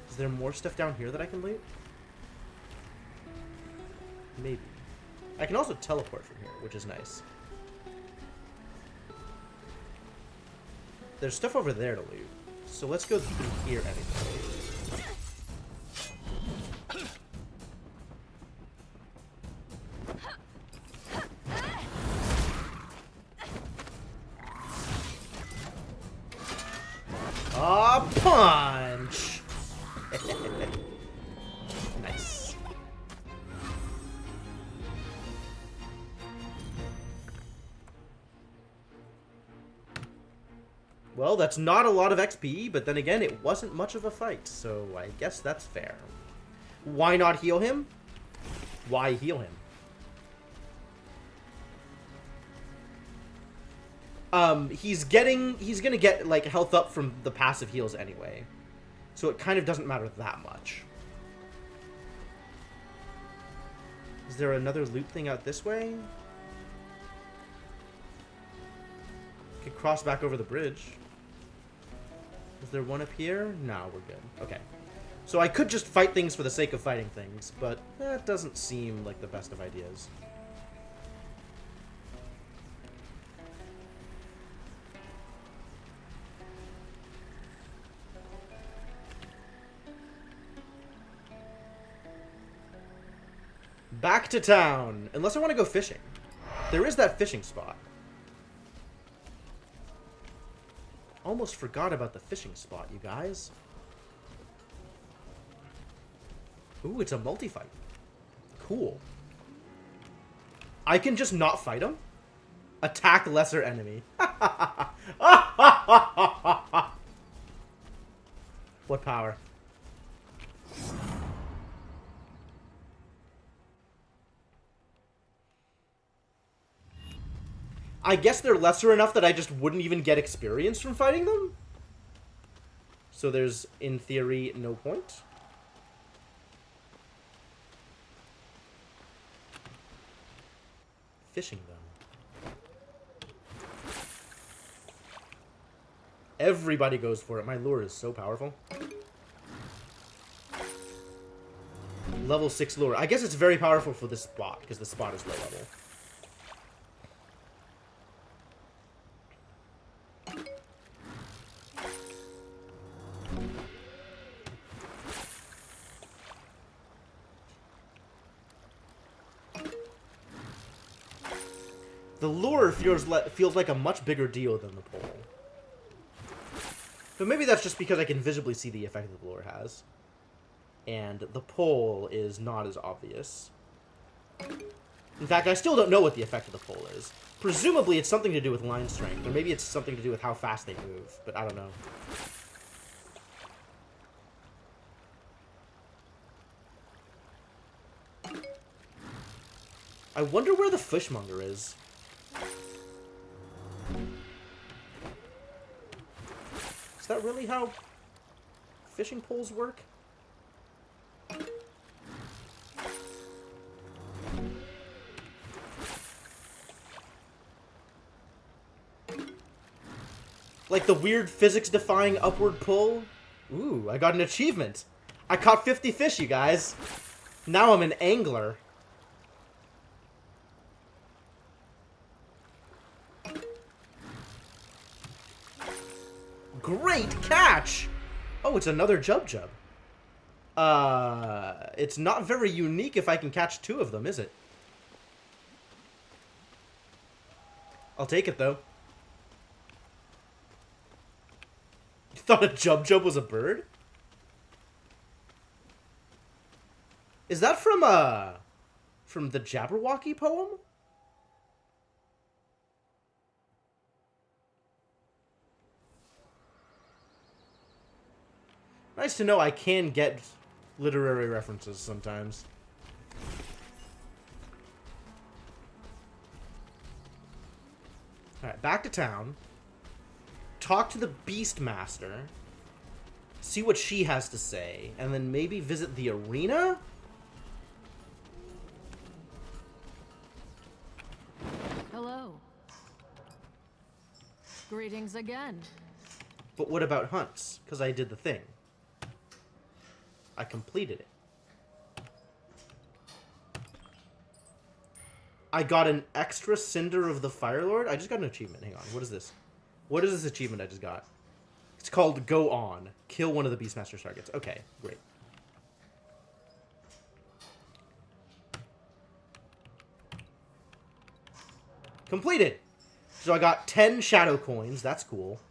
Is there more stuff down here that I can loot? Maybe. I can also teleport from here, which is nice. There's stuff over there to loot. So let's go through here anyway. Ah, punch! Nice. Well, that's not a lot of XP, but then again, it wasn't much of a fight, so I guess that's fair. Why not heal him? Why heal him? He's gonna get, like, health up from the passive heals anyway. So it kind of doesn't matter that much. Is there another loot thing out this way? Could cross back over the bridge. Is there one up here? No, we're good. Okay. So I could just fight things for the sake of fighting things, but that doesn't seem like the best of ideas. Back to town. Unless I want to go fishing. There is that fishing spot. Almost forgot about the fishing spot, you guys. Ooh, it's a multi-fight. Cool. I can just not fight him? Attack lesser enemy. What power? I guess they're lesser enough that I just wouldn't even get experience from fighting them? So there's, in theory, no point? Fishing them. Everybody goes for it. My lure is so powerful. Level 6 lure. I guess it's very powerful for this spot, because the spot is low level. The lure feels like a much bigger deal than the pole. But maybe that's just because I can visibly see the effect that the lure has. And the pole is not as obvious. In fact, I still don't know what the effect of the pole is. Presumably it's something to do with line strength, or maybe it's something to do with how fast they move, but I don't know. I wonder where the fishmonger is. Is that really how fishing poles work? Like the weird physics-defying upward pull? Ooh, I got an achievement. I caught 50 fish, you guys. Now I'm an angler. Great catch! Oh, it's another Jub Jub. It's not very unique if I can catch 2 of them, is it? I'll take it, though. You thought a Jub Jub was a bird? Is that from the Jabberwocky poem? Nice to know I can get literary references sometimes. Alright, back to town. Talk to the Beastmaster. See what she has to say. And then maybe visit the arena? Hello. Greetings again. But what about hunts? Because I did the thing. I completed it. I got an extra Cinder of the Fire Lord. I just got an achievement. Hang on. What is this? What is this achievement I just got? It's called Go On. Kill one of the Beastmaster's targets. Okay, great. Completed! So I got 10 shadow coins. That's cool.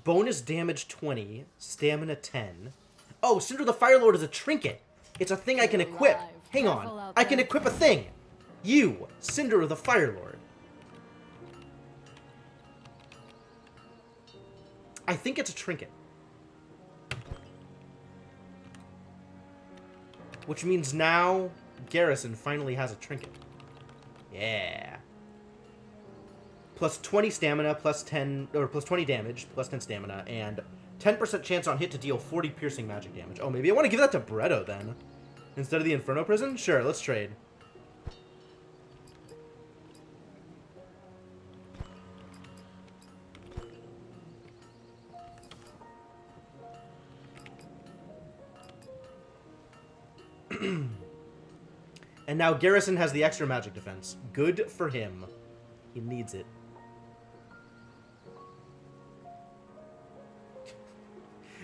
Bonus damage 20. Stamina 10. Oh, Cinder the Fire Lord is a trinket. It's a thing I can equip. Alive. Hang Careful on. out I can there. equip a thing. You, Cinder the Fire Lord. I think it's a trinket. Which means now Garrison finally has a trinket. Yeah. Plus 20 stamina, plus 10, or plus 20 damage, plus 10 stamina, and 10% chance on hit to deal 40 piercing magic damage. Oh, maybe I want to give that to Bretto then. Instead of the Inferno Prison? Sure, let's trade. And now Garrison has the extra magic defense. Good for him. He needs it.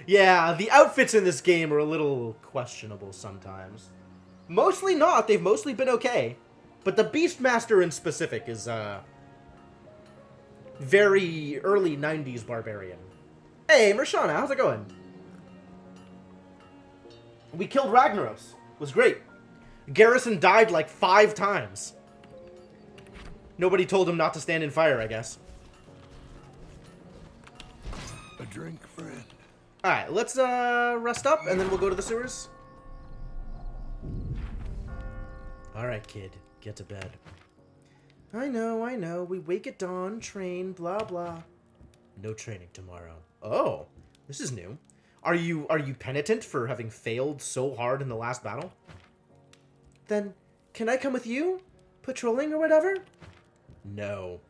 Yeah, the outfits in this game are a little questionable sometimes. Mostly not. They've mostly been okay. But the Beastmaster in specific is, very early 90s barbarian. Hey, Mershana, how's it going? We killed Ragnaros. It was great. Garrison died like 5 times. Nobody told him not to stand in fire, I guess. A drink, friend. Alright, let's rest up, and then we'll go to the sewers. Alright, kid. Get to bed. I know. We wake at dawn, train, blah, blah. No training tomorrow. Oh, this is new. Are you penitent for having failed so hard in the last battle? Then, can I come with you? Patrolling or whatever? No.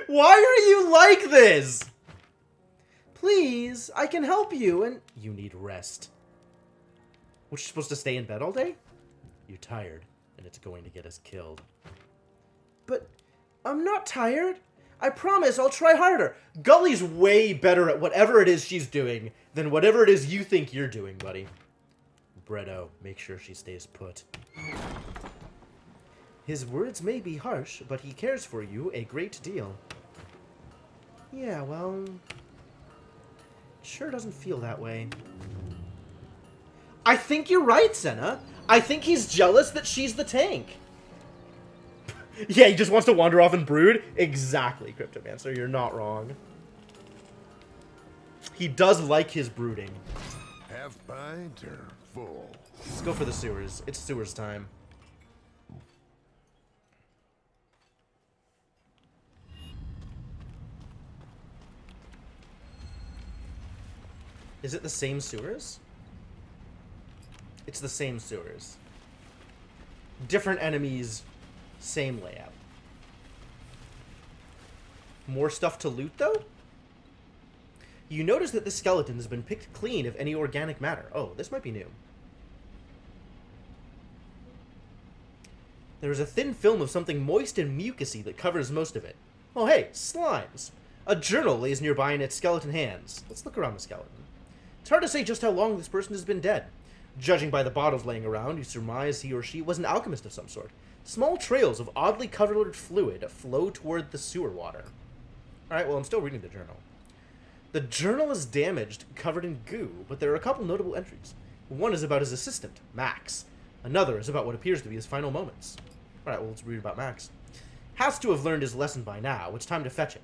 Why are you like this? Please, I can help you, and you need rest. What, you supposed to stay in bed all day? You're tired, and it's going to get us killed. But I'm not tired. I promise I'll try harder. Gully's way better at whatever it is she's doing than whatever it is you think you're doing, buddy. Bretto, make sure she stays put. His words may be harsh, but he cares for you a great deal. Yeah, well... it sure doesn't feel that way. I think you're right, Senna. I think he's jealous that she's the tank. Yeah, he just wants to wander off and brood? Exactly, Cryptomancer. You're not wrong. He does like his brooding. Half pint or full? Let's go for the sewers. It's sewers time. Is it the same sewers? It's the same sewers. Different enemies, same layout. More stuff to loot, though? You notice that this skeleton has been picked clean of any organic matter. Oh, this might be new. There is a thin film of something moist and mucousy that covers most of it. Oh, hey, slimes. A journal lays nearby in its skeleton hands. Let's look around the skeleton. It's hard to say just how long this person has been dead. Judging by the bottles laying around, you surmise he or she was an alchemist of some sort. Small trails of oddly colored fluid flow toward the sewer water. Alright, well, I'm still reading the journal. The journal is damaged, covered in goo, but there are a couple notable entries. One is about his assistant, Max. Another is about what appears to be his final moments. Alright, well, let's read about Max. Has to have learned his lesson by now. It's time to fetch him.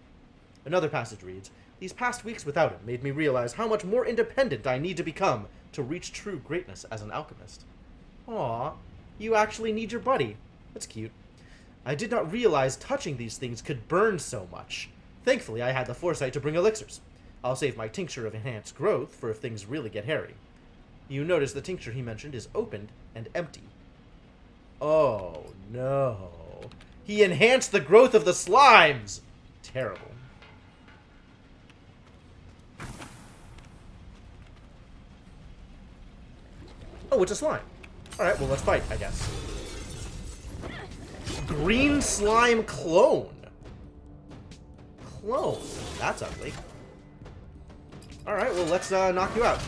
Another passage reads, these past weeks without him made me realize how much more independent I need to become to reach true greatness as an alchemist. Aw, you actually need your buddy. That's cute. I did not realize touching these things could burn so much. Thankfully, I had the foresight to bring elixirs. I'll save my tincture of enhanced growth for if things really get hairy. You notice the tincture he mentioned is opened and empty. Oh, no. He enhanced the growth of the slimes! Terrible. Oh, it's a slime. Alright, well, let's fight, I guess. Green slime clone. clone. That's ugly. Alright, well, let's knock you out.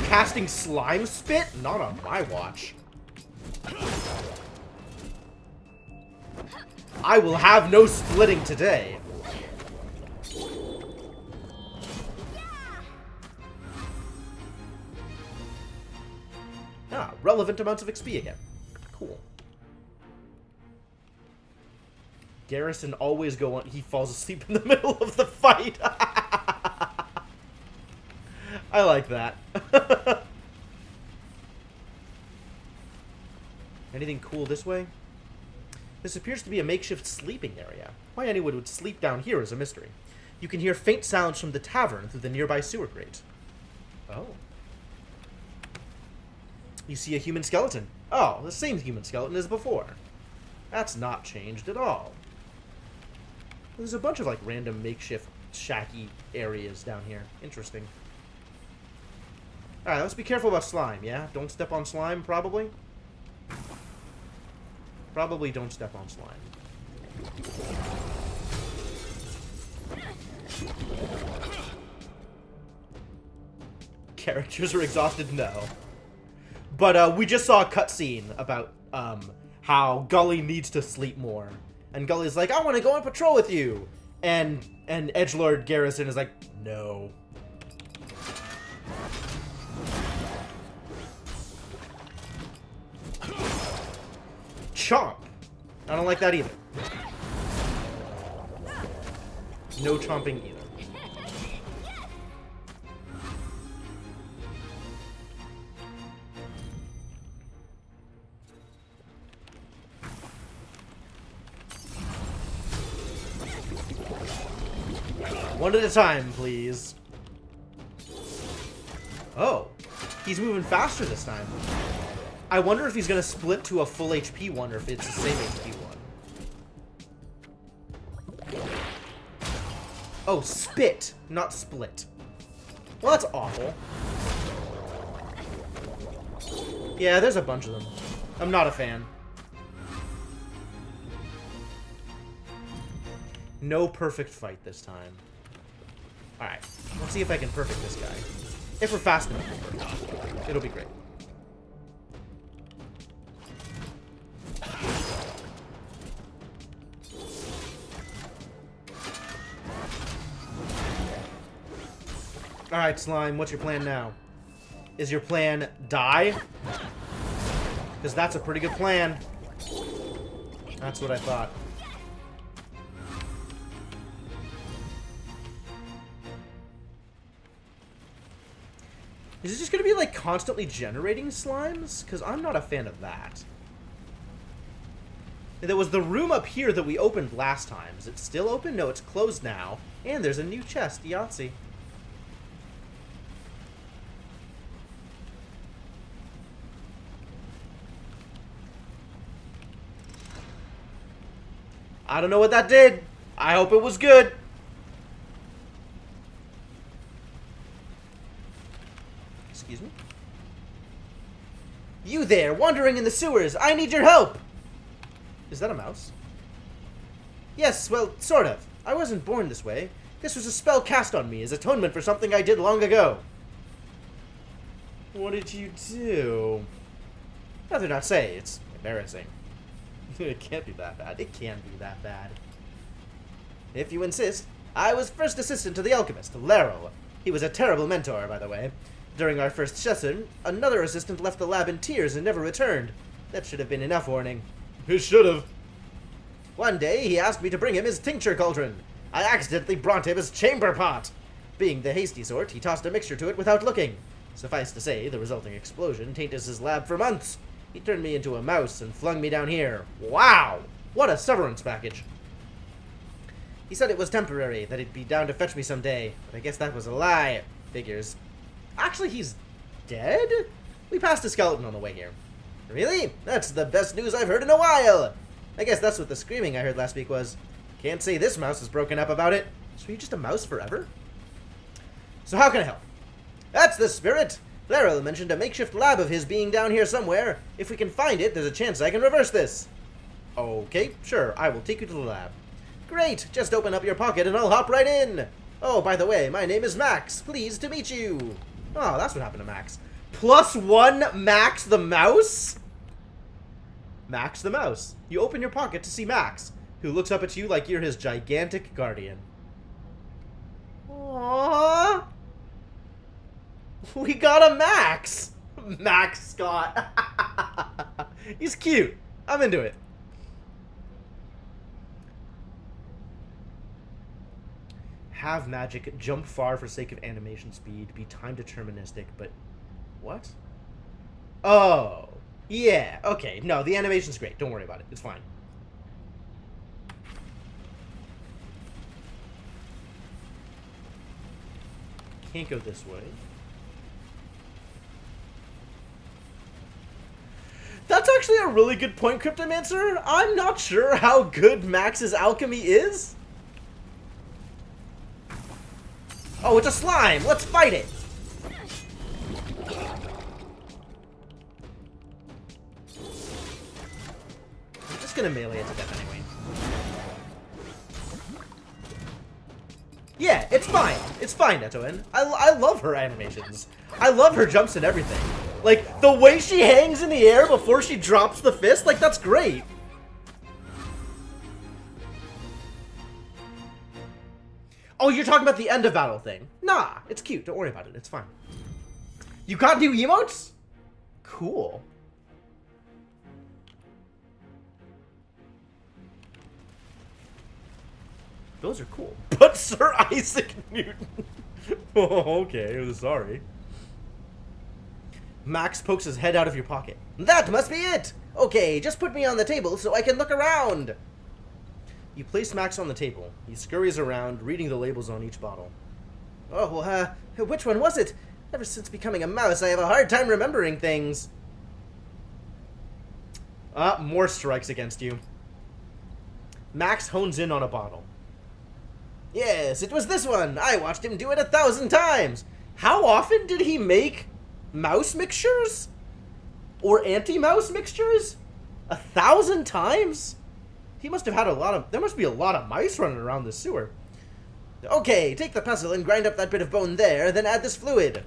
Casting slime spit? Not on my watch. I will have no splitting today. Ah, relevant amounts of XP again. Cool. Garrison always go on. He falls asleep in the middle of the fight. I like that. Anything cool this way? This appears to be a makeshift sleeping area. Why anyone would sleep down here is a mystery. You can hear faint sounds from the tavern through the nearby sewer grate. Oh. You see a human skeleton. Oh, the same human skeleton as before. That's not changed at all. There's a bunch of, like, random makeshift shacky areas down here. Interesting. Alright, let's be careful about slime, yeah? Don't step on slime, probably? Probably don't step on slime. Characters are exhausted? No. But, we just saw a cutscene about, how Gully needs to sleep more. And Gully's like, I want to go on patrol with you! And Edgelord Garrison is like, no. Chomp! I don't like that either. No chomping either. One at a time, please. Oh, he's moving faster this time. I wonder if he's going to split to a full HP one or if it's the same HP one. Oh, spit, not split. Well, that's awful. Yeah, there's a bunch of them. I'm not a fan. No perfect fight this time. Alright, let's see if I can perfect this guy. If we're fast enough, it'll be great. Alright, Slime, what's your plan now? Is your plan die? Because that's a pretty good plan. That's what I thought. Is it just going to be, like, constantly generating slimes? Because I'm not a fan of that. There was the room up here that we opened last time. Is it still open? No, it's closed now. And there's a new chest, Yahtzee. I don't know what that did. I hope it was good. Excuse me? You there, wandering in the sewers. I need your help. Is that a mouse? Yes, well, sort of. I wasn't born this way. This was a spell cast on me as atonement for something I did long ago. What did you do? Rather not say. It's embarrassing. It can't be that bad. It can be that bad. If you insist, I was first assistant to the alchemist, Laryl. He was a terrible mentor, by the way. During our first session, another assistant left the lab in tears and never returned. That should have been enough warning. It should have. One day, he asked me to bring him his tincture cauldron. I accidentally brought him his chamber pot. Being the hasty sort, he tossed a mixture to it without looking. Suffice to say, the resulting explosion tainted his lab for months. He turned me into a mouse and flung me down here. Wow! What a severance package. He said it was temporary, that he'd be down to fetch me someday, but I guess that was a lie. Figures. Actually, he's dead? We passed a skeleton on the way here. Really? That's the best news I've heard in a while! I guess that's what the screaming I heard last week was. Can't say this mouse is broken up about it. So you're just a mouse forever? So how can I help? That's the spirit! Laryl mentioned a makeshift lab of his being down here somewhere. If we can find it, there's a chance I can reverse this. Okay, sure, I will take you to the lab. Great! Just open up your pocket and I'll hop right in! Oh, by the way, my name is Max. Pleased to meet you. Oh, that's what happened to Max. +1 Max the mouse? Max the mouse. You open your pocket to see Max, who looks up at you like you're his gigantic guardian. Aww. We got a Max! Max Scott. He's cute. I'm into it. Have magic, jump far for sake of animation speed, be time deterministic, but... What? Oh. Yeah, okay. No, the animation's great. Don't worry about it. It's fine. Can't go this way. That's actually a really good point, Cryptomancer. I'm not sure how good Max's alchemy is. Oh, it's a slime! Let's fight it! I'm just gonna melee it to death anyway. Yeah, it's fine. It's fine, Netoin. I love her animations. I love her jumps and everything. Like, the way she hangs in the air before she drops the fist, like, that's great. Oh, you're talking about the end of battle thing. Nah, it's cute. Don't worry about it. It's fine. You got new emotes? Cool. Those are cool. But Sir Isaac Newton. Oh, okay. Sorry. Max pokes his head out of your pocket. That must be it! Okay, just put me on the table so I can look around. You place Max on the table. He scurries around, reading the labels on each bottle. Oh, which one was it? Ever since becoming a mouse, I have a hard time remembering things. More strikes against you. Max hones in on a bottle. Yes, it was this one. I watched him do it 1,000 times. How often did he make mouse mixtures? Or anti-mouse mixtures? 1,000 times? He must have had a lot of... There must be a lot of mice running around the sewer. Okay, take the pestle and grind up that bit of bone there, then add this fluid.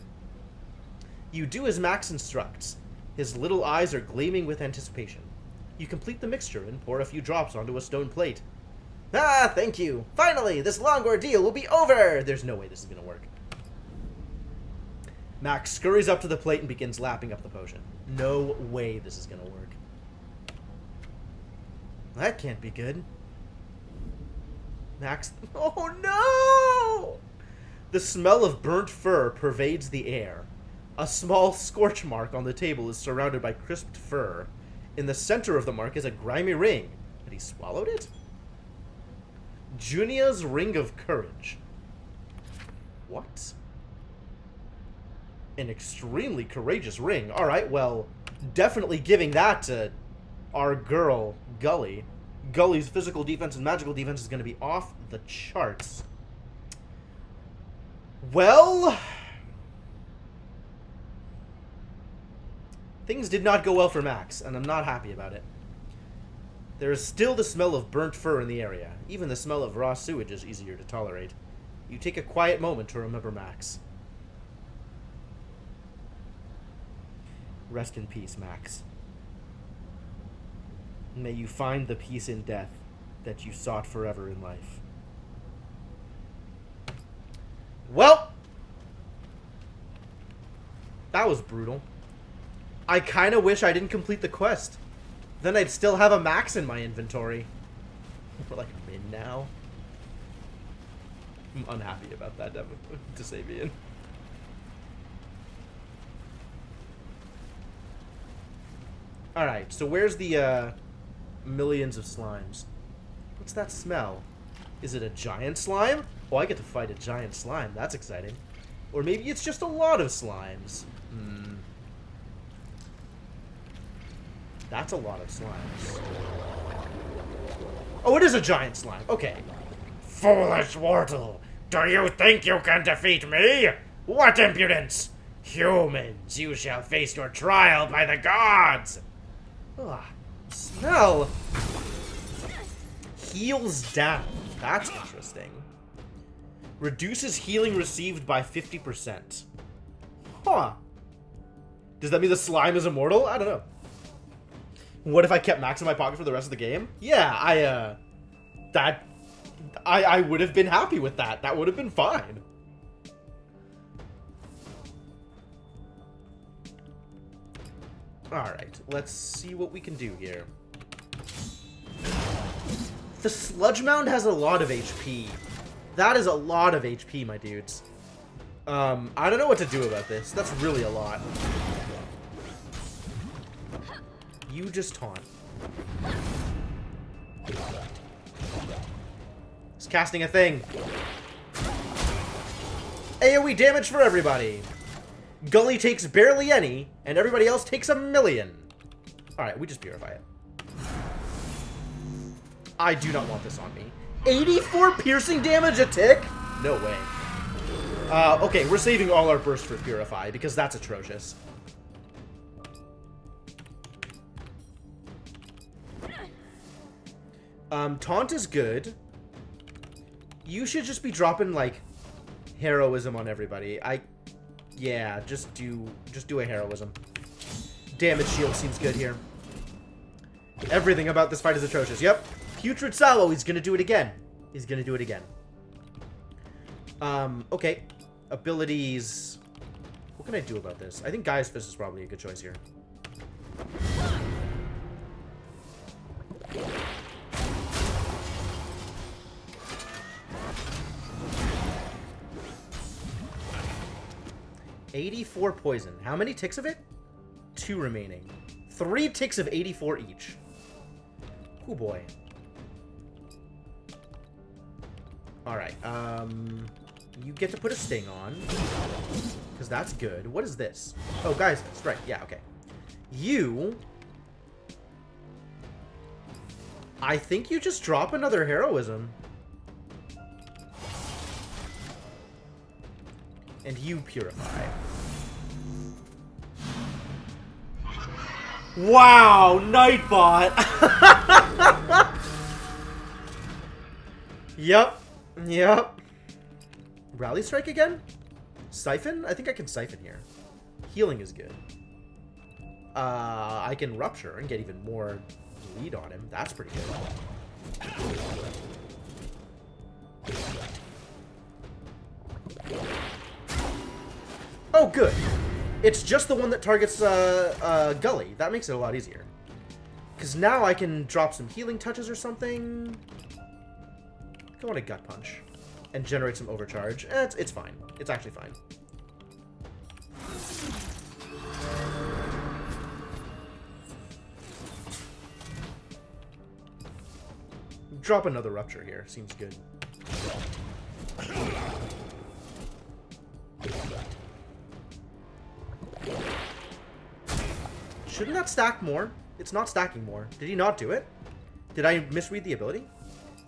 You do as Max instructs. His little eyes are gleaming with anticipation. You complete the mixture and pour a few drops onto a stone plate. Ah, thank you. Finally, this long ordeal will be over. There's no way this is going to work. Max scurries up to the plate and begins lapping up the potion. No way this is going to work. That can't be good. Max... Oh, no! The smell of burnt fur pervades the air. A small scorch mark on the table is surrounded by crisped fur. In the center of the mark is a grimy ring. Had he swallowed it? Junia's Ring of Courage. What? An extremely courageous ring. Alright, well, definitely giving that to our girl, Gully. Gully's physical defense and magical defense is going to be off the charts. Well... Things did not go well for Max, and I'm not happy about it. There is still the smell of burnt fur in the area. Even the smell of raw sewage is easier to tolerate. You take a quiet moment to remember Max. Rest in peace, Max. May you find the peace in death that you sought forever in life. Well, that was brutal. I kind of wish I didn't complete the quest. Then I'd still have a Max in my inventory. We're like mid now. I'm unhappy about that, to say Ian. Alright, so where's the millions of slimes? What's that smell? Is it a giant slime? Oh, I get to fight a giant slime. That's exciting. Or maybe it's just a lot of slimes. That's a lot of slimes. Oh, it is a giant slime. Okay. Foolish Wartle! Do you think you can defeat me? What impudence! Humans, you shall face your trial by the gods! Ugh. Smell! Heals down. That's interesting. Reduces healing received by 50%. Huh. Does that mean the slime is immortal? I don't know. What if I kept max in my pocket for the rest of the game? Yeah, I would have been happy with that. That would have been fine. Alright, let's see what we can do here. The Sludge Mound has a lot of HP. That is a lot of HP, my dudes. I don't know what to do about this. That's really a lot. You just taunt. He's casting a thing. AoE damage for everybody. Gully takes barely any, and everybody else takes 1,000,000. Alright, we just purify it. I do not want this on me. 84 piercing damage a tick? No way. Okay, we're saving all our burst for purify, because that's atrocious. Taunt is good. You should just be dropping, like, heroism on everybody. Yeah, just do a heroism. Damage shield seems good here. Everything about this fight is atrocious. Yep. Putrid Sallow, he's gonna do it again. He's gonna do it again. Okay. Abilities. What can I do about this? I think Gaia's Fist is probably a good choice here. $84 poison. How many ticks of it? 2 remaining. 3 ticks of 84 each. Oh boy. Alright, you get to put a sting on. Because that's good. What is this? Oh, guys, that's right. Yeah, okay. I think you just drop another heroism. And you purify. Wow, Nightbot! Yep. Rally Strike again? Siphon? I think I can Siphon here. Healing is good. I can Rupture and get even more lead on him. That's pretty good. Oh, good. It's just the one that targets Gully. That makes it a lot easier. Because now I can drop some healing touches or something. Go on a Gut Punch. And generate some overcharge. It's fine. It's actually fine. Drop another Rupture here. Seems good. Shouldn't that stack more? It's not stacking more. Did he not do it? Did I misread the ability?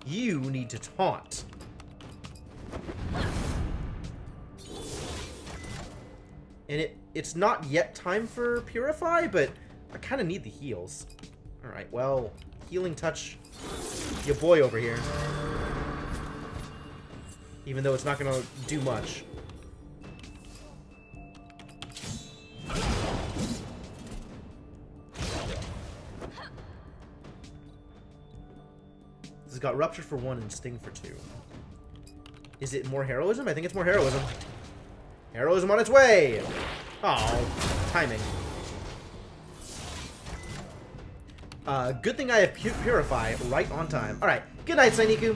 You need to taunt. And it's not yet time for Purify, but I kind of need the heals. Alright, well, Healing Touch your boy over here. Even though it's not going to do much. This has got Rupture for 1 and Sting for 2. Is it more Heroism? I think it's more Heroism. Heroism on its way! Oh, timing. Good thing I have Purify right on time. Alright, good night, Sainiku.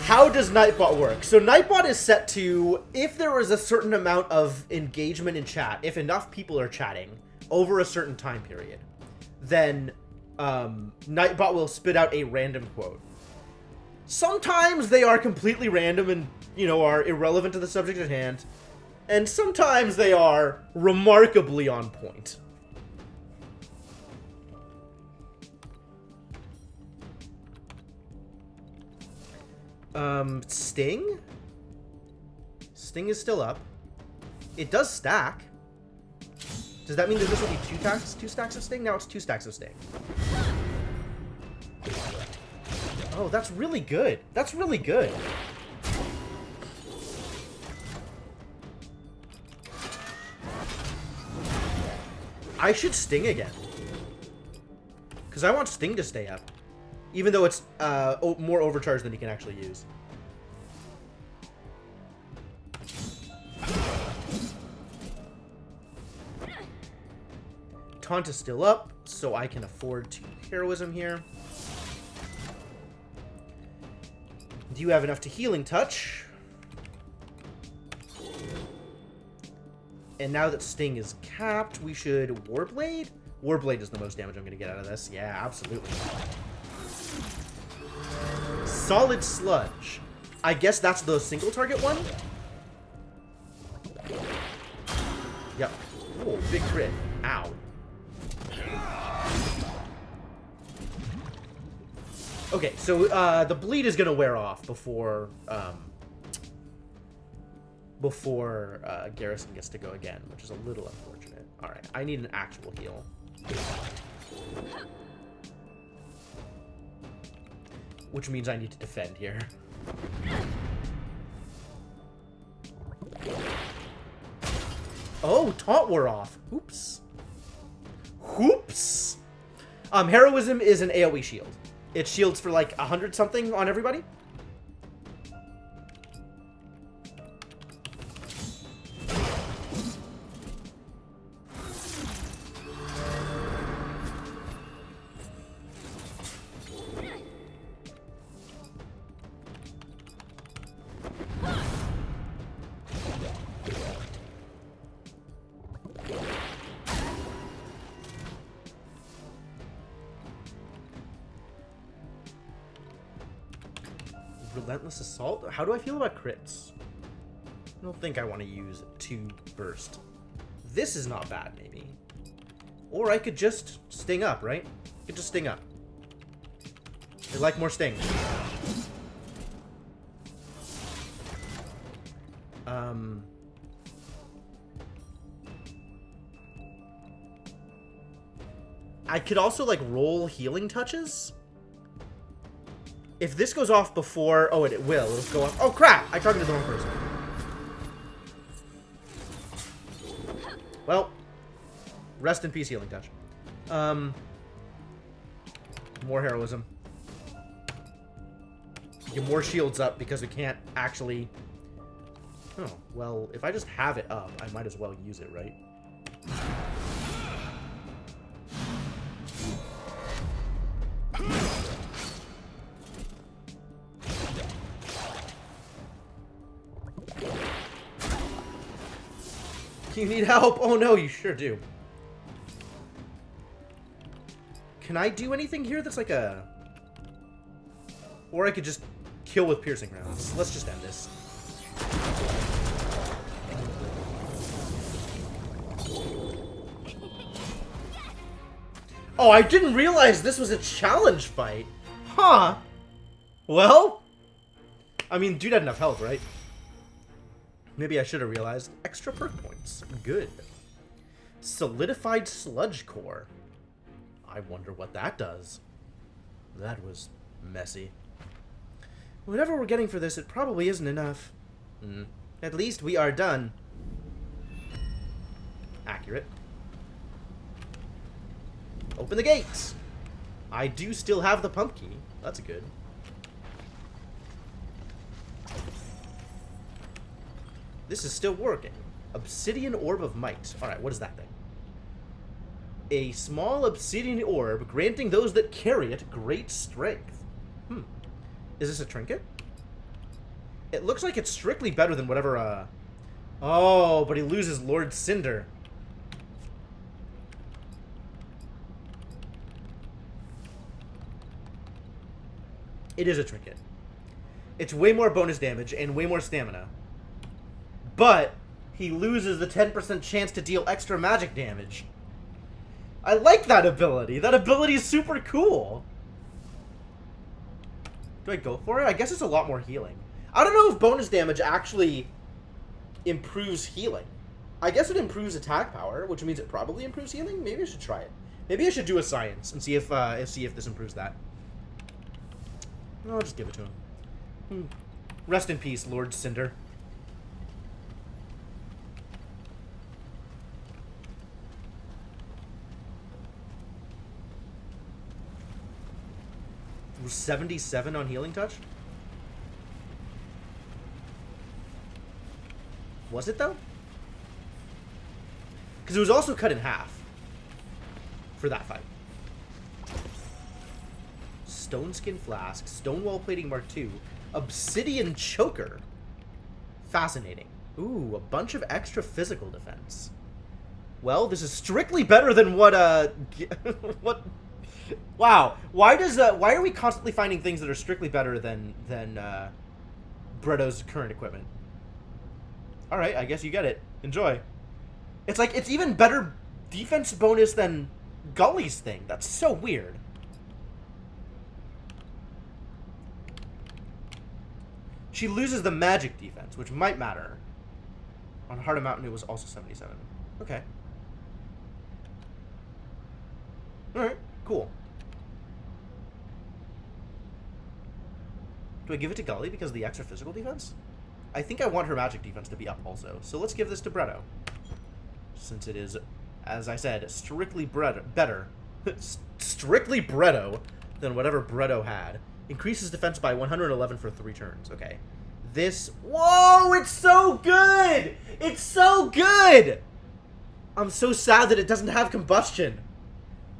How does Nightbot work? So Nightbot is set to, if there is a certain amount of engagement in chat, if enough people are chatting over a certain time period, then Nightbot will spit out a random quote. Sometimes they are completely random and, you know, are irrelevant to the subject at hand. And sometimes they are remarkably on point. Sting? Sting is still up. It does stack. Does that mean that this will be two stacks of sting? Now it's 2 stacks of sting. Oh, that's really good. That's really good. I should sting again. Because I want sting to stay up. Even though it's more overcharged than you can actually use. Taunt is still up, so I can afford 2 heroism here. Do you have enough to healing touch? And now that Sting is capped, we should Warblade? Warblade is the most damage I'm going to get out of this. Yeah, absolutely. Solid Sludge. I guess that's the single target one? Yep. Oh, big crit. Ow. Okay, so the bleed is going to wear off before Garrison gets to go again, which is a little unfortunate. All right, I need an actual heal. Which means I need to defend here. Oh, taunt wore off. Oops. Oops. Heroism is an AoE shield. It shields for like 100 something on everybody. Relentless Assault? How do I feel about crits? I don't think I want to use 2 burst. This is not bad, maybe. Or I could just sting up, right? I could just sting up. I like more sting. I could also, like, roll healing touches. If this goes off before... Oh, it will. It'll go off... Oh, crap! I targeted the wrong person. Well. Rest in peace, healing touch. More heroism. Get more shields up because we can't actually... Oh, well, if I just have it up, I might as well use it, right? You need help? Oh no, you sure do. Can I do anything here that's like a... Or I could just kill with piercing rounds. Let's just end this. Oh, I didn't realize this was a challenge fight. Huh. Well. I mean, dude had enough health, right? Maybe I should have realized. Extra perk points. Good. Solidified Sludge Core. I wonder what that does. That was messy. Whatever we're getting for this, it probably isn't enough. At least we are done. Accurate. Open the gates! I do still have the pump key. That's good. This is still working. Obsidian Orb of Might. Alright, what is that thing? A small obsidian orb granting those that carry it great strength. Is this a trinket? It looks like it's strictly better than whatever, Oh, but he loses Lord Cinder. It is a trinket. It's way more bonus damage and way more stamina. But he loses the 10% chance to deal extra magic damage. I like that ability. That ability is super cool. Do I go for it? I guess it's a lot more healing. I don't know if bonus damage actually improves healing. I guess it improves attack power, which means it probably improves healing. Maybe I should try it. Maybe I should do a science and see if this improves that. I'll just give it to him. Rest in peace, Lord Cinder. Was 77 on healing touch? Was it though? Because it was also cut in half for that fight. Stone Skin Flask, Stonewall Plating Mark II, Obsidian Choker. Fascinating. Ooh, a bunch of extra physical defense. Well, this is strictly better than what, what... Wow. Why are we constantly finding things that are strictly better than Bretto's current equipment? Alright, I guess you get it. Enjoy. It's like, it's even better defense bonus than Gully's thing. That's so weird. She loses the magic defense, which might matter. On Heart of Mountain, it was also 77. Okay. Alright, cool. Do I give it to Gully because of the extra physical defense? I think I want her magic defense to be up also. So let's give this to Bretto. Since it is, as I said, strictly better. Strictly Bretto than whatever Bretto had. Increases defense by 111 for 3 turns. Okay. This... Whoa! It's so good! It's so good! I'm so sad that it doesn't have combustion.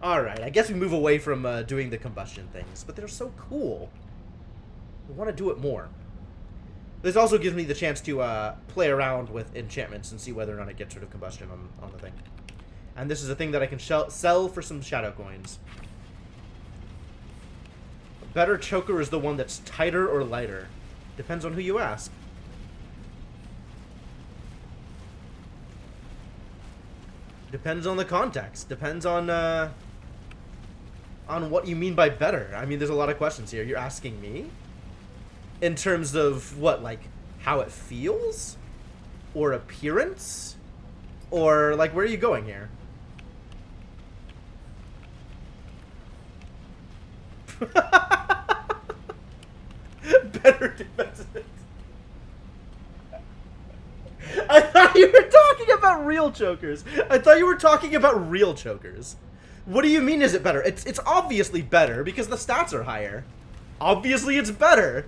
Alright, I guess we move away from doing the combustion things. But they're so cool. I want to do it more. This also gives me the chance to play around with enchantments and see whether or not it gets rid of combustion on the thing. And this is a thing that I can sell for some shadow coins. A better choker is the one that's tighter or lighter. Depends on who you ask. Depends on the context. Depends on what you mean by better. I mean, there's a lot of questions here. You're asking me? In terms of what, like, how it feels? Or appearance? Or, like, where are you going here? Better defensive. I thought you were talking about real chokers. I thought you were talking about real chokers. What do you mean is it better? It's obviously better because the stats are higher. Obviously it's better.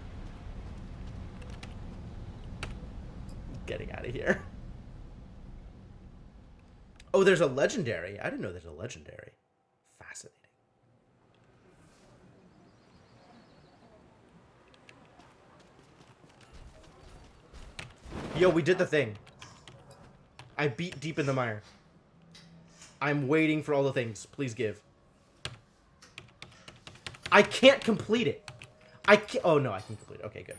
Getting out of here. Oh, there's a legendary. I didn't know there's a legendary. Fascinating. Yo, we did the thing. I beat Deep in the Mire. I'm waiting for all the things. Please give. I can't complete it. I can't. Oh, no, I can complete it. Okay, good.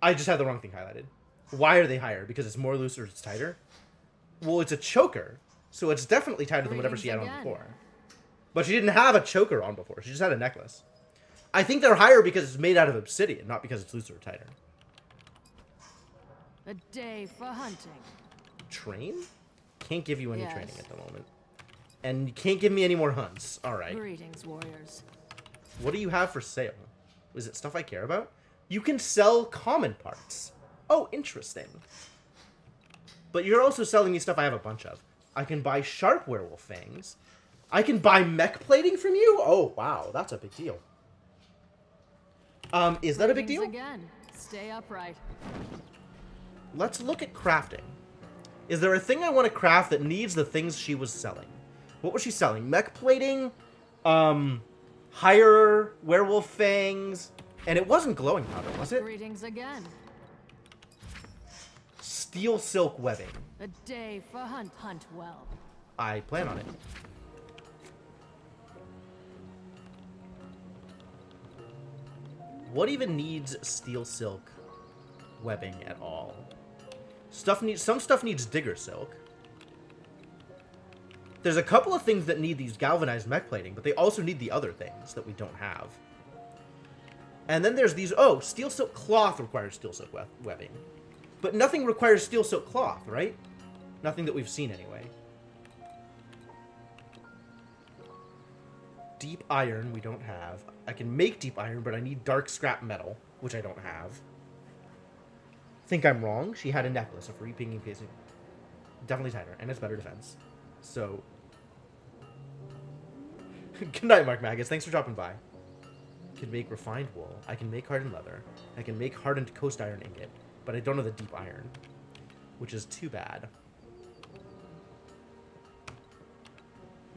I just had the wrong thing highlighted. Why are they higher? Because it's more loose or it's tighter? Well, it's a choker, so it's definitely tighter than whatever she had on before. But she didn't have a choker on before. She just had a necklace. I think they're higher because it's made out of obsidian, not because it's looser or tighter. A day for hunting. Train? Can't give you any training at the moment. And you can't give me any more hunts. Alright. Greetings, warriors. What do you have for sale? Is it stuff I care about? You can sell common parts. Oh, interesting. But you're also selling me stuff I have a bunch of. I can buy sharp werewolf fangs. I can buy mech plating from you? Oh, wow. That's a big deal. Is that a big deal? Again. Stay upright. Let's look at crafting. Is there a thing I want to craft that needs the things she was selling? What was she selling? Mech plating? Higher werewolf fangs? And it wasn't glowing powder, was it? Greetings again. Steel silk webbing. A day for hunt well. I plan on it. What even needs steel silk webbing at all? Some stuff needs digger silk. There's a couple of things that need these galvanized mech plating, but they also need the other things that we don't have. And then there's these... Oh, steel silk cloth requires steel silk webbing. But nothing requires steel silk cloth, right? Nothing that we've seen anyway. Deep iron we don't have. I can make deep iron, but I need dark scrap metal, which I don't have. Think I'm wrong. She had a necklace of re-pinging pacing. Definitely tighter, and it's better defense. So, good night, Mark Magus. Thanks for dropping by. Can make refined wool. I can make hardened leather. I can make hardened coast iron ingot, but I don't know the deep iron, which is too bad.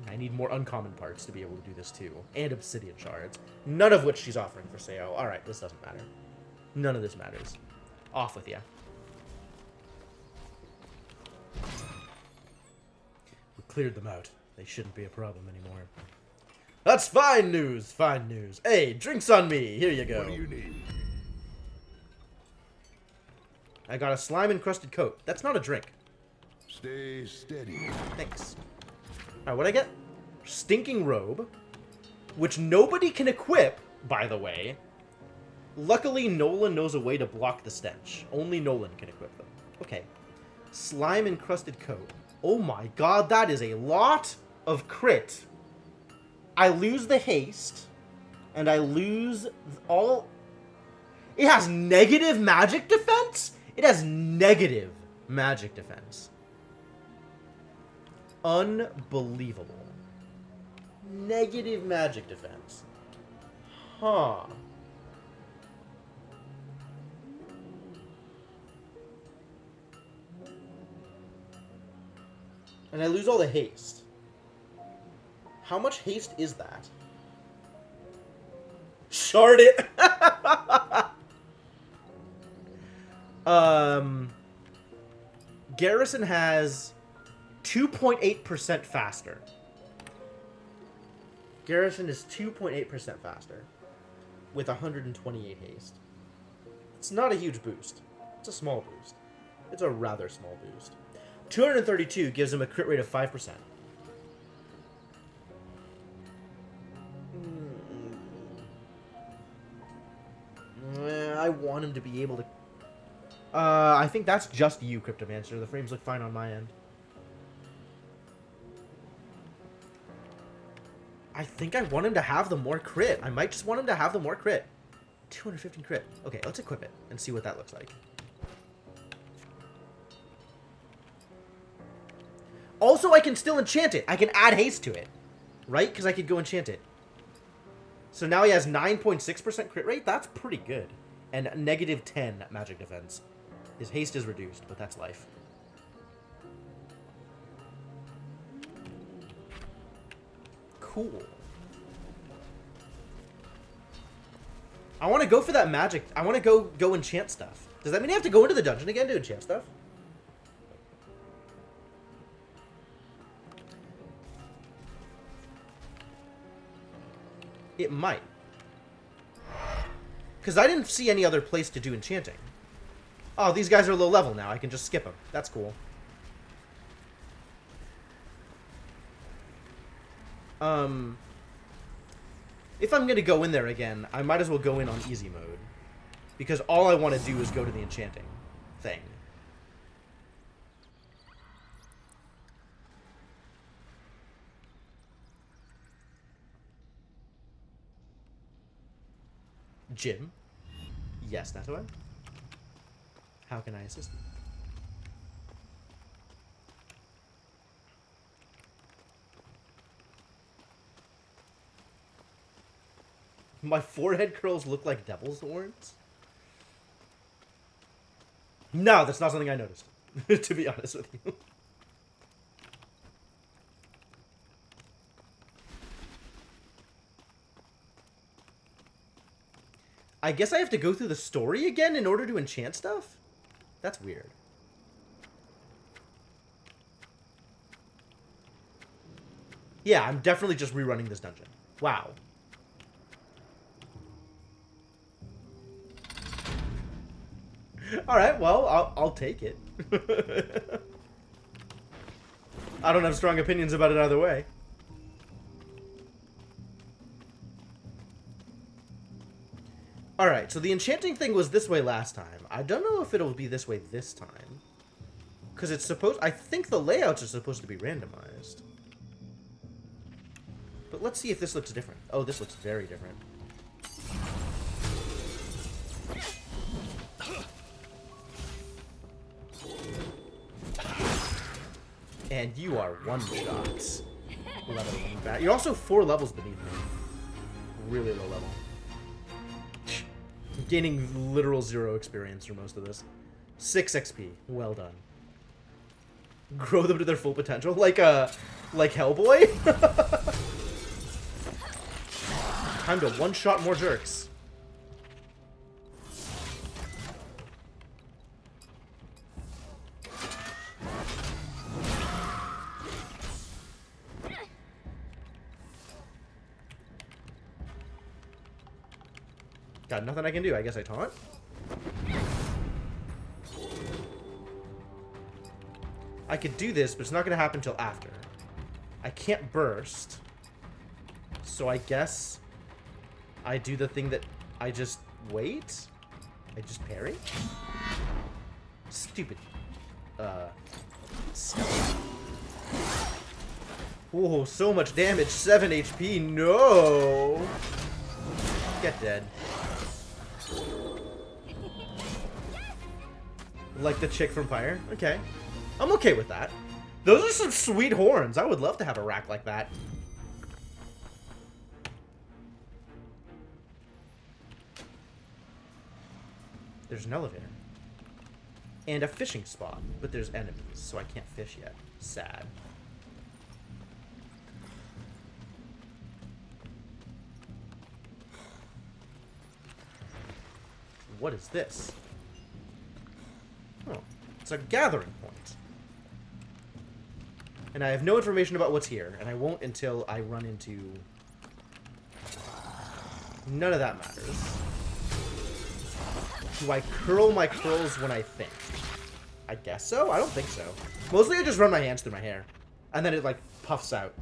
I need more uncommon parts to be able to do this too, and obsidian shards, none of which she's offering for sale. All right, this doesn't matter. None of this matters. Off with ya. We cleared them out. They shouldn't be a problem anymore. That's fine news, fine news. Hey, drinks on me. Here you go. What do you need? I got a slime-encrusted coat. That's not a drink. Stay steady. Thanks. Alright, what'd I get? Stinking robe, which nobody can equip, by the way. Luckily, Nolan knows a way to block the stench. Only Nolan can equip them. Okay. Slime-encrusted coat. Oh my god, that is a lot of crit. I lose the haste, and I lose all... It has negative magic defense? It has negative magic defense. Unbelievable. Negative magic defense. Huh. And I lose all the haste. How much haste is that? Shard it! Garrison has 2.8% faster. Garrison is 2.8% faster with 128 haste. It's not a huge boost. It's a small boost. It's a rather small boost. 232 gives him a crit rate of 5%. I want him to be able to... I think that's just you, Cryptomancer. The frames look fine on my end. I think I want him to have the more crit. I might just want him to have the more crit. 215 crit. Okay, let's equip it and see what that looks like. Also, I can still enchant it. I can add haste to it. Right? Because I could go enchant it. So now he has 9.6% crit rate. That's pretty good. And negative 10 magic defense. His haste is reduced, but that's life. Cool. I want to go for that magic. I want to go enchant stuff. Does that mean I have to go into the dungeon again to enchant stuff? It might. Because I didn't see any other place to do enchanting. Oh, these guys are low level now. I can just skip them. That's cool. If I'm going to go in there again, I might as well go in on easy mode. Because all I want to do is go to the enchanting thing. Jim? Yes, Natalie? How can I assist you? My forehead curls look like devil's horns? No, that's not something I noticed. To be honest with you. I guess I have to go through the story again in order to enchant stuff? That's weird. Yeah, I'm definitely just rerunning this dungeon. Wow. Alright, well, I'll take it. I don't have strong opinions about it either way. Alright, so the enchanting thing was this way last time. I don't know if it'll be this way this time. Because it's supposed... I think the layouts are supposed to be randomized. But let's see if this looks different. Oh, this looks very different. And you are one shots. Leveling back. You're also 4 levels beneath me. Really low level. Gaining literal 0 experience for most of this. 6 XP. Well done. Grow them to their full potential, like Hellboy. Time to one-shot more jerks. Got nothing I can do. I guess I taunt. I could do this, but it's not going to happen until after. I can't burst. So I guess I do the thing that I just wait? I just parry? Stupid. Oh, so much damage. 7 HP. No! Get dead. Like the chick from Pyre? Okay. I'm okay with that. Those are some sweet horns. I would love to have a rack like that. There's an elevator. And a fishing spot. But there's enemies, so I can't fish yet. Sad. What is this? Oh, it's a gathering point. And I have no information about what's here, and I won't until I run into... None of that matters. Do I curl my curls when I think? I guess so? I don't think so. Mostly I just run my hands through my hair. And then it, like, puffs out.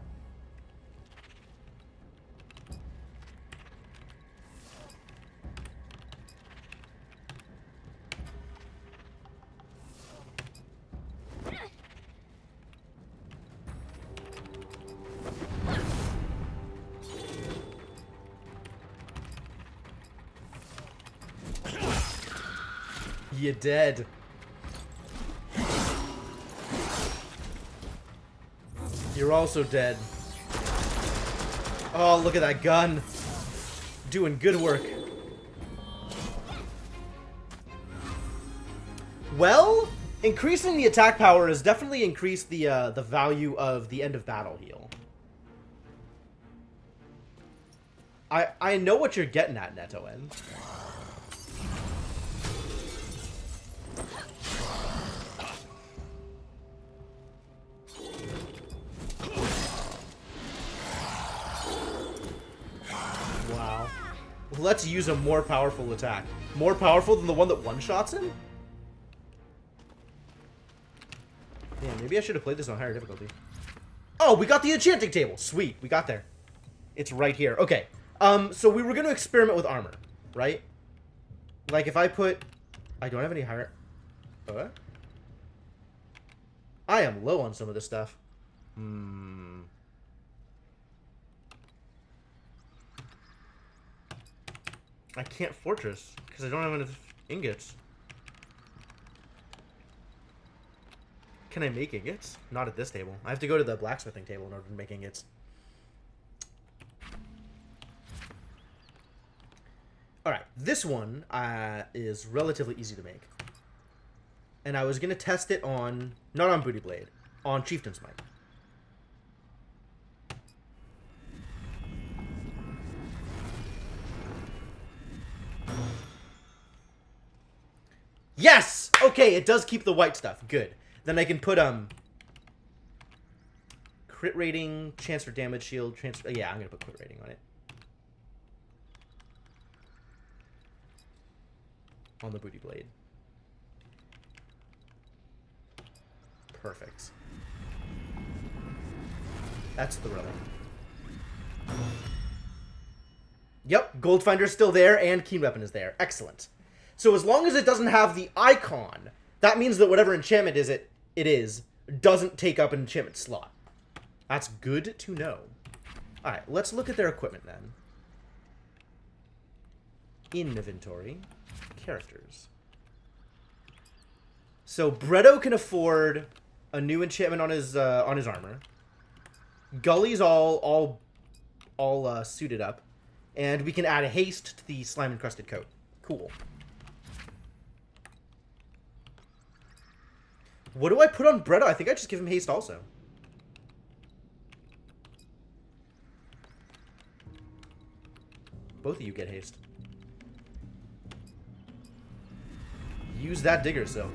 You dead. You're also dead. Oh, look at that gun. Doing good work. Well, increasing the attack power has definitely increased the value of the end of battle heal. I know what you're getting at, Netoen. Wow. Let's use a more powerful attack. More powerful than the one that one-shots him? Man, maybe I should have played this on higher difficulty. Oh, we got the enchanting table. Sweet, we got there. It's right here. Okay. So we were going to experiment with armor, right? Like, if I put... I don't have any higher... I am low on some of this stuff. I can't fortress, because I don't have enough ingots. Can I make ingots? Not at this table. I have to go to the blacksmithing table in order to make ingots. Alright, this one is relatively easy to make. And I was going to test it on, not on Booty Blade, on Chieftain's Might. Yes! Okay, it does keep the white stuff. Good. Then I can put, crit rating, chance for damage, shield, transfer... Yeah, I'm going to put crit rating on it. On the Booty Blade. Perfect. That's thrilling. Yep, Goldfinder's still there, and Keen Weapon is there. Excellent. So as long as it doesn't have the icon, that means that whatever enchantment is it it is, doesn't take up an enchantment slot. That's good to know. Alright, let's look at their equipment then. Inventory. Characters. So Bretto can afford a new enchantment on his armor. Gully's all suited up. And we can add a haste to the slime-encrusted coat. Cool. What do I put on Bretto? I think I just give him haste also. Both of you get haste. Use that digger silk.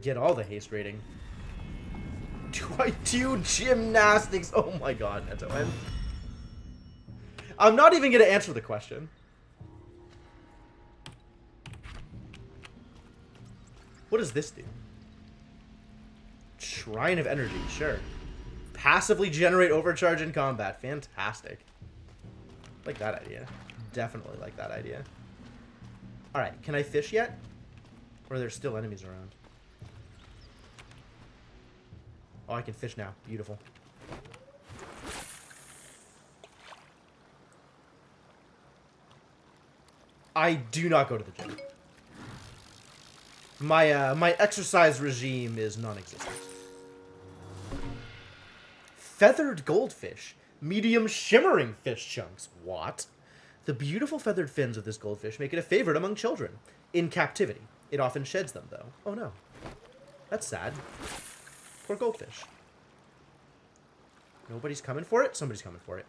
Get all the haste rating. Do I do gymnastics? Oh my god, Neto. I'm not even gonna answer the question. What does this do? Shrine of Energy, sure. Passively generate overcharge in combat. Fantastic. Like that idea. Definitely like that idea. Alright, can I fish yet? Or are there still enemies around? Oh, I can fish now. Beautiful. I do not go to the gym. My exercise regime is non-existent. Feathered goldfish. Medium shimmering fish chunks. What? The beautiful feathered fins of this goldfish make it a favorite among children. In captivity. It often sheds them, though. Oh no. That's sad. Poor goldfish. Nobody's coming for it? Somebody's coming for it.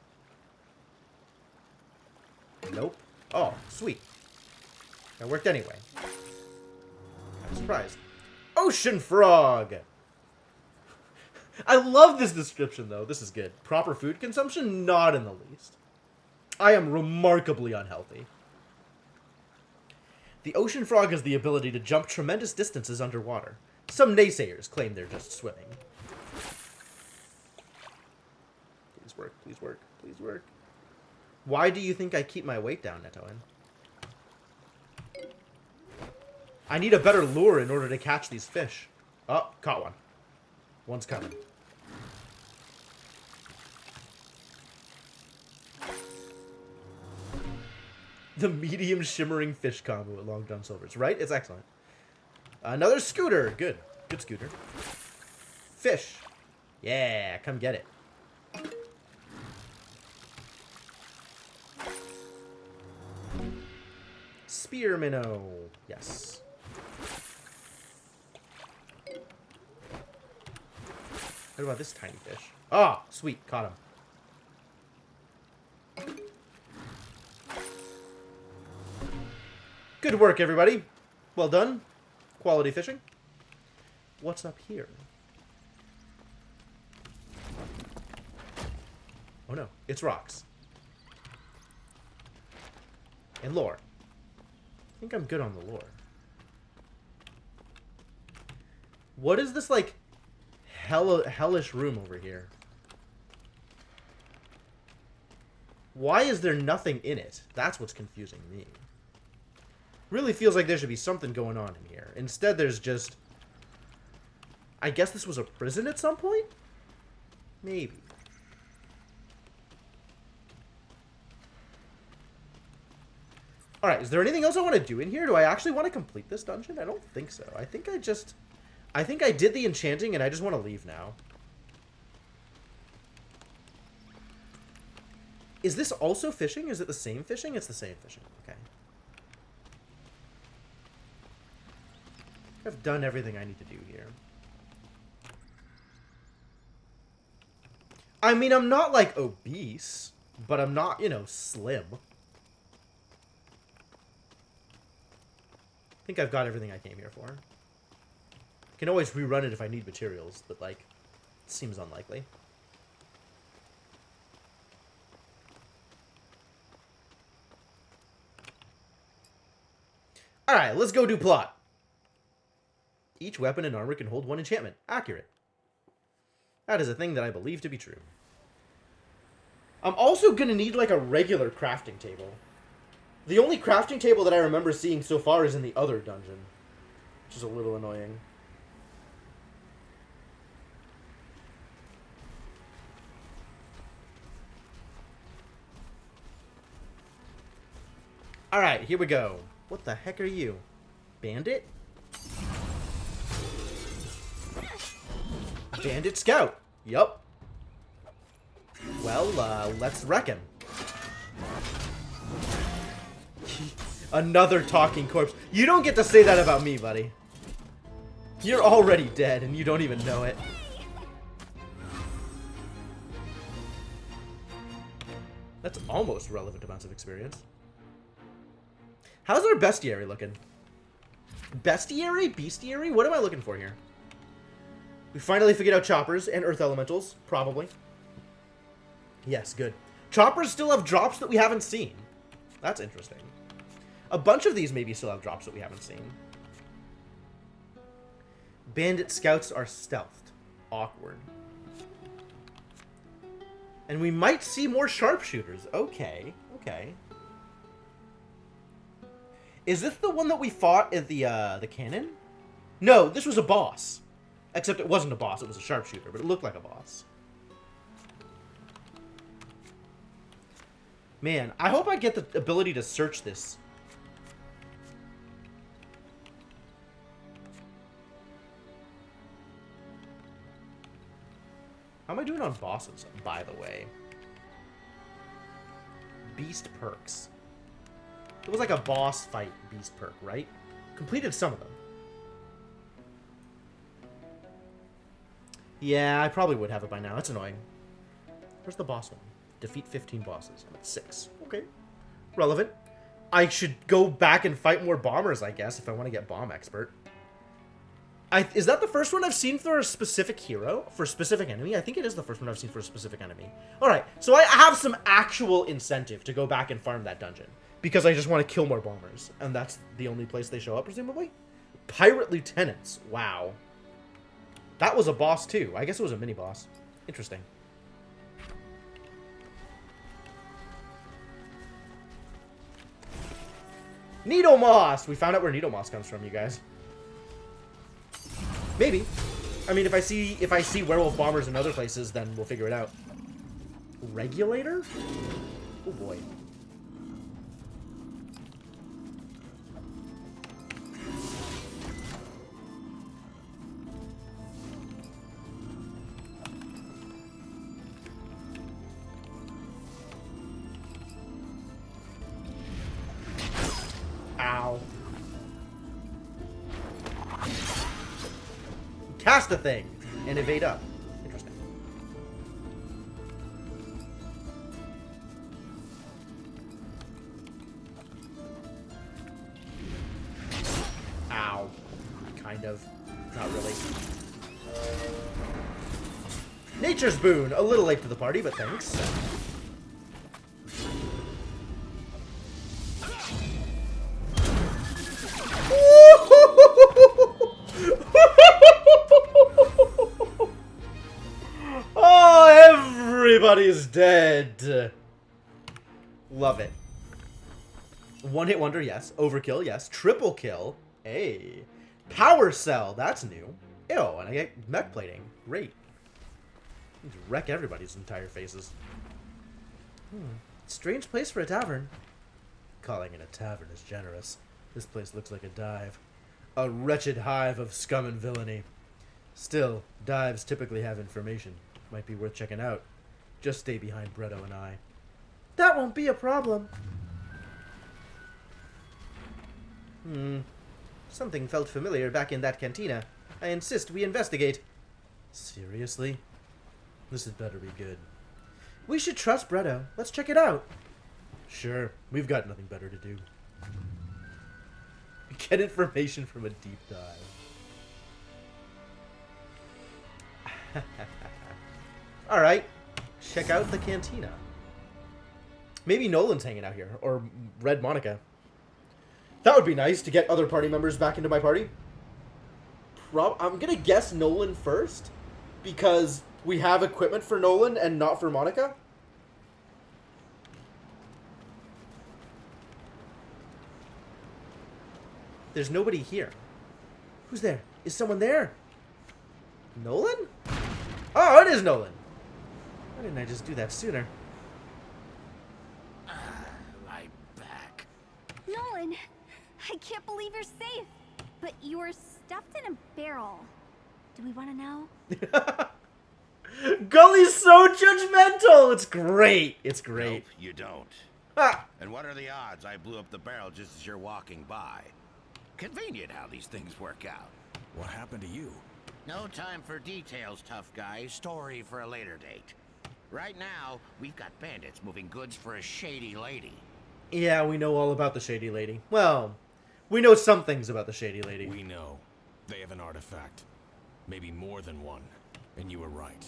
Nope. Oh, sweet. That worked anyway. I'm surprised. Ocean frog! I love this description, though. This is good. Proper food consumption? Not in the least. I am remarkably unhealthy. The ocean frog has the ability to jump tremendous distances underwater. Some naysayers claim they're just swimming. Please work, please work, please work. Why do you think I keep my weight down, Netoin? I need a better lure in order to catch these fish. Oh, caught one. One's coming. The medium shimmering fish combo at Long John Silver's, right? It's excellent. Another scooter. Good. Good scooter. Fish. Yeah, come get it. Spear minnow. Yes. What about this tiny fish? Ah, oh, sweet. Caught him. Good work, everybody. Well done. Quality fishing. What's up here? Oh no, it's rocks. And lore. I think I'm good on the lore. What is this, like, hellish room over here? Why is there nothing in it? That's what's confusing me. Really feels like there should be something going on in here. Instead, there's just... I guess this was a prison at some point? Maybe. Alright, is there anything else I want to do in here? Do I actually want to complete this dungeon? I don't think so. I think I did the enchanting and I just want to leave now. Is this also fishing? Is it the same fishing? It's the same fishing. Okay. I've done everything I need to do here. I mean, I'm not, like, obese, but I'm not, you know, slim. I think I've got everything I came here for. I can always rerun it if I need materials, but, like, it seems unlikely. Alright, let's go do plot. Each weapon and armor can hold one enchantment. Accurate. That is a thing that I believe to be true. I'm also going to need, like, a regular crafting table. The only crafting table that I remember seeing so far is in the other dungeon, which is a little annoying. Alright, here we go. What the heck are you? Bandit? Bandit Scout. Yup. Well, let's wreck him. Another talking corpse. You don't get to say that about me, buddy. You're already dead and you don't even know it. That's almost relevant amounts of experience. How's our bestiary looking? Bestiary? Bestiary? What am I looking for here? We finally figured out choppers and earth elementals, probably. Yes, good. Choppers still have drops that we haven't seen. That's interesting. A bunch of these maybe still have drops that we haven't seen. Bandit scouts are stealthed. Awkward. And we might see more sharpshooters. Okay, okay. Is this the one that we fought at the cannon? No, this was a boss. Except it wasn't a boss, it was a sharpshooter, but it looked like a boss. Man, I hope I get the ability to search this. How am I doing on bosses, by the way? Beast perks. It was like a boss fight beast perk, right? Completed some of them. Yeah, I probably would have it by now. It's annoying. Where's the boss one? Defeat 15 bosses. I'm at 6. Okay. Relevant. I should go back and fight more bombers, I guess, if I want to get bomb expert. Is that the first one I've seen for a specific hero? For a specific enemy? I think it is the first one I've seen for a specific enemy. Alright, so I have some actual incentive to go back and farm that dungeon. Because I just want to kill more bombers. And that's the only place they show up, presumably? Pirate Lieutenants. Wow. That was a boss, too. I guess it was a mini-boss. Interesting. Needle Moss! We found out where Needle Moss comes from, you guys. Maybe. I mean, if I see werewolf bombers in other places, then we'll figure it out. Regulator? Oh boy. Ow. Cast a thing and evade up. Interesting. Ow. Kind of. Not really. Nature's Boon. A little late to the party, but thanks. Oh, everybody's dead. Love it. One hit wonder, yes. Overkill, yes. Triple kill. Hey. Power cell, that's new. Ew, and I get mech plating. Great. Just wreck everybody's entire faces. Strange place for a tavern. Calling it a tavern is generous. This place looks like a dive. A wretched hive of scum and villainy. Still, dives typically have information. Might be worth checking out. Just stay behind Bretto and I. That won't be a problem. Something felt familiar back in that cantina. I insist we investigate. Seriously? This had better be good. We should trust Bretto. Let's check it out. Sure, we've got nothing better to do. Get information from a deep dive. Alright, check out the cantina. Maybe Nolan's hanging out here, or Red Monica. That would be nice to get other party members back into my party. I'm gonna guess Nolan first, because we have equipment for Nolan and not for Monica. There's nobody here. Who's there? Is someone there? Nolan? Oh, it is Nolan. Why didn't I just do that sooner? My back. Nolan, I can't believe you're safe. But you were stuffed in a barrel. Do we want to know? Gully's so judgmental. It's great. It's great. Nope, you don't. Ah. And what are the odds I blew up the barrel just as you're walking by? Convenient how these things work out. What happened to you? No time for details, tough guy. Story for a later date. Right now, we've got bandits moving goods for a shady lady. Yeah, we know all about the Shady Lady. Well, we know some things about the Shady Lady. We know. They have an artifact. Maybe more than one. And you were right.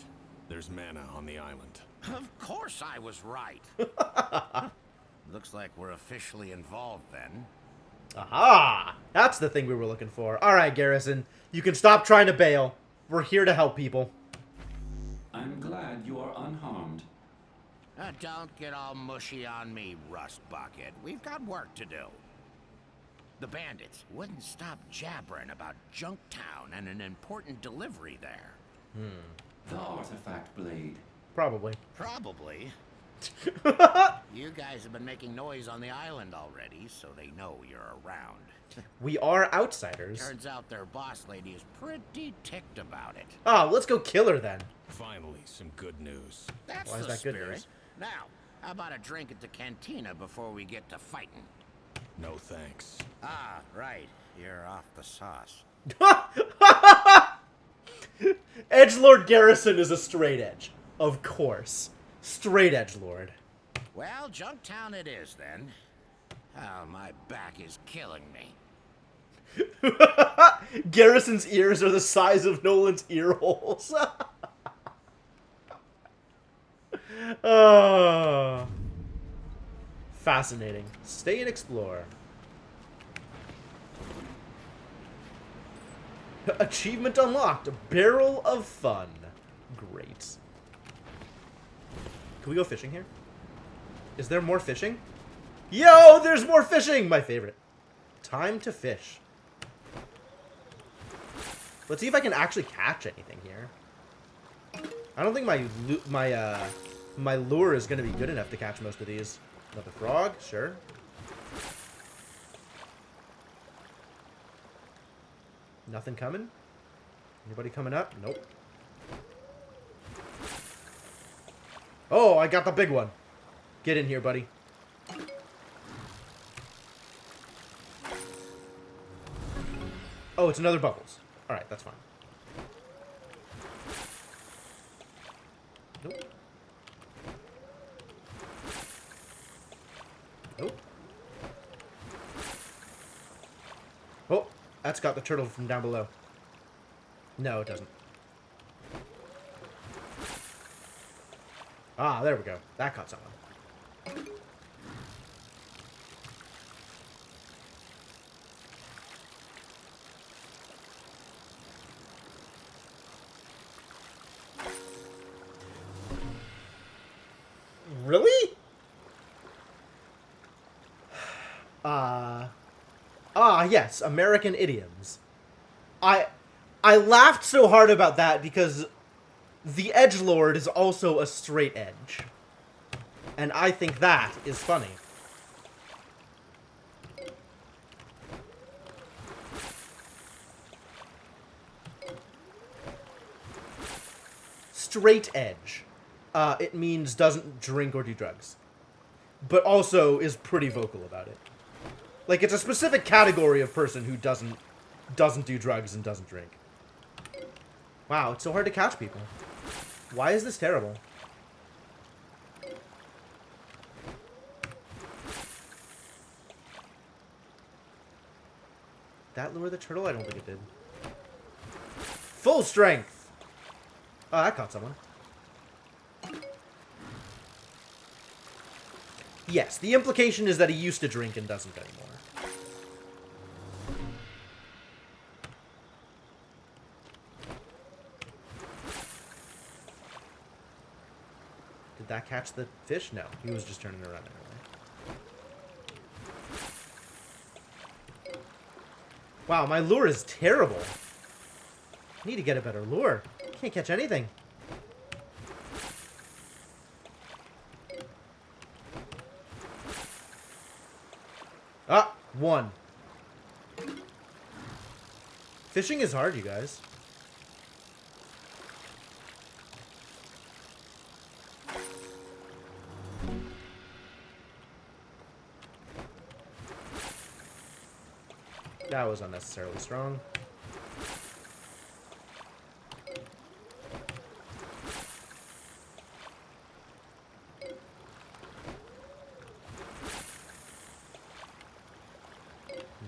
There's mana on the island. Of course I was right. Looks like we're officially involved then. Aha! That's the thing we were looking for. Alright, Garrison. You can stop trying to bail. We're here to help people. I'm glad you are unharmed. Don't get all mushy on me, Rust Bucket. We've got work to do. The bandits wouldn't stop jabbering about Junktown and an important delivery there. The artifact blade. Probably. Probably. You guys have been making noise on the island already, so they know you're around. We are outsiders. Turns out their boss lady is pretty ticked about it. Oh, let's go kill her then. Finally, some good news. That's Why is the that good spirit. news? Now, how about a drink at the cantina before we get to fighting? No thanks. Ah, right. You're off the sauce. Edgelord Garrison is a straight edge. Of course. Straight edgelord. Well, Junktown it is then. Oh, my back is killing me. Garrison's ears are the size of Nolan's ear holes. Oh. Fascinating. Stay and explore. Achievement unlocked. Barrel of Fun. Great. Can we go fishing here? Is there more fishing? Yo, there's more fishing! My favorite. Time to fish. Let's see if I can actually catch anything here. I don't think my lure is going to be good enough to catch most of these. Another frog? Sure. Nothing coming? Anybody coming up? Nope. Oh, I got the big one. Get in here, buddy. Oh, it's another Bubbles. Alright, that's fine. Nope. Nope. Oh, that's got the turtle from down below. No, it doesn't. Ah, there we go. That caught someone. Really? Yes, American idioms. I laughed so hard about that because the edgelord is also a straight edge. And I think that is funny. Straight edge. It means doesn't drink or do drugs. But also is pretty vocal about it. Like, it's a specific category of person who doesn't do drugs and doesn't drink. Wow, it's so hard to catch people. Why is this terrible? That lure the turtle? I don't think it did. Full strength! Oh, that caught someone. Yes, the implication is that he used to drink and doesn't anymore. Did that catch the fish? No, he was just turning around anyway. Wow, my lure is terrible. I need to get a better lure. Can't catch anything. Ah, one. Fishing is hard, you guys. That was unnecessarily strong.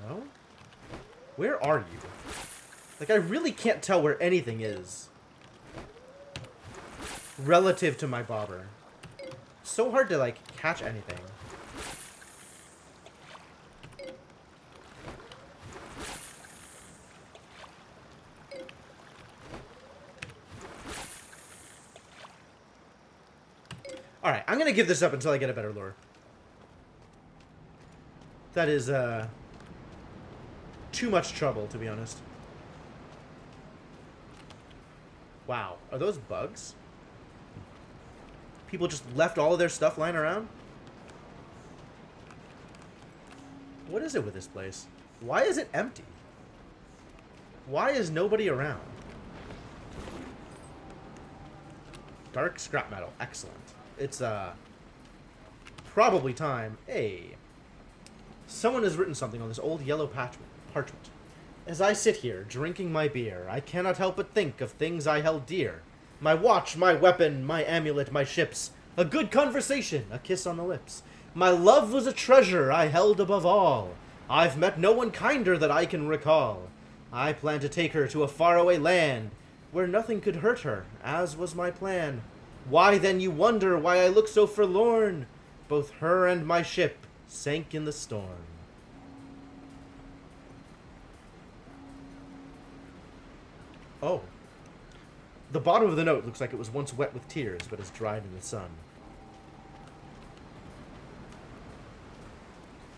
No? Where are you? Like, I really can't tell where anything is. Relative to my bobber. So hard to, like, catch anything. Alright, I'm gonna give this up until I get a better lure. That is, too much trouble, to be honest. Wow, are those bugs? People just left all of their stuff lying around? What is it with this place? Why is it empty? Why is nobody around? Dark scrap metal, excellent. It's, probably time. Hey. Someone has written something on this old yellow parchment. As I sit here, drinking my beer, I cannot help but think of things I held dear. My watch, my weapon, my amulet, my ships. A good conversation, a kiss on the lips. My love was a treasure I held above all. I've met no one kinder that I can recall. I plan to take her to a faraway land, where nothing could hurt her, as was my plan. Why then you wonder why I look so forlorn? Both her and my ship sank in the storm. Oh. The bottom of the note looks like it was once wet with tears, but has dried in the sun.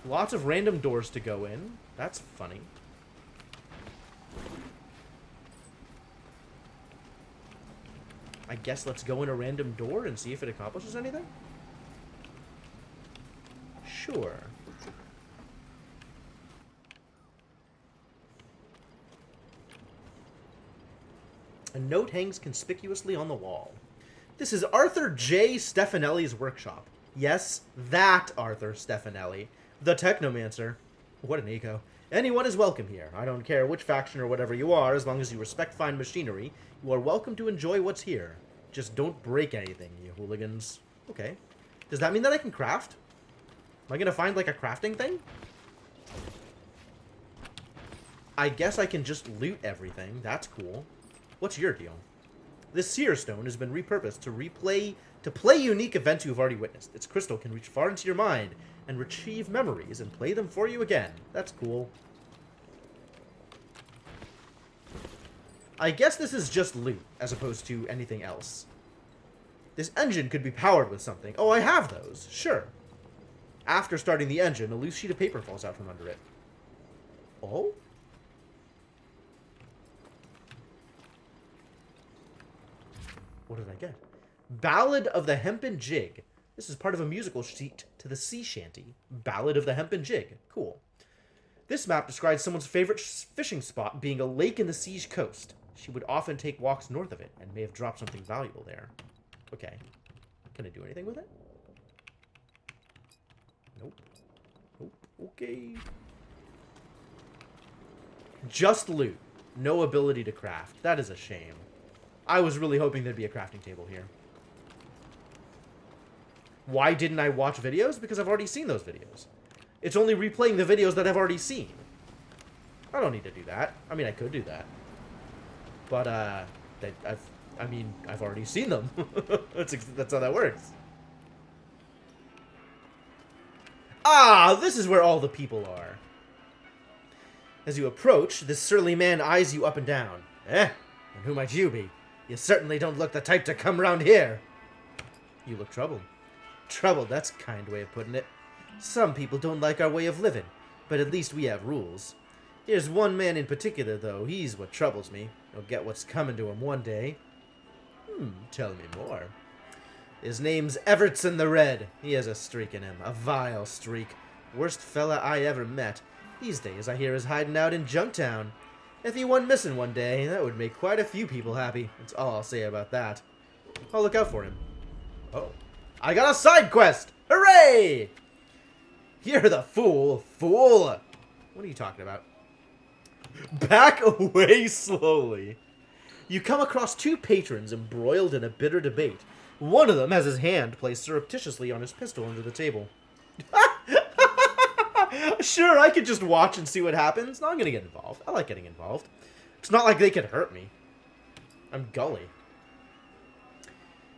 Lots of random doors to go in. That's funny. I guess let's go in a random door and see if it accomplishes anything? Sure. A note hangs conspicuously on the wall. This is Arthur J. Stefanelli's workshop. Yes, that Arthur Stefanelli. The Technomancer. What an ego. Anyone is welcome here. I don't care which faction or whatever you are, as long as you respect fine machinery, you are welcome to enjoy what's here. Just don't break anything, you hooligans. Okay. Does that mean that I can craft? Am I gonna find, like, a crafting thing? I guess I can just loot everything. That's cool. What's your deal? This seer stone has been repurposed to play unique events you've already witnessed. Its crystal can reach far into your mind and retrieve memories and play them for you again. That's cool. I guess this is just loot, as opposed to anything else. This engine could be powered with something. Oh, I have those. Sure. After starting the engine, a loose sheet of paper falls out from under it. Oh? What did I get? Ballad of the Hempen Jig. This is part of a musical sheet to the sea shanty. Ballad of the Hempen Jig. Cool. This map describes someone's favorite fishing spot being a lake in the siege coast. She would often take walks north of it and may have dropped something valuable there. Okay. Can I do anything with it? Nope. Nope. Okay. Just loot. No ability to craft. That is a shame. I was really hoping there'd be a crafting table here. Why didn't I watch videos? Because I've already seen those videos. It's only replaying the videos that I've already seen. I don't need to do that. I mean, I could do that. But, I've already seen them. That's how that works. Ah, this is where all the people are. As you approach, this surly man eyes you up and down. And who might you be? You certainly don't look the type to come round here. You look troubled. Troubled, that's a kind way of putting it. Some people don't like our way of living, but at least we have rules. There's one man in particular, though. He's what troubles me. He'll get what's coming to him one day. Tell me more. His name's Evertson the Red. He has a streak in him. A vile streak. Worst fella I ever met. These days, I hear he's hiding out in Junktown. If he went missing one day, that would make quite a few people happy. That's all I'll say about that. I'll look out for him. Oh. I got a side quest! Hooray! You're the fool. Fool! What are you talking about? Back away slowly. You come across two patrons embroiled in a bitter debate. One of them has his hand placed surreptitiously on his pistol under the table. Sure, I could just watch and see what happens. No, I'm gonna get involved. I like getting involved. It's not like they could hurt me. I'm gully.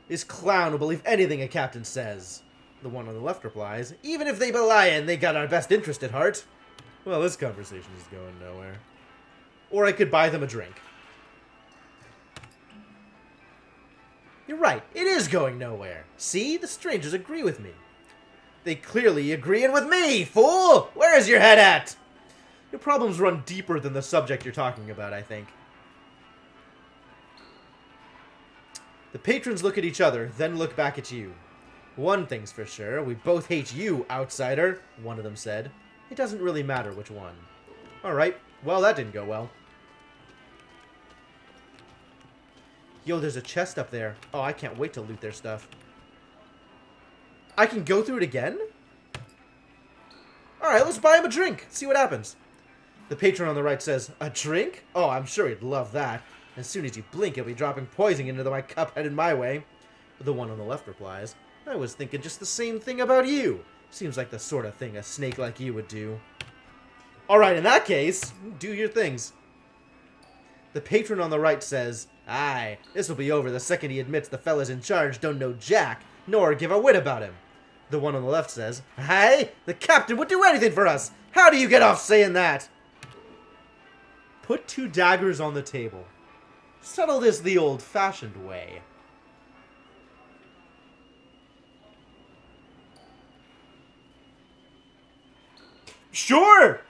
This clown will believe anything a captain says. The one on the left replies, even if they be lying, they got our best interest at heart. Well, this conversation is going nowhere. Or I could buy them a drink. You're right, it is going nowhere. See, the strangers agree with me. They clearly agreeing with me, fool! Where's your head at? Your problems run deeper than the subject you're talking about, I think. The patrons look at each other, then look back at you. One thing's for sure, we both hate you, outsider, one of them said. It doesn't really matter which one. Alright, well that didn't go well. Yo, there's a chest up there. Oh, I can't wait to loot their stuff. I can go through it again? Alright, let's buy him a drink. See what happens. The patron on the right says, a drink? Oh, I'm sure he'd love that. As soon as you blink, he'll be dropping poison into my cup headed my way. The one on the left replies, I was thinking just the same thing about you. Seems like the sort of thing a snake like you would do. Alright, in that case, do your things. The patron on the right says, aye, this'll be over the second he admits the fellas in charge don't know jack, nor give a whit about him. The one on the left says, aye, the captain would do anything for us. How do you get off saying that? Put two daggers on the table. Settle this the old-fashioned way. Sure!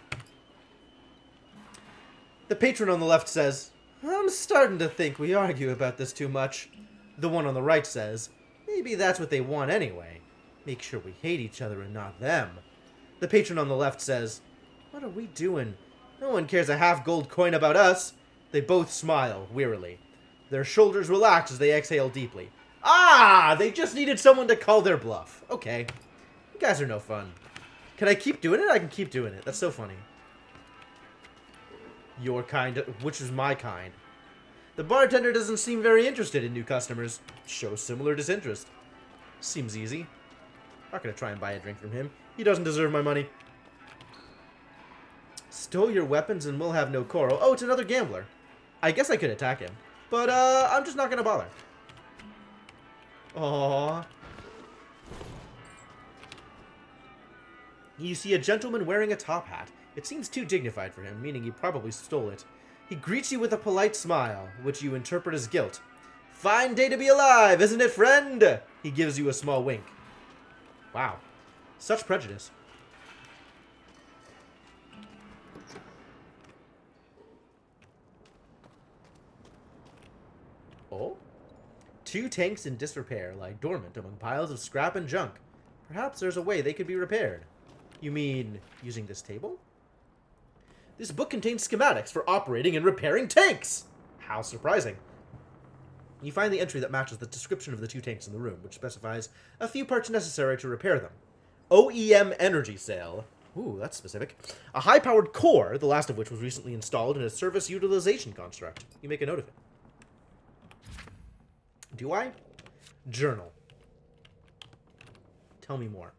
The patron on the left says, I'm starting to think we argue about this too much. The one on the right says, maybe that's what they want anyway. Make sure we hate each other and not them. The patron on the left says, what are we doing? No one cares a half-gold coin about us. They both smile, wearily. Their shoulders relax as they exhale deeply. Ah! They just needed someone to call their bluff. Okay. You guys are no fun. Can I keep doing it? I can keep doing it. That's so funny. Your kind, which is my kind. The bartender doesn't seem very interested in new customers. Shows similar disinterest. Seems easy. Not gonna try and buy a drink from him. He doesn't deserve my money. Stole your weapons and we'll have no quarrel. Oh, it's another gambler. I guess I could attack him. But, I'm just not gonna bother. Aww. You see a gentleman wearing a top hat. It seems too dignified for him, meaning he probably stole it. He greets you with a polite smile, which you interpret as guilt. Fine day to be alive, isn't it, friend? He gives you a small wink. Wow. Such prejudice. Oh? Two tanks in disrepair lie dormant among piles of scrap and junk. Perhaps there's a way they could be repaired. You mean using this table? This book contains schematics for operating and repairing tanks! How surprising. You find the entry that matches the description of the two tanks in the room, which specifies a few parts necessary to repair them. OEM energy cell. Ooh, that's specific. A high-powered core, the last of which was recently installed in a service utilization construct. You make a note of it. Do I? Journal. Tell me more.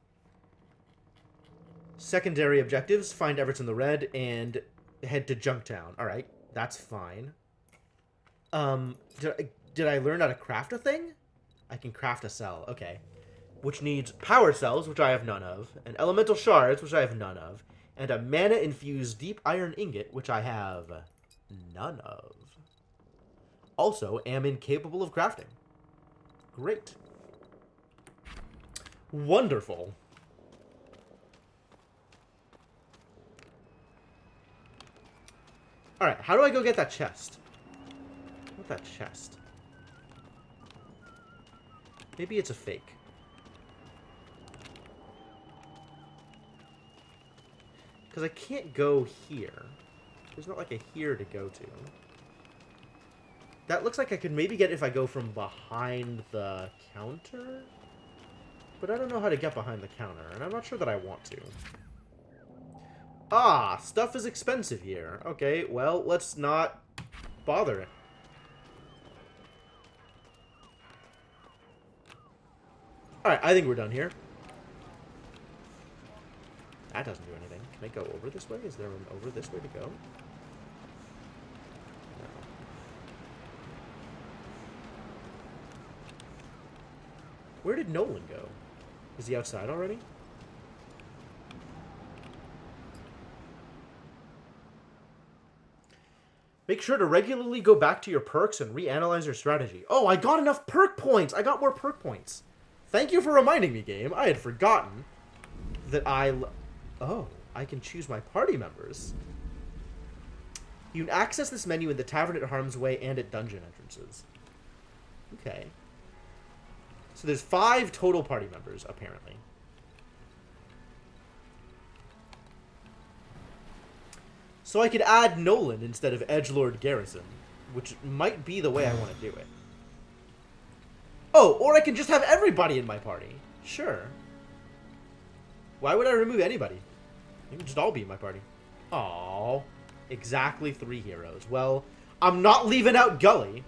Secondary objectives, find Evertson the Red, and head to Junktown. Alright, that's fine. Did I learn how to craft a thing? I can craft a cell, okay. Which needs power cells, which I have none of, and elemental shards, which I have none of, and a mana-infused deep iron ingot, which I have none of. Also, am incapable of crafting. Great. Alright, how do I go get that chest? What that chest? Maybe it's a fake. Because I can't go here. There's not like a here to go to. That looks like I could maybe get if I go from behind the counter? But I don't know how to get behind the counter, and I'm not sure that I want to. Ah, stuff is expensive here. Okay, well, let's not bother it. Alright, I think we're done here. That doesn't do anything. Can I go over this way? Is there an over this way to go? No. Where did Nolan go? Is he outside already? Make sure to regularly go back to your perks and reanalyze your strategy. Oh, I got enough perk points! I got more perk points. Thank you for reminding me, game. I had forgotten that Oh, I can choose my party members. You can access this menu in the Tavern at Harm's Way and at dungeon entrances. Okay. So there's 5 total party members, apparently. So I could add Nolan instead of Edgelord Garrison, which might be the way I want to do it. Oh, or I can just have everybody in my party. Sure. Why would I remove anybody? You can just all be in my party. Aww. Exactly 3 heroes. Well, I'm not leaving out Gully.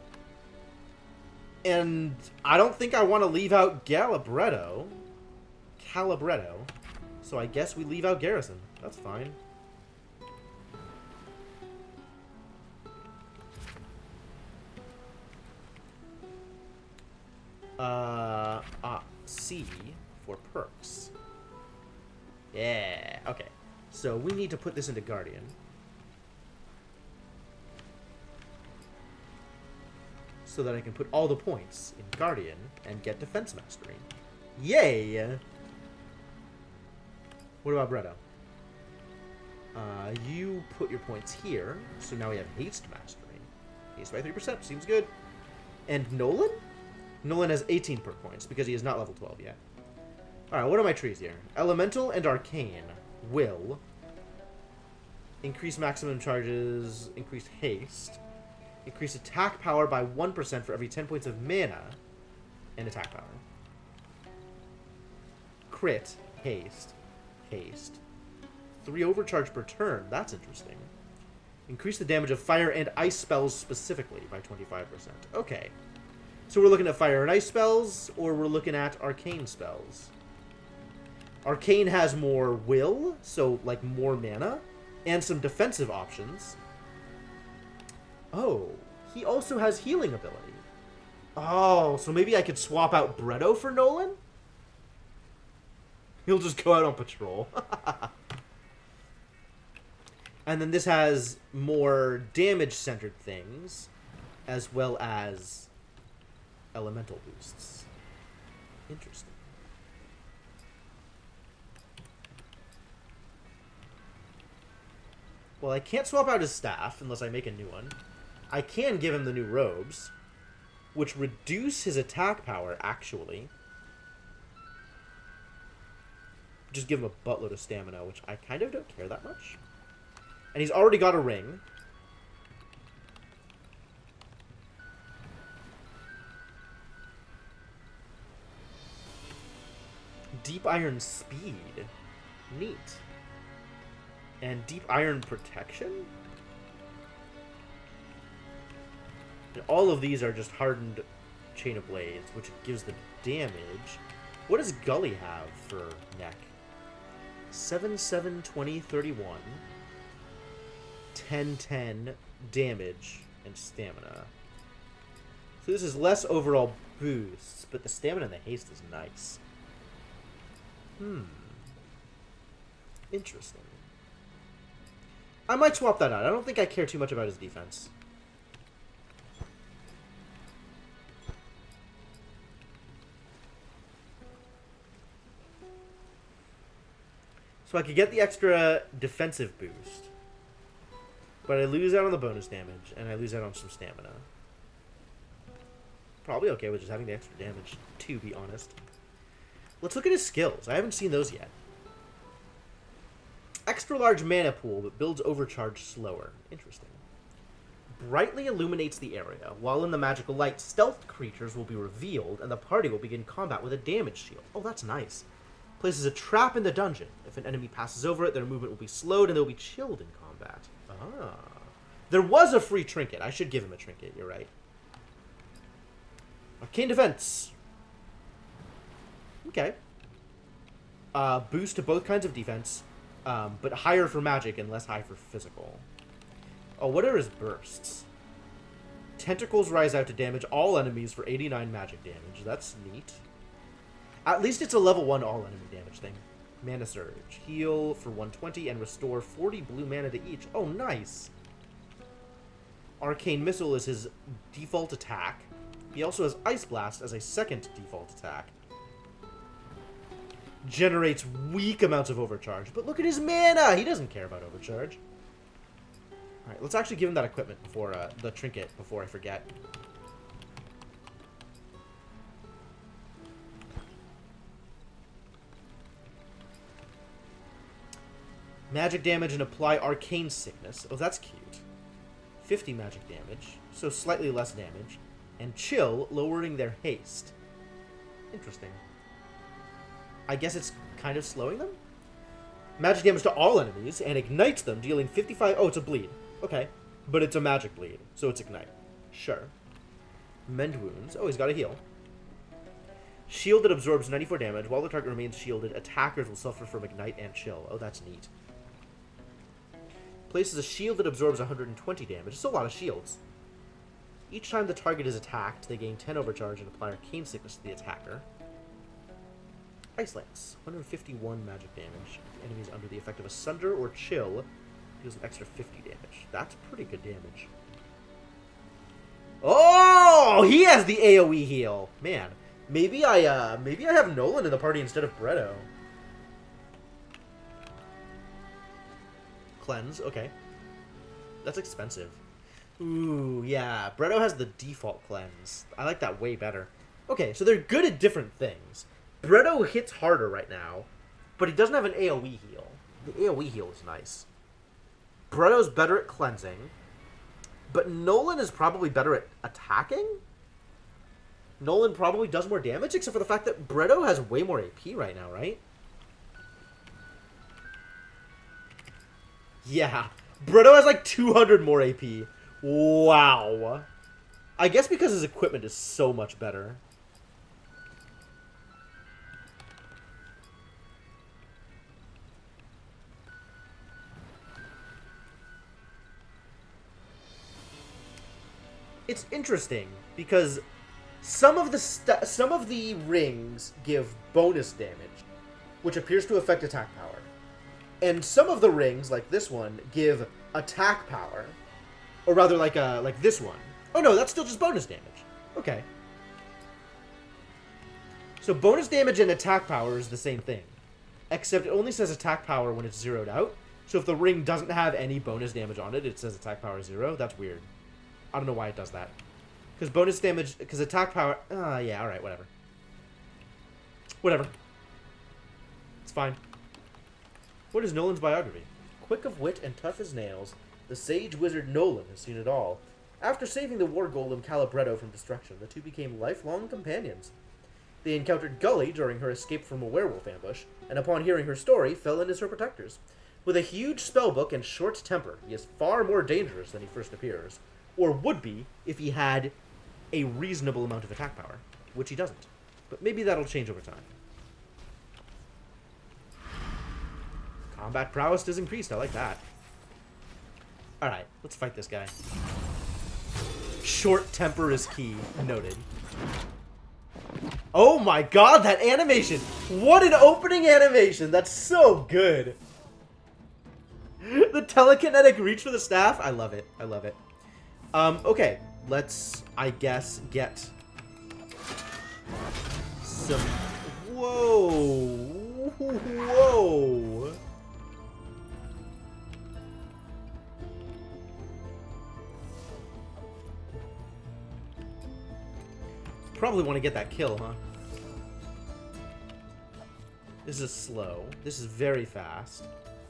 And I don't think I want to leave out Calabretto. So I guess we leave out Garrison. That's fine. C for perks. Yeah, okay. So we need to put this into Guardian. So that I can put all the points in Guardian and get Defense Mastery. Yay! What about Bretto? You put your points here, so now we have Haste Mastery. Haste by 3%, seems good. And Nolan? Nolan has 18 perk points, because he is not level 12 yet. Alright, what are my trees here? Elemental and Arcane will increase maximum charges, increase haste, increase attack power by 1% for every 10 points of mana, and attack power. Crit, haste, haste. 3 overcharge per turn, that's interesting. Increase the damage of fire and ice spells specifically by 25%. Okay. So we're looking at fire and ice spells, or we're looking at arcane spells. Arcane has more will, so like more mana, and some defensive options. Oh, he also has healing ability. Oh, so maybe I could swap out Bretto for Nolan? He'll just go out on patrol. And then this has more damage-centered things, as well as elemental boosts. Interesting. Well, I can't swap out his staff unless I make a new one. I can give him the new robes, which reduce his attack power, actually. Just give him a buttload of stamina, which I kind of don't care that much. And he's already got a ring. Deep Iron Speed. Neat. And Deep Iron Protection? And all of these are just hardened Chain of Blades, which gives the damage. What does Gully have for neck? 7, 7, 20, 31. 10, 10 damage and stamina. So this is less overall boosts, but the stamina and the haste is nice. Interesting. I might swap that out. I don't think I care too much about his defense. So I could get the extra defensive boost. But I lose out on the bonus damage, and I lose out on some stamina. Probably okay with just having the extra damage, to be honest. Let's look at his skills. I haven't seen those yet. Extra large mana pool, but builds overcharge slower. Interesting. Brightly illuminates the area. While in the magical light, stealth creatures will be revealed, and the party will begin combat with a damage shield. Oh, that's nice. Places a trap in the dungeon. If an enemy passes over it, their movement will be slowed, and they'll be chilled in combat. Ah. There was a free trinket. I should give him a trinket, you're right. Arcane Defense. Okay. Boost to both kinds of defense, but higher for magic and less high for physical. Oh, what are his bursts? Tentacles rise out to damage all enemies for 89 magic damage. That's neat. At least it's a level 1 all enemy damage thing. Mana Surge. Heal for 120 and restore 40 blue mana to each. Oh, nice. Arcane Missile is his default attack. He also has Ice Blast as a second default attack. Generates weak amounts of overcharge. But look at his mana! He doesn't care about overcharge. Alright, let's actually give him that equipment before, the trinket, before I forget. Magic damage and apply Arcane Sickness. Oh, that's cute. 50 magic damage, so slightly less damage. And Chill, lowering their haste. Interesting. I guess it's kind of slowing them? Magic damage to all enemies, and ignites them, dealing 55... Oh, it's a bleed. Okay. But it's a magic bleed, so it's ignite. Sure. Mend wounds. Oh, he's got a heal. Shield that absorbs 94 damage. While the target remains shielded, attackers will suffer from ignite and chill. Oh, that's neat. Places a shield that absorbs 120 damage. It's a lot of shields. Each time the target is attacked, they gain 10 overcharge and apply Arcane Sickness to the attacker. Ice Lance. 151 magic damage. Enemies under the effect of a Sunder or Chill deals an extra 50 damage. That's pretty good damage. Oh! He has the AoE heal! Man, maybe I have Nolan in the party instead of Bretto. Cleanse, okay. That's expensive. Ooh, yeah. Bretto has the default cleanse. I like that way better. Okay, so they're good at different things. Bretto hits harder right now, but he doesn't have an AoE heal. The AoE heal is nice. Bretto's better at cleansing, but Nolan is probably better at attacking? Nolan probably does more damage, except for the fact that Bretto has way more AP right now, right? Yeah. Bretto has like 200 more AP. Wow. I guess because his equipment is so much better. It's interesting because some of the rings give bonus damage, which appears to affect attack power. And some of the rings, like this one, give attack power. Or rather, like this one. Oh no, that's still just bonus damage. Okay. So bonus damage and attack power is the same thing. Except it only says attack power when it's zeroed out. So if the ring doesn't have any bonus damage on it, it says attack power 0. That's weird. I don't know why it does that. Because bonus damage... Because attack power... yeah, alright, whatever. Whatever. It's fine. What is Nolan's biography? Quick of wit and tough as nails, the sage wizard Nolan has seen it all. After saving the war golem Calibretto from destruction, the two became lifelong companions. They encountered Gully during her escape from a werewolf ambush, and upon hearing her story, fell in as her protectors. With a huge spellbook and short temper, he is far more dangerous than he first appears. Or would be if he had a reasonable amount of attack power, which he doesn't. But maybe that'll change over time. Combat prowess is increased. I like that. Alright, let's fight this guy. Short temper is key. Noted. Oh my god, that animation! What an opening animation! That's so good! The telekinetic reach for the staff? I love it. I love it. Okay. Let's, I guess, get some... Whoa! Whoa! Probably want to get that kill, huh? This is slow. This is very fast.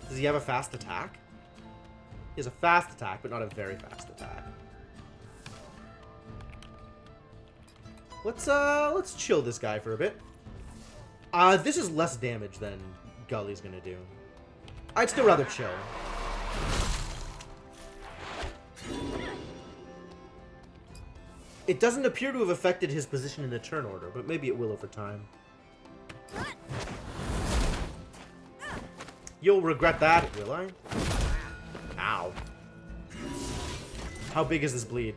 Does he have a fast attack? He has a fast attack, but not a very fast attack. Let's chill this guy for a bit. This is less damage than Gully's gonna do. I'd still rather chill. It doesn't appear to have affected his position in the turn order, but maybe it will over time. You'll regret that, will I? Ow. How big is this bleed?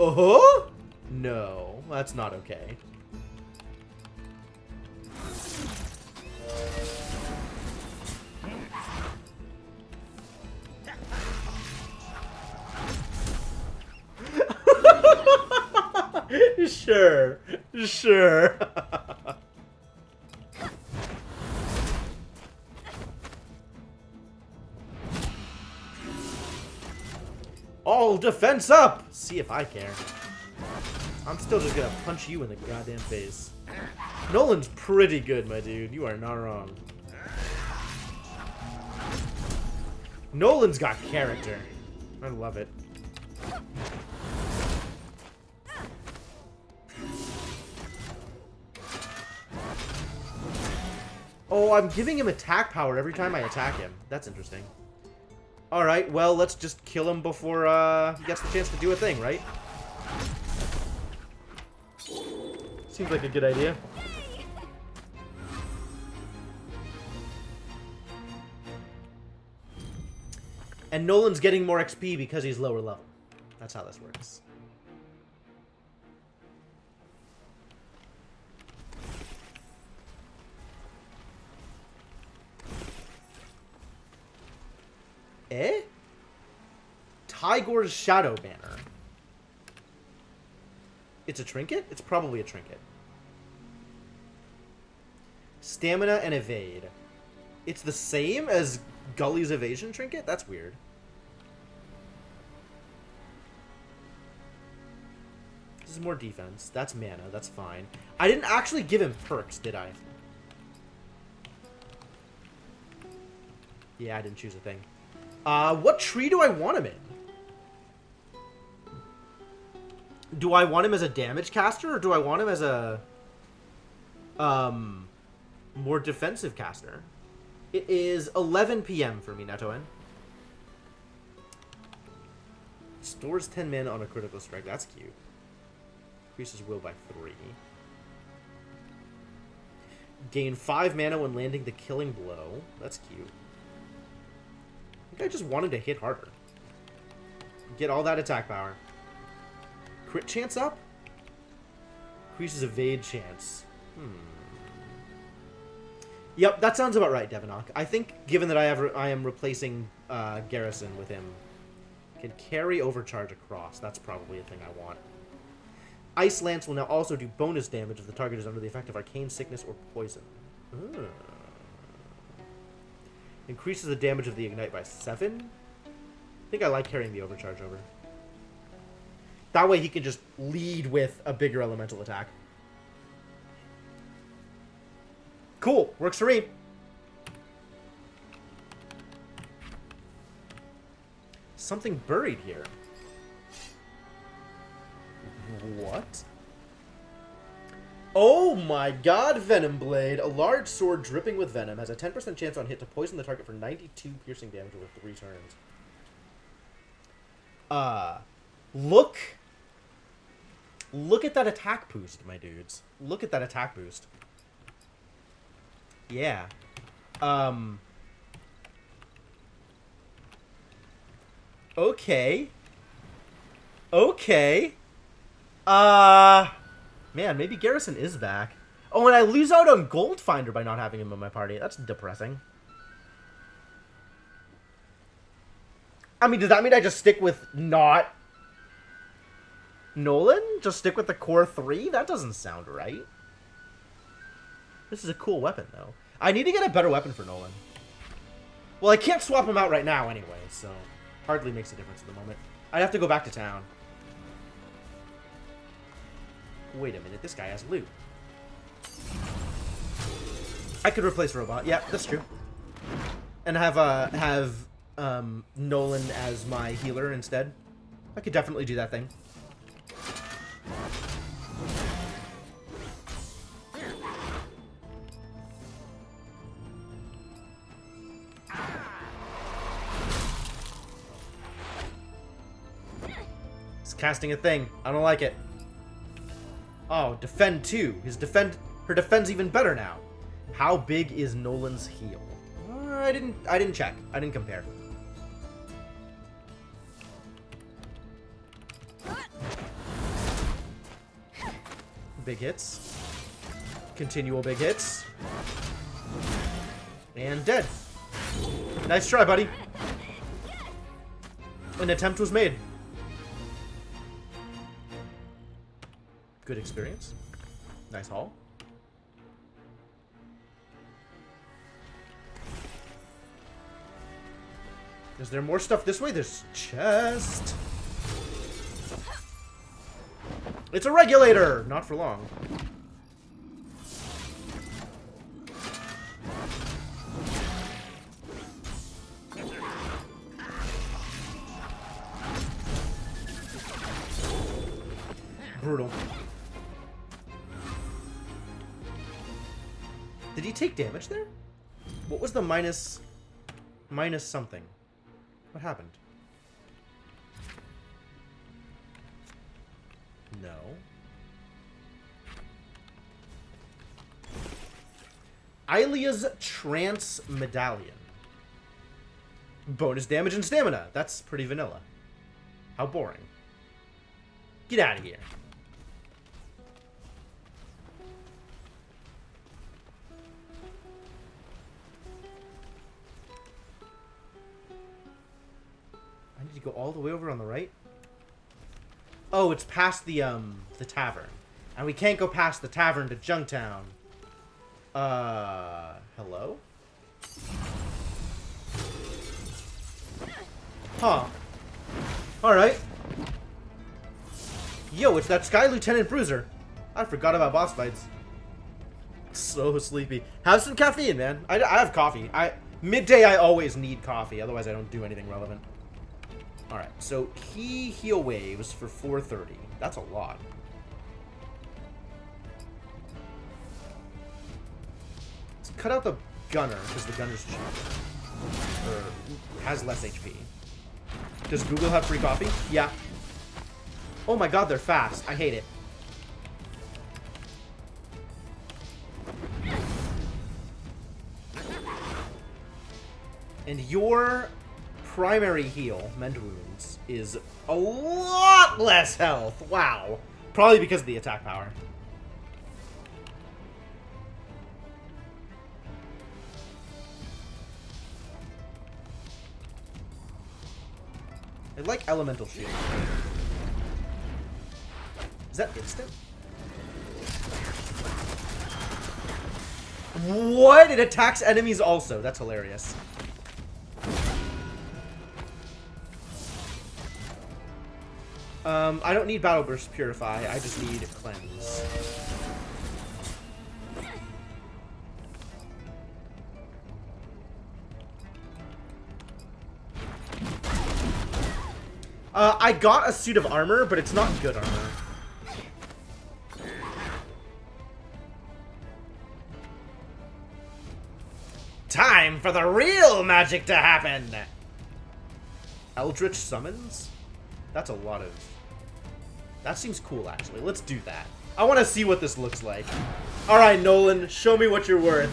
Oh? No, that's not okay. Sure. Sure. All defense up! See if I care. I'm still just gonna punch you in the goddamn face. Nolan's pretty good, my dude. You are not wrong. Nolan's got character. I love it. Oh, I'm giving him attack power every time I attack him. That's interesting. Alright, well, let's just kill him before he gets the chance to do a thing, right? Seems like a good idea. And Nolan's getting more XP because he's lower level. That's how this works. Eh? Tigor's Shadow Banner. It's a trinket? It's probably a trinket. Stamina and evade. It's the same as Gully's evasion trinket? That's weird. This is more defense. That's mana. That's fine. I didn't actually give him perks, did I? Yeah, I didn't choose a thing. What tree do I want him in? Do I want him as a damage caster, or do I want him as a more defensive caster? It is 11 PM for me, Netoen. Stores 10 mana on a critical strike. That's cute. Increases will by 3. Gain 5 mana when landing the killing blow. That's cute. I think I just wanted to hit harder. Get all that attack power. Crit chance up? Increases evade chance. Yep, that sounds about right, Devanok. I think, given that I am replacing Garrison with him, can carry overcharge across. That's probably a thing I want. Ice Lance will now also do bonus damage if the target is under the effect of arcane sickness or poison. Increases the damage of the ignite by 7. I think I like carrying the overcharge over. That way he can just lead with a bigger elemental attack. Cool. Works for me. Something buried here. What? Oh my god, Venom Blade. A large sword dripping with venom has a 10% chance on hit to poison the target for 92 piercing damage over 3 turns. Look at that attack boost, my dudes. Look at that attack boost. Yeah. Okay. Okay. Man, maybe Garrison is back. Oh, and I lose out on Goldfinder by not having him in my party. That's depressing. I mean, does that mean I just stick with not Nolan? Just stick with the core 3? That doesn't sound right. This is a cool weapon, though. I need to get a better weapon for Nolan. Well, I can't swap him out right now anyway, so hardly makes a difference at the moment. I'd have to go back to town. Wait a minute, this guy has loot. I could replace Robot. Yeah, that's true. And have Nolan as my healer instead. I could definitely do that thing. He's casting a thing. I don't like it. Oh, defend 2. Her defend's even better now. How big is Nolan's heal? I didn't check. I didn't compare. Big hits. Continual big hits. And dead. Nice try, buddy. An attempt was made. Good experience. Nice haul. Is there more stuff this way? There's chest. It's a regulator! Not for long. Brutal. Did he take damage there? What was the minus something? What happened? No. Aylia's Trance Medallion. Bonus damage and stamina. That's pretty vanilla. How boring. Get out of here. I need to go all the way over on the right. Oh, it's past the tavern. And we can't go past the tavern to Junktown. Hello? Huh. Alright. Yo, it's that Sky Lieutenant Bruiser. I forgot about boss fights. So sleepy. Have some caffeine, man. I have coffee. Midday I always need coffee, otherwise I don't do anything relevant. Alright, so key heal waves for 430. That's a lot. Let's cut out the gunner, because the gunner's cheap. Or has less HP. Does Google have free coffee? Yeah. Oh my god, they're fast. I hate it. And your primary heal, Mend Wounds, is a lot less health. Wow. Probably because of the attack power. I like Elemental Shield. Is that instant? What? It attacks enemies also. That's hilarious. I don't need Battle Burst Purify. I just need Cleanse. I got a suit of armor, but it's not good armor. Time for the real magic to happen! Eldritch Summons? That's a lot of... That seems cool, actually. Let's do that. I want to see what this looks like. Alright, Nolan, show me what you're worth.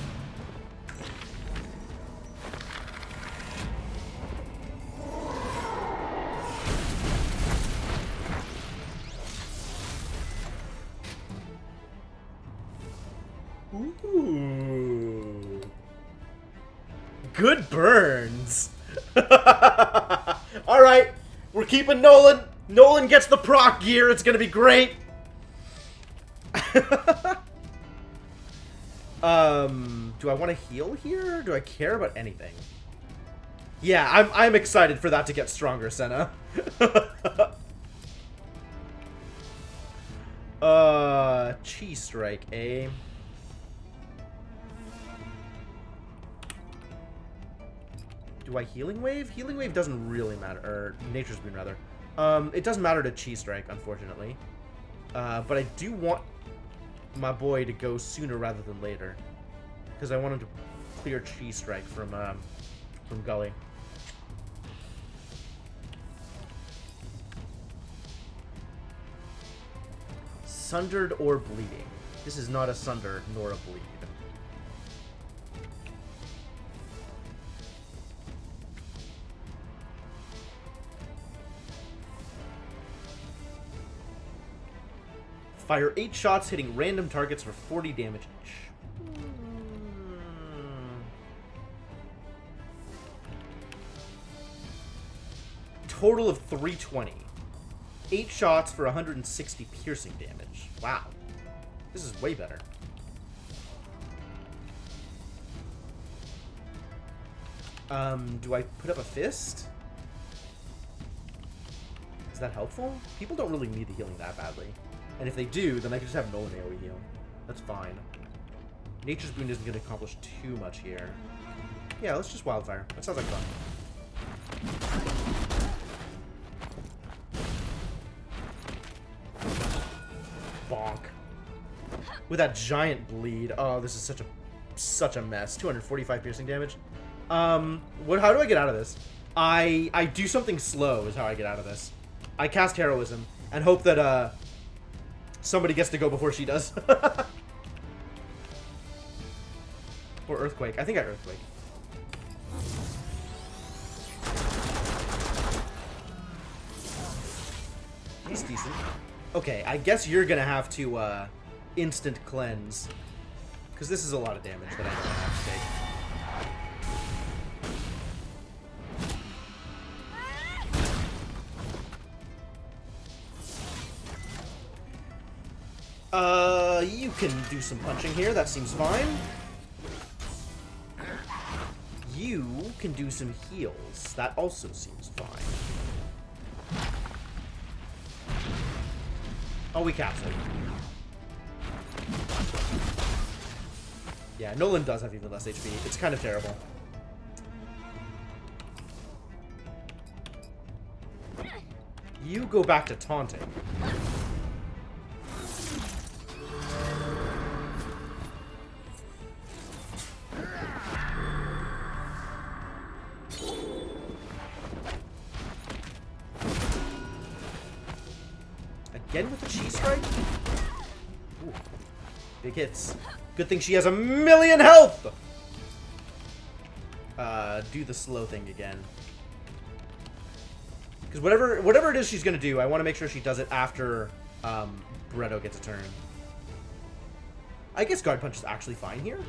Ooh. Good burns. Alright, we're keeping Nolan. Nolan gets the proc gear. It's gonna be great. Do I want to heal here? Or do I care about anything? Yeah, I'm excited for that to get stronger, Senna. Chi Strike, eh? Do I Healing Wave? Healing Wave doesn't really matter. Or Nature's Boon, rather. It doesn't matter to Chi Strike, unfortunately. But I do want my boy to go sooner rather than later. Because I want him to clear Chi Strike from Gully. Sundered or bleeding. This is not a sunder nor a bleed. Fire 8 shots hitting random targets for 40 damage each. Total of 320. 8 shots for 160 piercing damage. Wow. This is way better. Do I put up a fist? Is that helpful? People don't really need the healing that badly. And if they do, then I can just have Nolan AoE heal. That's fine. Nature's Boon isn't going to accomplish too much here. Yeah, let's just Wildfire. That sounds like fun. Bonk. With that giant bleed. Oh, this is such a mess. 245 piercing damage. How do I get out of this? I do something slow is how I get out of this. I cast Heroism and hope that somebody gets to go before she does. Or Earthquake. I think I Earthquake. He's decent. Okay, I guess you're gonna have to instant cleanse. Because this is a lot of damage that I don't have to take. You can do some punching here. That seems fine. You can do some heals. That also seems fine. Oh, we captured. Yeah, Nolan does have even less HP. It's kind of terrible. You go back to taunting. Again with the Chi Strike? Ooh. Big hits. Good thing she has 1,000,000 health! Do the slow thing again. Because whatever it is she's gonna do, I want to make sure she does it after Beretto gets a turn. I guess Guard Punch is actually fine here.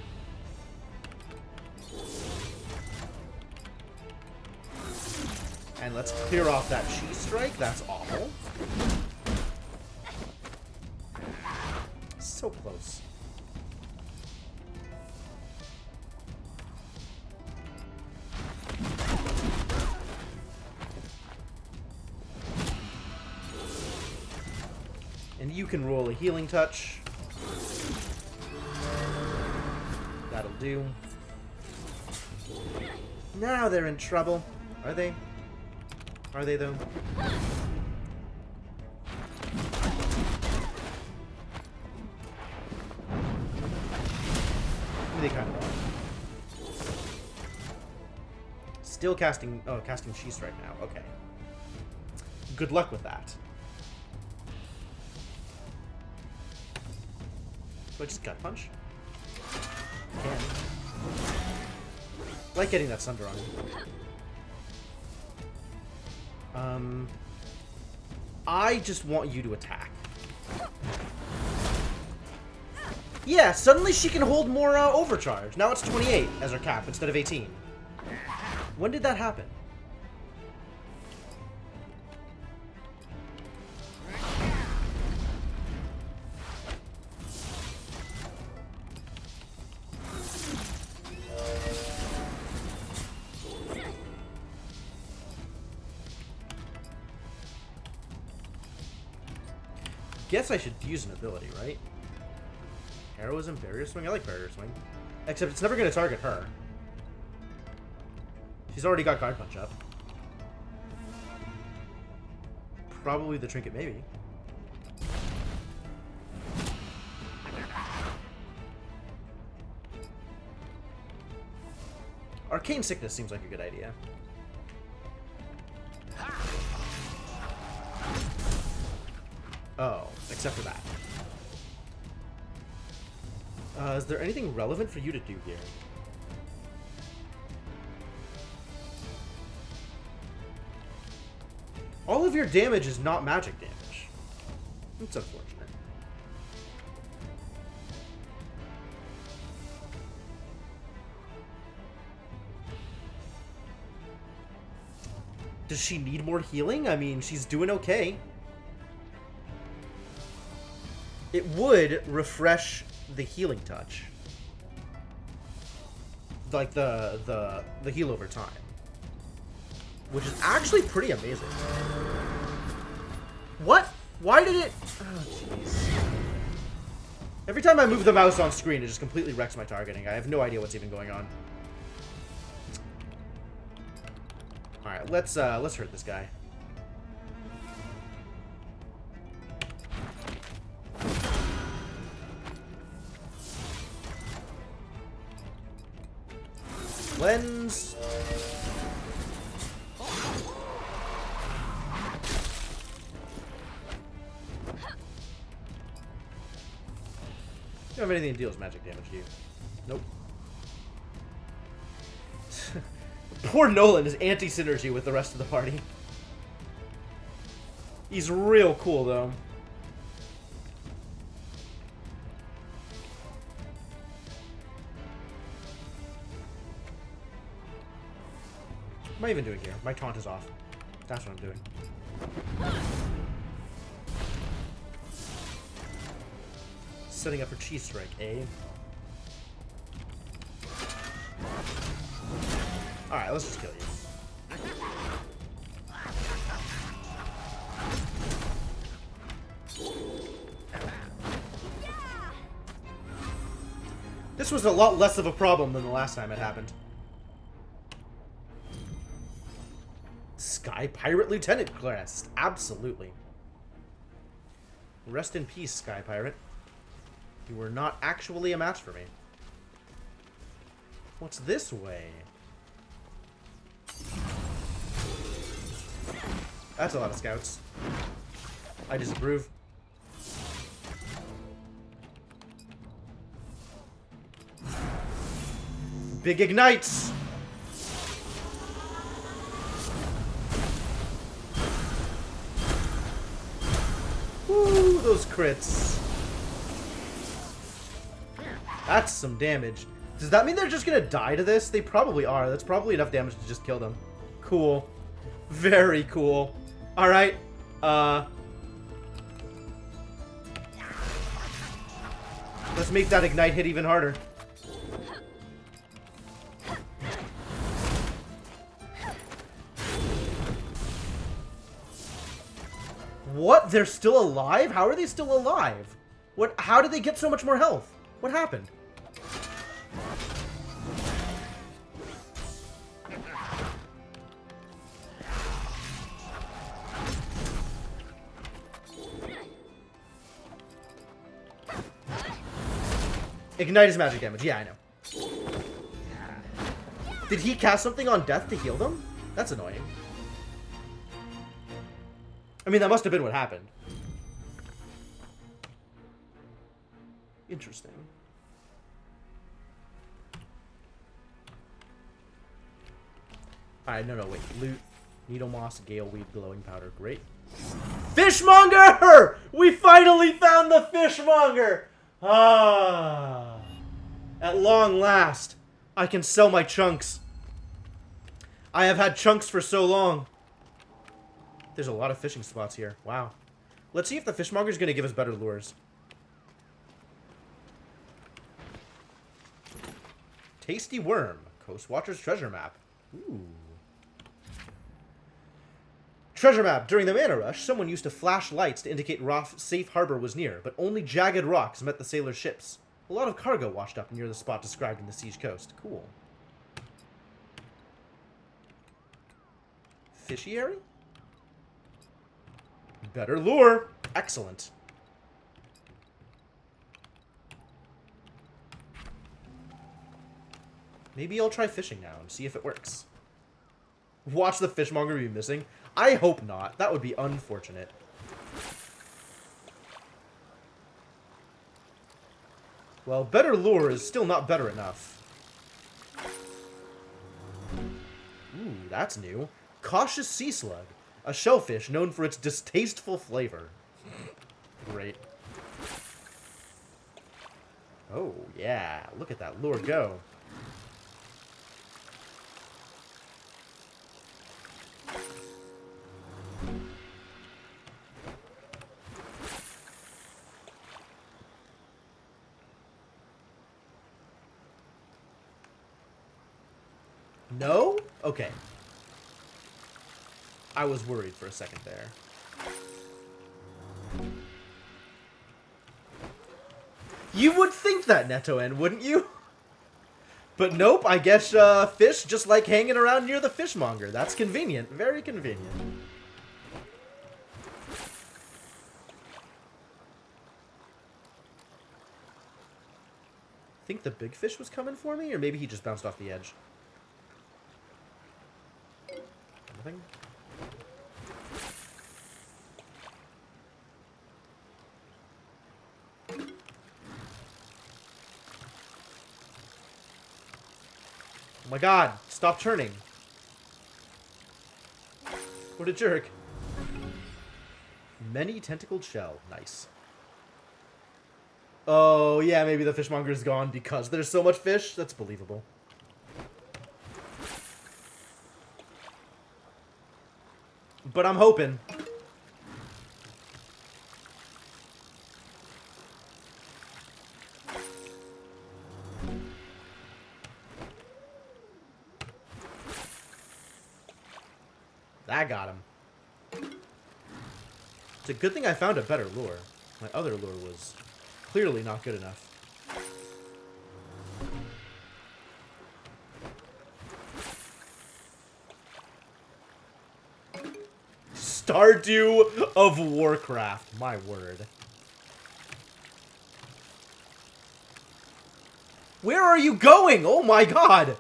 And let's clear off that Chi Strike. That's awful. So close. And you can roll a healing touch. That'll do. Now they're in trouble. Are they? Are they, though? They kind of are. Still casting... Oh, casting Chi Strike now. Okay. Good luck with that. Do I just Gut Punch? Can. Like getting that Sunder on him. I just want you to attack. Yeah, suddenly she can hold more overcharge. Now it's 28 as her cap instead of 18. When did that happen? Guess I should use an ability, right? Arrows and barrier swing? I like barrier swing. Except it's never going to target her. She's already got guard punch up. Probably the trinket, maybe. Arcane Sickness seems like a good idea. Oh, except for that. Is there anything relevant for you to do here? All of your damage is not magic damage. It's unfortunate. Does she need more healing? I mean, she's doing okay. It would refresh the healing touch. Like the heal over time. Which is actually pretty amazing. What? Why did it... Oh, jeez. Every time I move the mouse on screen, it just completely wrecks my targeting. I have no idea what's even going on. Alright, let's hurt this guy. Lens. You don't have anything that deals magic damage, do you? Nope. Poor Nolan is anti-synergy with the rest of the party. He's real cool, though. What am I even doing here? My taunt is off. That's what I'm doing. Setting up for cheese strike, eh? Alright, let's just kill you. This was a lot less of a problem than the last time it happened. Sky Pirate Lieutenant crest. Absolutely. Rest in peace, Sky Pirate. You were not actually a match for me. What's this way? That's a lot of scouts. I disapprove. Big ignites! Woo, those crits. That's some damage. Does that mean they're just gonna die to this? They probably are. That's probably enough damage to just kill them. Cool. Very cool. Alright. Let's make that ignite hit even harder. What? They're still alive? How are they still alive? What? How did they get so much more health? What happened? Ignite is magic damage. Yeah, I know. Did he cast something on death to heal them? That's annoying. I mean, that must have been what happened. Interesting. Alright, no, wait. Loot, needle moss, gale weed, glowing powder. Great. Fishmonger! We finally found the fishmonger! Ah. At long last, I can sell my chunks. I have had chunks for so long. There's a lot of fishing spots here. Wow. Let's see if the fishmonger is going to give us better lures. Tasty worm. Coastwatcher's treasure map. Ooh. Treasure map. During the mana rush, someone used to flash lights to indicate safe harbor was near, but only jagged rocks met the sailors' ships. A lot of cargo washed up near the spot described in the Siege Coast. Cool. Fishiary? Better lure. Excellent. Maybe I'll try fishing now and see if it works. Watch the fishmonger be missing? I hope not. That would be unfortunate. Well, better lure is still not better enough. Ooh, that's new. Cautious sea slug. A shellfish known for its distasteful flavor. Great. Oh, yeah. Look at that lure go. No? Okay. I was worried for a second there. You would think that, Neto-en, wouldn't you? But nope, I guess fish just like hanging around near the fishmonger. That's convenient. Very convenient. Think the big fish was coming for me? Or maybe he just bounced off the edge. Nothing? Oh my god, stop turning. What a jerk. Many tentacled shell. Nice. Oh, yeah, maybe the fishmonger's gone because there's so much fish. That's believable. But I'm hoping. That got him. It's a good thing I found a better lure. My other lure was clearly not good enough. Stardew of Warcraft. My word. Where are you going? Oh my god.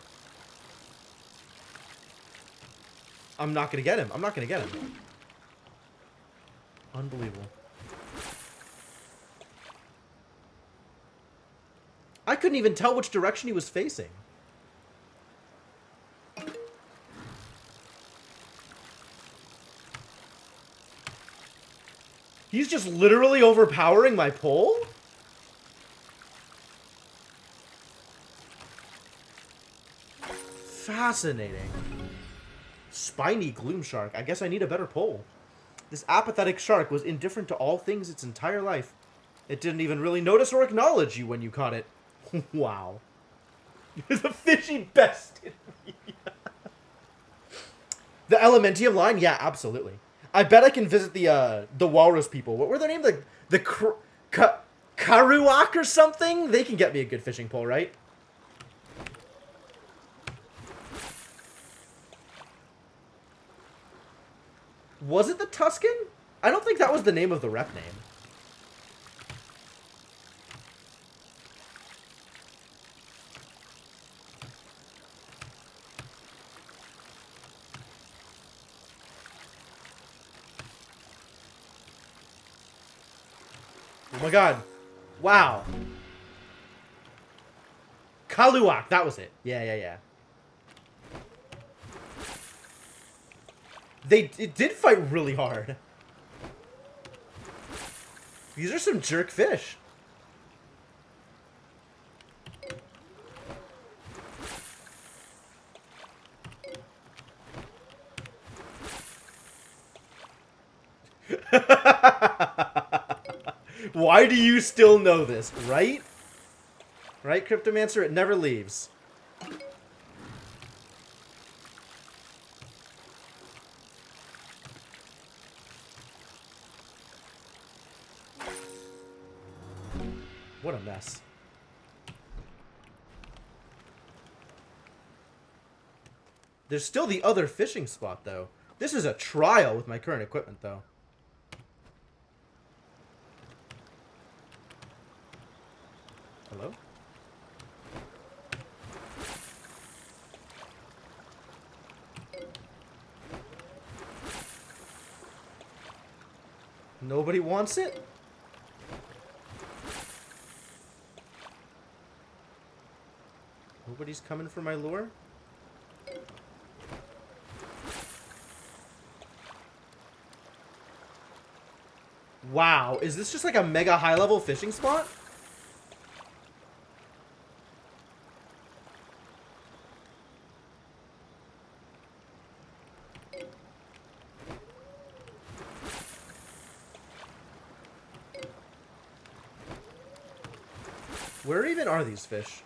I'm not gonna get him. I'm not gonna get him. Unbelievable. I couldn't even tell which direction he was facing. He's just literally overpowering my pole? Fascinating. Spiny gloom shark. I guess I need a better pole. This apathetic shark was indifferent to all things its entire life. It didn't even really notice or acknowledge you when you caught it. Wow. You're the fishy best in me. The Elementium line? Yeah, absolutely. I bet I can visit the walrus people. What were their names? The Karuak or something? They can get me a good fishing pole, right? Was it the Tuscan? I don't think that was the name of the rep name. Oh my god. Wow. Kaluak, that was it. Yeah. It did fight really hard. These are some jerk fish. Why do you still know this, right? Right, Cryptomancer? It never leaves. What a mess. There's still the other fishing spot, though. This is a trial with my current equipment, though. Hello? Nobody wants it? Nobody's coming for my lure? Wow, is this just like a mega high-level fishing spot? Where even are these fish?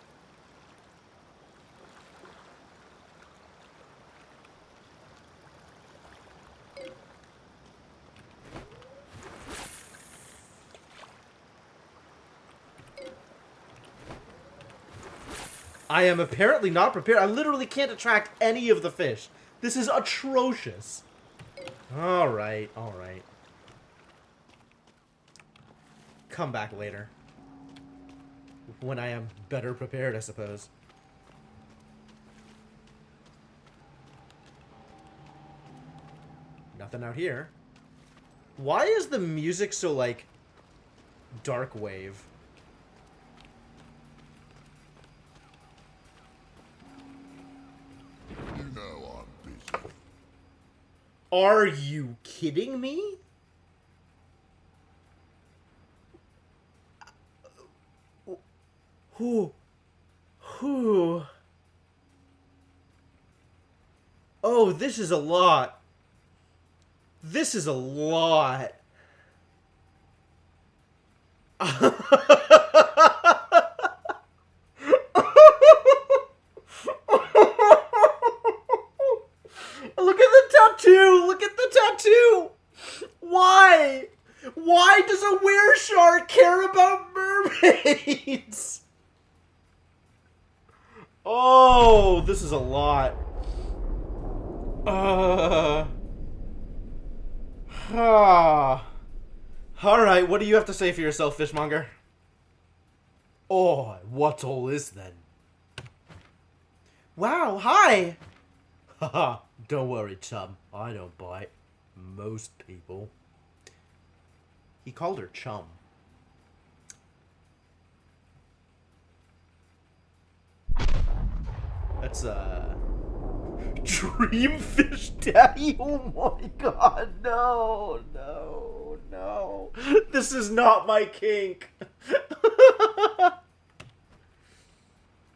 I am apparently not prepared. I literally can't attract any of the fish. This is atrocious. Alright, alright. Come back later. When I am better prepared, I suppose. Nothing out here. Why is the music so, like, dark wave? You know I'm busy. Are you kidding me? Who? Oh, this is a lot. This is a lot. Look at the tattoo! Look at the tattoo! Why? Why does a wereshark care about mermaids? Oh, this is a lot. Alright, what do you have to say for yourself, fishmonger? Oh, what's all this then? Wow, hi! Haha, don't worry, chum. I don't bite. Most people. He called her chum. That's, Dreamfish Daddy? Oh my god, no, no, no. This is not my kink.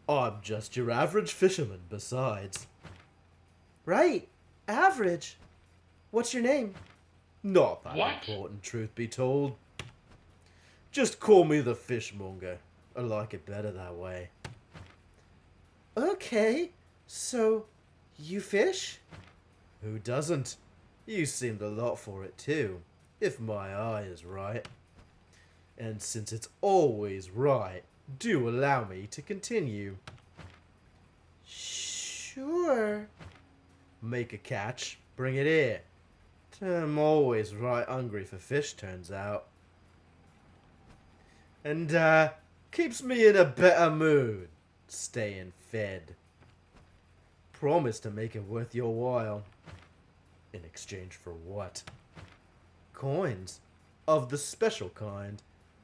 I'm just your average fisherman, besides. Right, average. What's your name? Not that important, truth be told. Just call me the fishmonger. I like it better that way. Okay, so you fish? Who doesn't? You seemed a lot for it too, if my eye is right. And since it's always right, do allow me to continue. Sure. Make a catch, bring it here. I'm always right hungry for fish, turns out. And, keeps me in a better mood, staying fed. Promise to make it worth your while. In exchange for what? Coins. Of the special kind.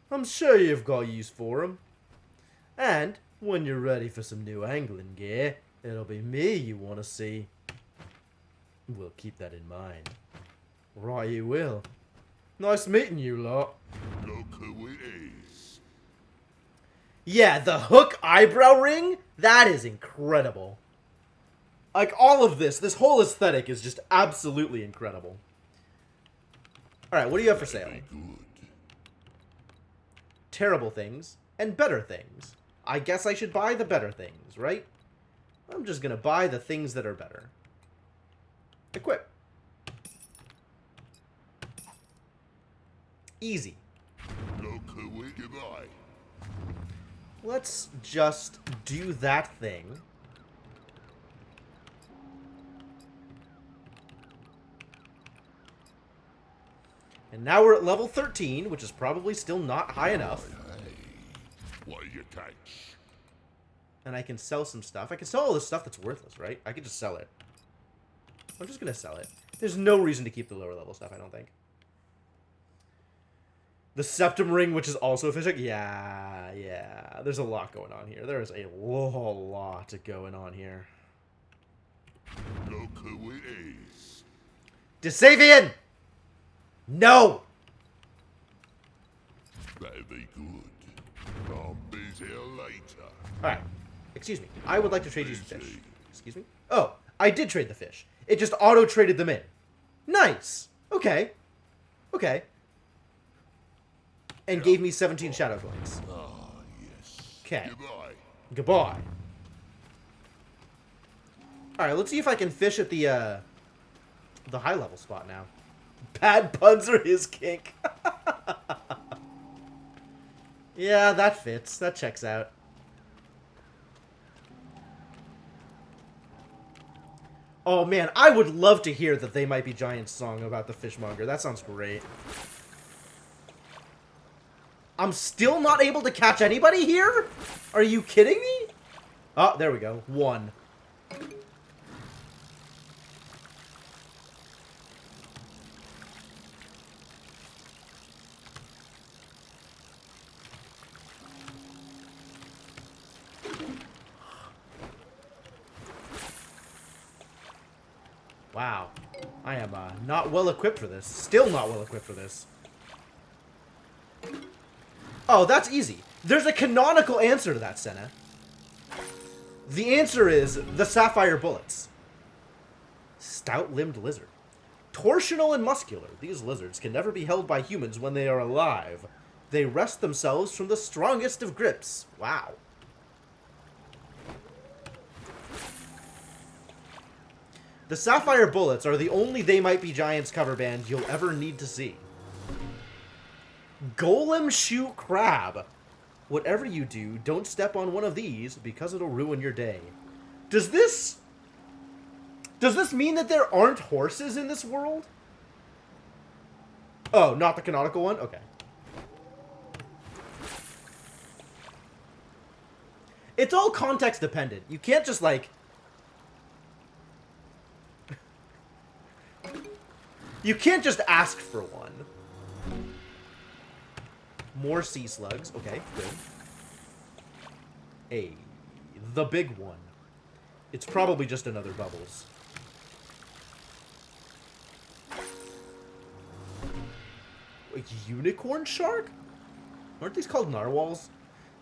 I'm sure you've got use for 'em. And, when you're ready for some new angling gear, it'll be me you want to see. We'll keep that in mind. Right you will. Nice meeting you lot. Look who it is. Yeah, the hook eyebrow ring? That is incredible. Like, all of this whole aesthetic is just absolutely incredible. Alright, what do you have for sale? Good. Terrible things and better things. I guess I should buy the better things, right? I'm just gonna buy the things that are better. Equip. Easy. Look who it is. Let's just do that thing. And now we're at level 13, which is probably still not high enough. What you catch? And I can sell some stuff. I can sell all this stuff that's worthless, right? I could just sell it. I'm just going to sell it. There's no reason to keep the lower level stuff, I don't think. The Septum Ring, which is also fishing. Yeah. There's a lot going on here. There is a whole lot going on here. Look who it is. Desavian! No! That'd be good. I'll be here later. Alright. Excuse me. I would like to trade you some fish. Excuse me? Oh, I did trade the fish. It just auto-traded them in. Nice! Okay. Okay. And gave me 17 shadow coins. Ah, yes. Okay. Goodbye. Goodbye. Alright, let's see if I can fish at the high level spot now. Bad puns are his kink. Yeah, that fits. That checks out. Oh man, I would love to hear that They Might Be Giants song about the fishmonger. That sounds great. I'm still not able to catch anybody here? Are you kidding me? Oh, there we go. One. Wow. I am not well equipped for this. Still not well equipped for this. Oh, that's easy. There's a canonical answer to that, Senna. The answer is the sapphire bullets. Stout-limbed lizard. Torsional and muscular, these lizards can never be held by humans when they are alive. They wrest themselves from the strongest of grips. Wow. The Sapphire Bullets are the only They Might Be Giants cover band you'll ever need to see. Golem Shoot Crab. Whatever you do, don't step on one of these because it'll ruin your day. Does this mean that there aren't horses in this world? Oh, not the canonical one? Okay. It's all context dependent. You can't just like... You can't just ask for one. More sea slugs. Okay, good. The big one. It's probably just another Bubbles. A unicorn shark? Aren't these called narwhals?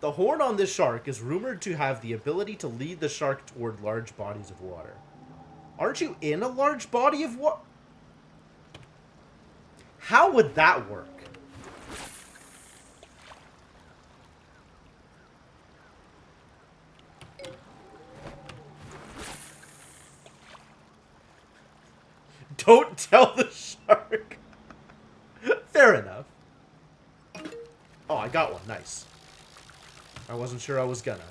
The horn on this shark is rumored to have the ability to lead the shark toward large bodies of water. Aren't you in a large body of water? How would that work? Don't tell the shark. Fair enough. Oh, I got one. Nice. I wasn't sure I was gonna.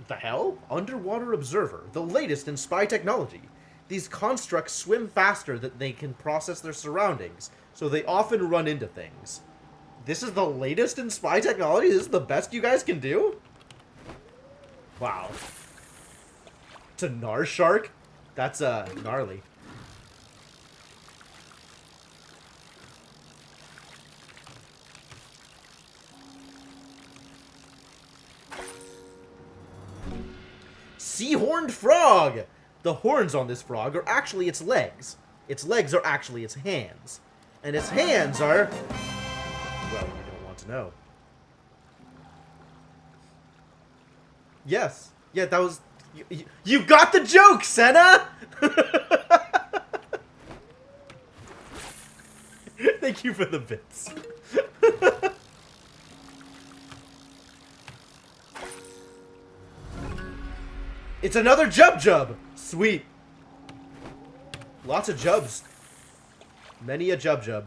The hell? Underwater Observer, the latest in spy technology. These constructs swim faster than they can process their surroundings, so they often run into things. This is the latest in spy technology? This is the best you guys can do? Wow. It's a Nar Shark? That's, gnarly. Sea-horned frog! The horns on this frog are actually its legs. Its legs are actually its hands. And its hands are... well, you don't want to know. Yes. Yeah, that was... You got the joke, Senna! Thank you for the bits. It's another Jub. Sweet. Lots of Jubs. Many a Jub.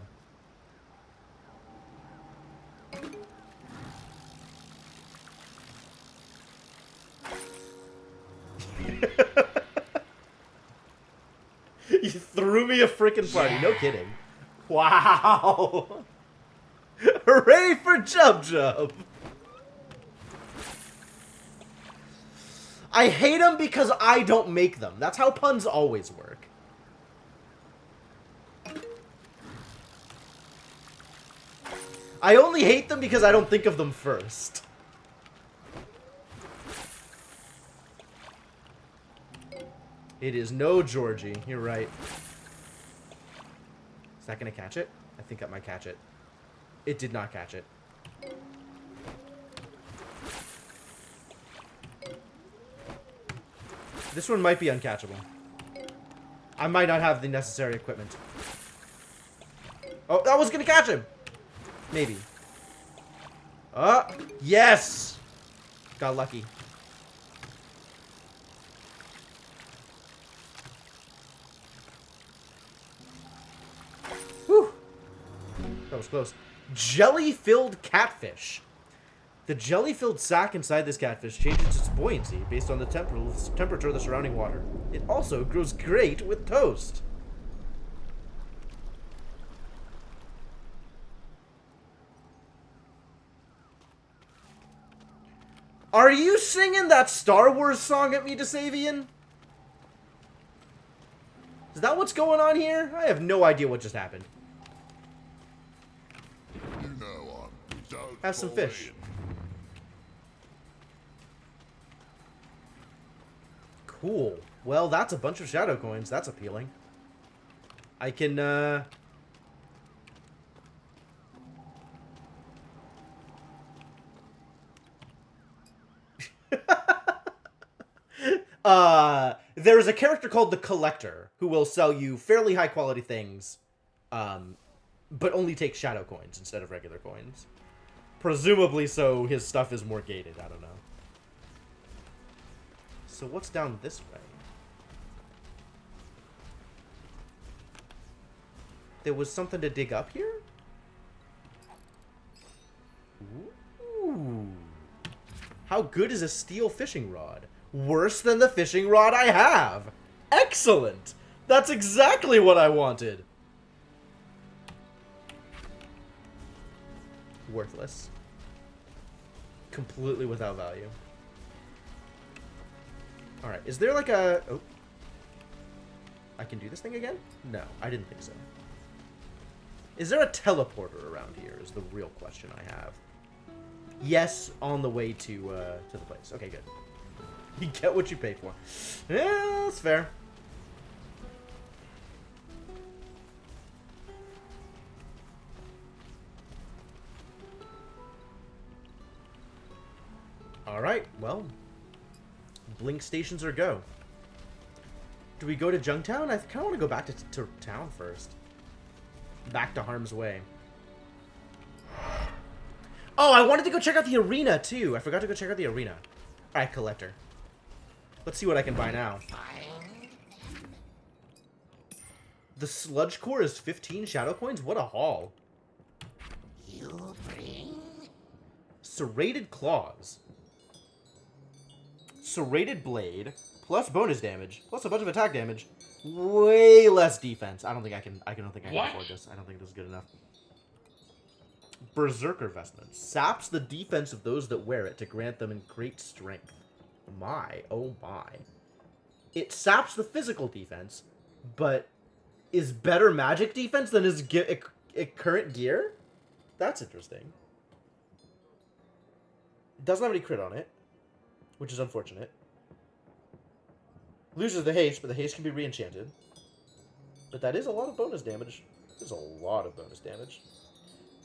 You threw me me a freaking party. No kidding. Wow. Hooray for Jub Jub. I hate them because I don't make them. That's how puns always work. I only hate them because I don't think of them first. It is no Georgie. You're right. Is that going to catch it? I think that might catch it. It did not catch it. This one might be uncatchable. I might not have the necessary equipment. Oh, that was going to catch him! Maybe. Yes! Got lucky. Whew. That was close. Jelly-filled catfish. The jelly-filled sac inside this catfish changes its buoyancy based on the temperature of the surrounding water. It also grows great with toast. Are you singing that Star Wars song at me, DeSavian? Is that what's going on here? I have no idea what just happened. You know I'm without Have some fish. blame. Cool. Well, that's a bunch of shadow coins. That's appealing. I can, there's a character called the Collector who will sell you fairly high quality things, but only take shadow coins instead of regular coins. Presumably so his stuff is more gated, I don't know. So what's down this way? There was something to dig up here? Ooh. How good is a steel fishing rod? Worse than the fishing rod I have. Excellent. That's exactly what I wanted. Worthless. Completely without value. Alright, is there like a... Oh. I can do this thing again? No, I didn't think so. Is there a teleporter around here is the real question I have. Yes, on the way to the place. Okay, good. You get what you pay for. Yeah, that's fair. Alright, well. Blink stations or go. Do we go to Junktown? I kind of want to go back to town first. Back to Harm's Way. Oh, I wanted to go check out the arena, too. I forgot to go check out the arena. Alright, Collector. Let's see what I can buy now. The Sludge Core is 15 Shadow Coins? What a haul. You bring? Serrated Claws. Serrated Blade. Plus bonus damage. Plus a bunch of attack damage. Way less defense. I don't think I can afford this. I don't think this is good enough. Berserker Vestment. Saps the defense of those that wear it to grant them in great strength. My, oh my. It saps the physical defense, but is better magic defense than his current gear? That's interesting. It doesn't have any crit on it, which is unfortunate. Loses the haste, but the haste can be re-enchanted. But that is a lot of bonus damage. There's a lot of bonus damage.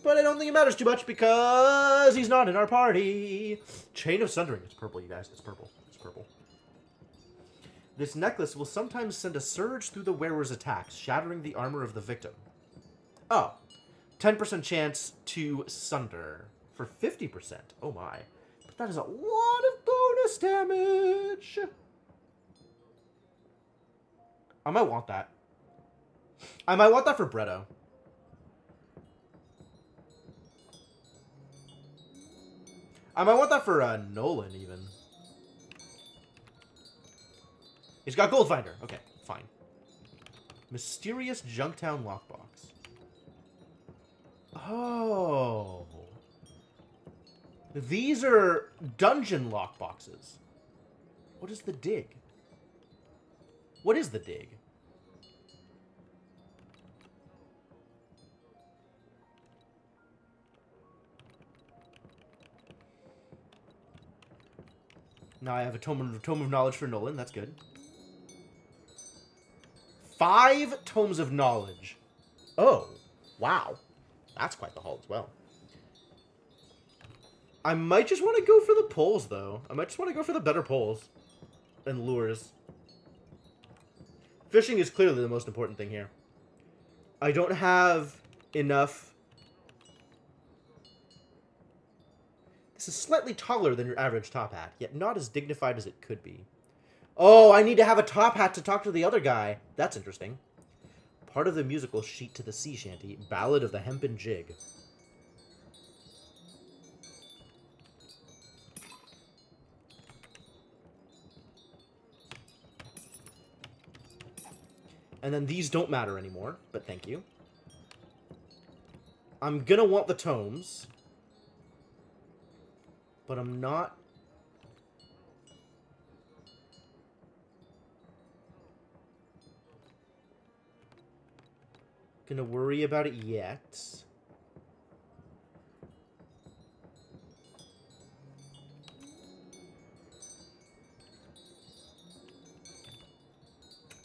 But I don't think it matters too much because he's not in our party. Chain of Sundering. It's purple, you guys. It's purple. It's purple. This necklace will sometimes send a surge through the wearer's attacks, shattering the armor of the victim. Oh. 10% chance to sunder for 50%. Oh my. But that is a lot of bonus damage. I might want that. I might want that for Bretto. I might want that for Nolan, even. He's got Gold Finder. Okay, fine. Mysterious Junktown lockbox. Oh. These are dungeon lockboxes. What is the dig? What is the dig? Now I have a tome of knowledge for Nolan. That's good. 5 tomes of knowledge. Oh, wow. That's quite the haul as well. I might just want to go for the poles, though. I might just want to go for the better poles and lures. Fishing is clearly the most important thing here. I don't have enough. This is slightly taller than your average top hat, yet not as dignified as it could be. Oh, I need to have a top hat to talk to the other guy. That's interesting. Part of the musical Sheet to the Sea Shanty, Ballad of the Hempen Jig. And then these don't matter anymore, but thank you. I'm gonna want the tomes. But I'm not... gonna worry about it yet.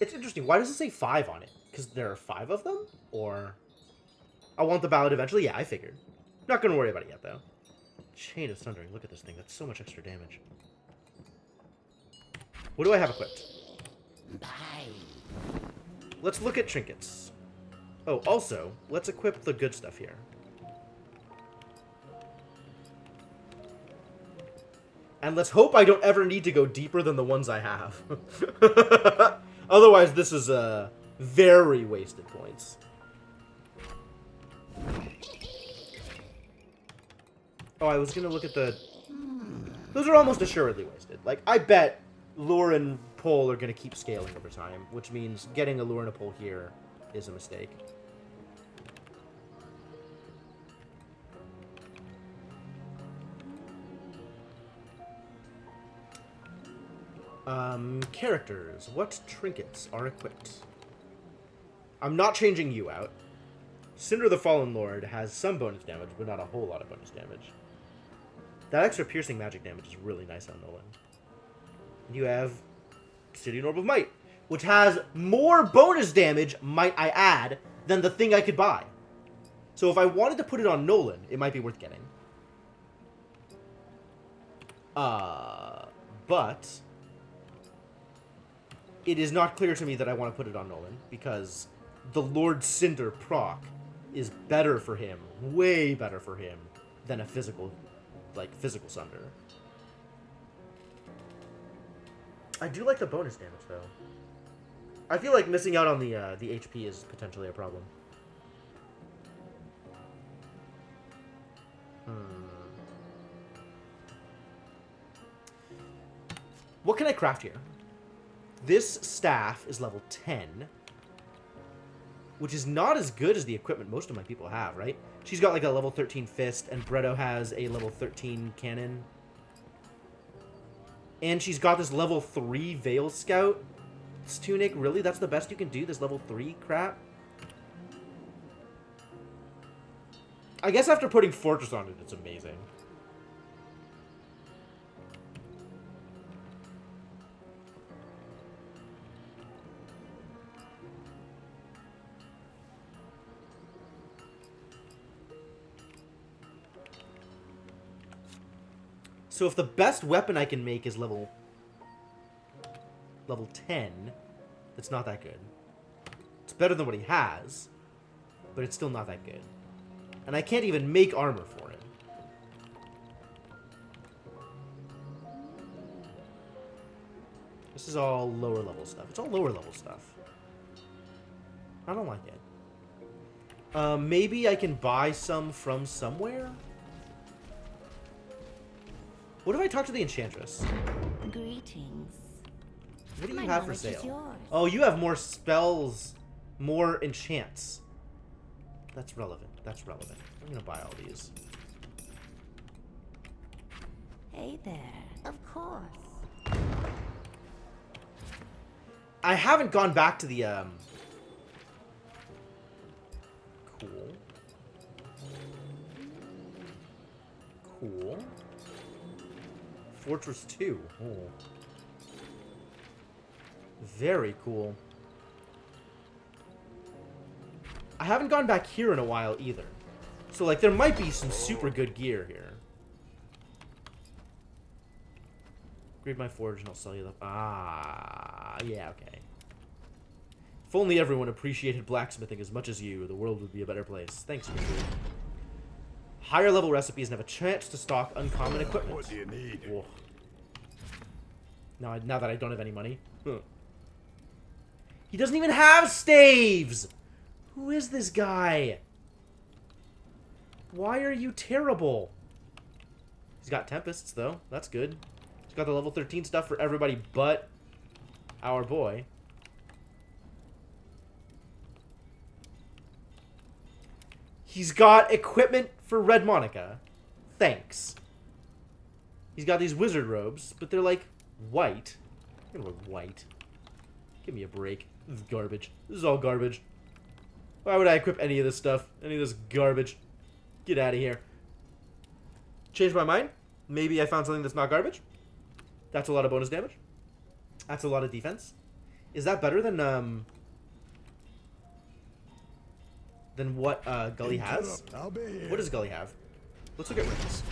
It's interesting. Why does it say 5 on it? Because there are 5 of them? Or... I want the ballad eventually? Yeah, I figured. Not gonna worry about it yet, though. Chain of Sundering. Look at this thing. That's so much extra damage. What do I have equipped? Bye. Let's look at trinkets. Oh, also, let's equip the good stuff here. And let's hope I don't ever need to go deeper than the ones I have. Otherwise, this is very wasted points. Oh, I was going to look at the... Those are almost assuredly wasted. Like, I bet lure and pole are going to keep scaling over time, which means getting a lure and a pole here is a mistake. Characters. What trinkets are equipped? I'm not changing you out. Cinder the Fallen Lord has some bonus damage, but not a whole lot of bonus damage. That extra piercing magic damage is really nice on Nolan. You have City Orb of Might, which has more bonus damage, might I add, than the thing I could buy. So if I wanted to put it on Nolan, it might be worth getting. But it is not clear to me that I want to put it on Nolan, because the Lord Cinder proc is better for him, way better for him, than a physical Sunder. I do like the bonus damage, though. I feel like missing out on the HP is potentially a problem. What can I craft here? This staff is level 10, which is not as good as the equipment most of my people have, right? She's got like a level 13 fist, and Bretto has a level 13 cannon. And she's got this level 3 Veil Scout tunic. Really? That's the best you can do, this level 3 crap? I guess after putting Fortress on it, it's amazing. So if the best weapon I can make is level 10, it's not that good. It's better than what he has, but it's still not that good. And I can't even make armor for him. This is all lower level stuff. It's all lower level stuff. I don't like it. Maybe I can buy some from somewhere? What if I talk to the Enchantress? Greetings. What do you My have for knowledge is sale? yours. Oh, you have more spells More enchants. That's relevant. That's relevant. I'm gonna buy all these. Hey there. Of course. I haven't gone back to the, Cool. Cool. Fortress 2. Oh. Very cool. I haven't gone back here in a while either. So, like, there might be some super good gear here. Grade my forge and I'll sell you the... Ah, yeah, okay. If only everyone appreciated blacksmithing as much as you, the world would be a better place. Thanks, Richard. Higher level recipes and have a chance to stock uncommon equipment. What do you need? Whoa. Now that I don't have any money. Huh. He doesn't even have staves! Who is this guy? Why are you terrible? He's got tempests, though. That's good. He's got the level 13 stuff for everybody but our boy. He's got equipment for Red Monica. Thanks. He's got these wizard robes, but they're like white. I'm gonna wear white. Give me a break. This is garbage. This is all garbage. Why would I equip any of this stuff? Any of this garbage? Get out of here. Changed my mind. Maybe I found something that's not garbage. That's a lot of bonus damage. That's a lot of defense. Is that better than what Gully has? I'll be here. What does Gully have? Let's look at rings.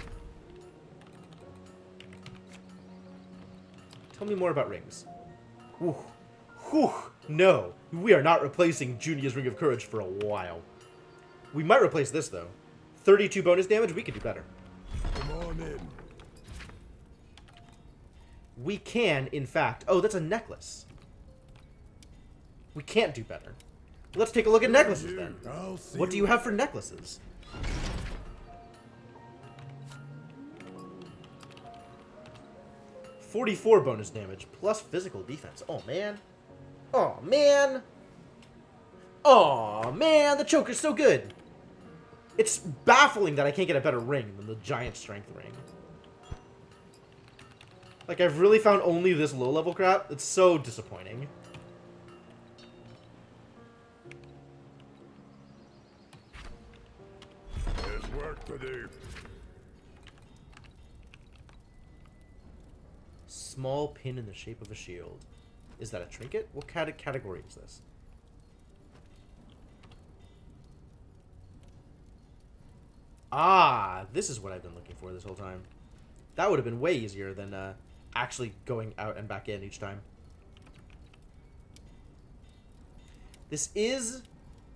Tell me more about rings. Whew. Whew. No, we are not replacing Junia's Ring of Courage for a while. We might replace this, though. 32 bonus damage, we could do better. Come on in. We can, in fact... Oh, that's a necklace. We can't do better. Let's take a look at necklaces, then. I'll see What do you have for necklaces? $44 bonus damage, plus physical defense. Oh, man. Oh, man. Oh, man, the choker's so good. It's baffling that I can't get a better ring than the giant strength ring. Like, I've really found only this low-level crap. It's so disappointing. There's work to do. Small pin in the shape of a shield. Is that a trinket? What category is this? Ah, this is what I've been looking for this whole time. That would have been way easier than actually going out and back in each time. This is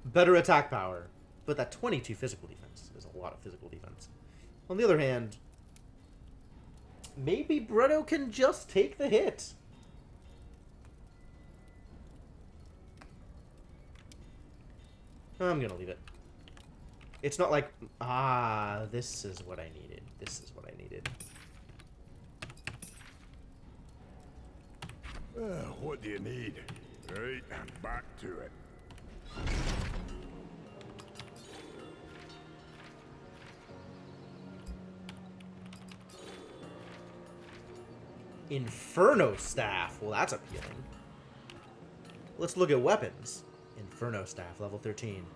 better attack power, but that 22 physical defense is a lot of physical defense. On the other hand, maybe Bretto can just take the hit. I'm gonna leave it. It's not like, this is what I needed. This is what I needed. What do you need? Right, back to it. Inferno Staff. Well, that's appealing. Let's look at weapons. Inferno Staff, level 13.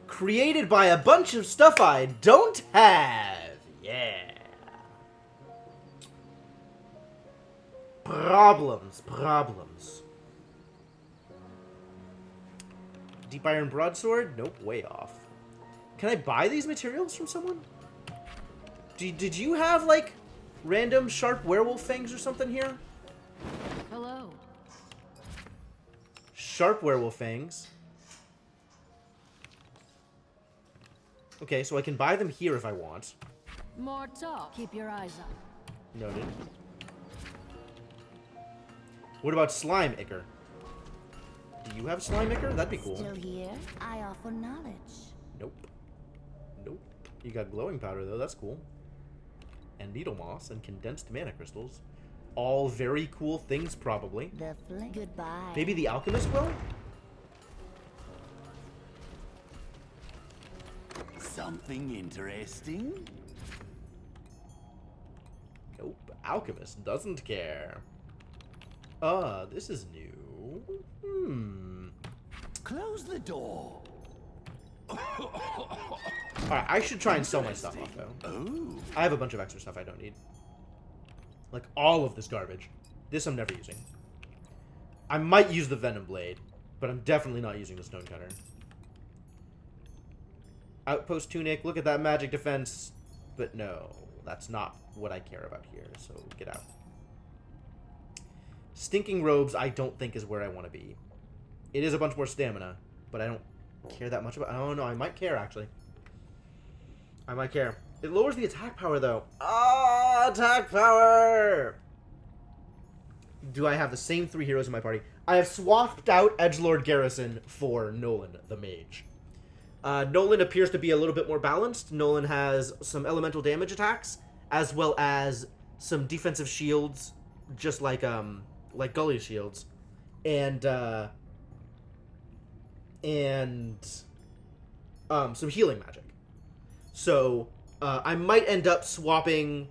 Created by a bunch of stuff I don't have. Yeah. Problems. Deep Iron Broadsword? Nope, way off. Can I buy these materials from someone? Did you have, like, random sharp werewolf fangs or something here? Hello. Sharp werewolf fangs. Okay, so I can buy them here if I want. More talk. Keep your eyes up. Noted. What about Slime Icker? Do you have Slime Icker? That'd be cool. Still here? I offer knowledge. Nope. Nope. You got glowing powder, though. That's cool. And needle moss and condensed mana crystals. All very cool things, probably. The flame. Goodbye. Maybe the alchemist will? something interesting? Nope. Alchemist doesn't care. This is new. Close the door. Alright, I should try and sell my stuff off, though. Oh. I have a bunch of extra stuff I don't need. Like, all of this garbage. This I'm never using. I might use the Venom Blade, but I'm definitely not using the Stonecutter. Outpost Tunic, look at that magic defense. But no, that's not what I care about here, so get out. Stinking Robes, I don't think is where I want to be. It is a bunch more stamina, but I don't care that much about... Oh, no, I might care, actually. I might care. It lowers the attack power, though. Ah, attack power! Do I have the same 3 heroes in my party? I have swapped out Edgelord Garrison for Nolan, the mage. Nolan appears to be a little bit more balanced. Nolan has some elemental damage attacks, as well as some defensive shields, just like Gully's shields, and some healing magic. So I might end up swapping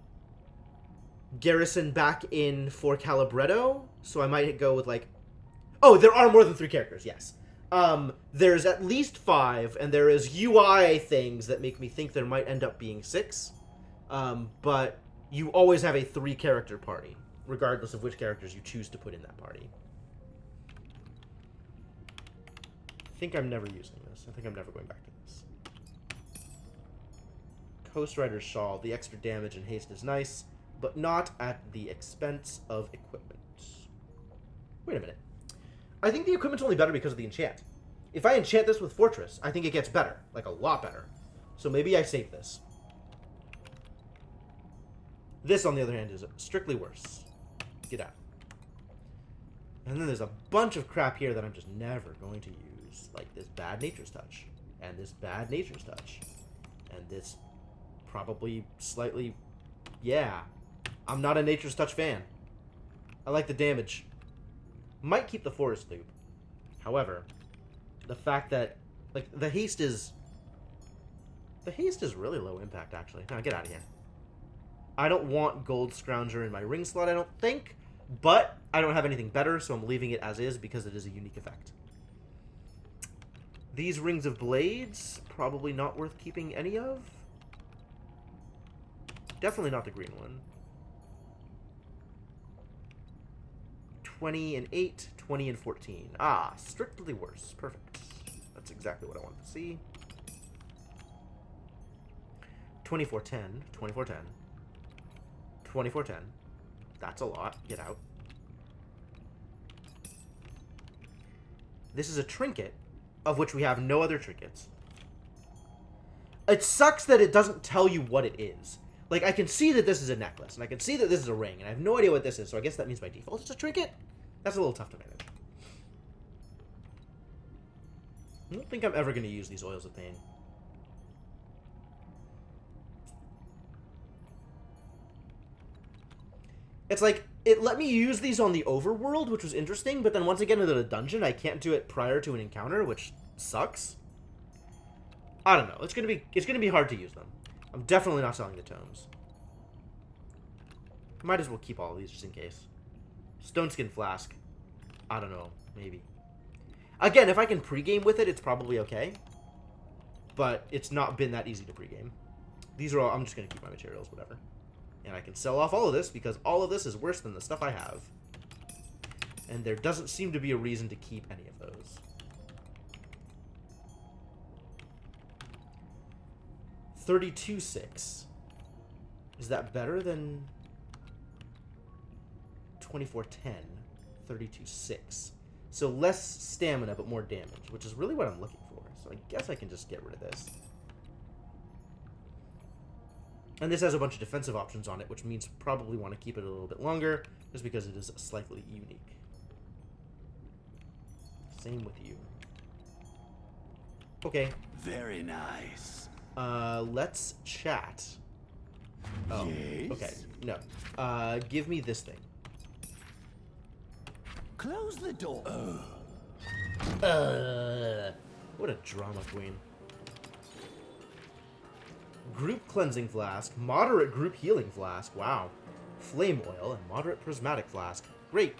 Garrison back in for Calibretto. So I might go with like, oh, there are more than 3 characters. Yes. There's at least 5, and there is UI things that make me think there might end up being 6. But you always have a 3-character party, regardless of which characters you choose to put in that party. I think I'm never using this. I think I'm never going back to this. Coast Rider's Shawl. The extra damage and haste is nice, but not at the expense of equipment. Wait a minute. I think the equipment's only better because of the enchant. If I enchant this with Fortress, I think it gets better. Like, a lot better. So maybe I save this. This, on the other hand, is strictly worse. Get out. And then there's a bunch of crap here that I'm just never going to use. Like this bad Nature's Touch. And this bad Nature's Touch. And this probably slightly... Yeah. I'm not a Nature's Touch fan. I like the damage. Might keep the Forest Loop. However, the fact that... Like, the haste is... The haste is really low impact, actually. Now, get out of here. I don't want Gold Scrounger in my ring slot, I don't think. But I don't have anything better, so I'm leaving it as is because it is a unique effect. These Rings of Blades, probably not worth keeping any of. Definitely not the green one. 20 and 8, 20 and 14. Ah, strictly worse. Perfect. That's exactly what I wanted to see. 2410, 2410. 2410. That's a lot. Get out. This is a trinket, of which we have no other trinkets. It sucks that it doesn't tell you what it is. Like, I can see that this is a necklace, and I can see that this is a ring, and I have no idea what this is, so I guess that means by default it's a trinket? That's a little tough to manage. I don't think I'm ever going to use these Oils of Pain. It's like, it let me use these on the overworld, which was interesting, but then once I get into the dungeon, I can't do it prior to an encounter, which sucks. I don't know. It's gonna be hard to use them. I'm definitely not selling the tomes. Might as well keep all of these just in case. Stoneskin Flask. I don't know. Maybe. Again, if I can pregame with it, it's probably okay. But it's not been that easy to pregame. These are all... I'm just going to keep my materials, whatever. And I can sell off all of this, because all of this is worse than the stuff I have. And there doesn't seem to be a reason to keep any of those. $32.6. Is that better than 2410? 32.6. So less stamina, but more damage, which is really what I'm looking for. So I guess I can just get rid of this. And this has a bunch of defensive options on it, which means probably want to keep it a little bit longer, just because it is slightly unique. Same with you. Okay. Very nice. Let's chat. Oh, yes? okay. No. Give me this thing. Close the door. What a drama queen. Group cleansing flask. Moderate group healing flask. Wow. Flame oil and moderate prismatic flask. Great.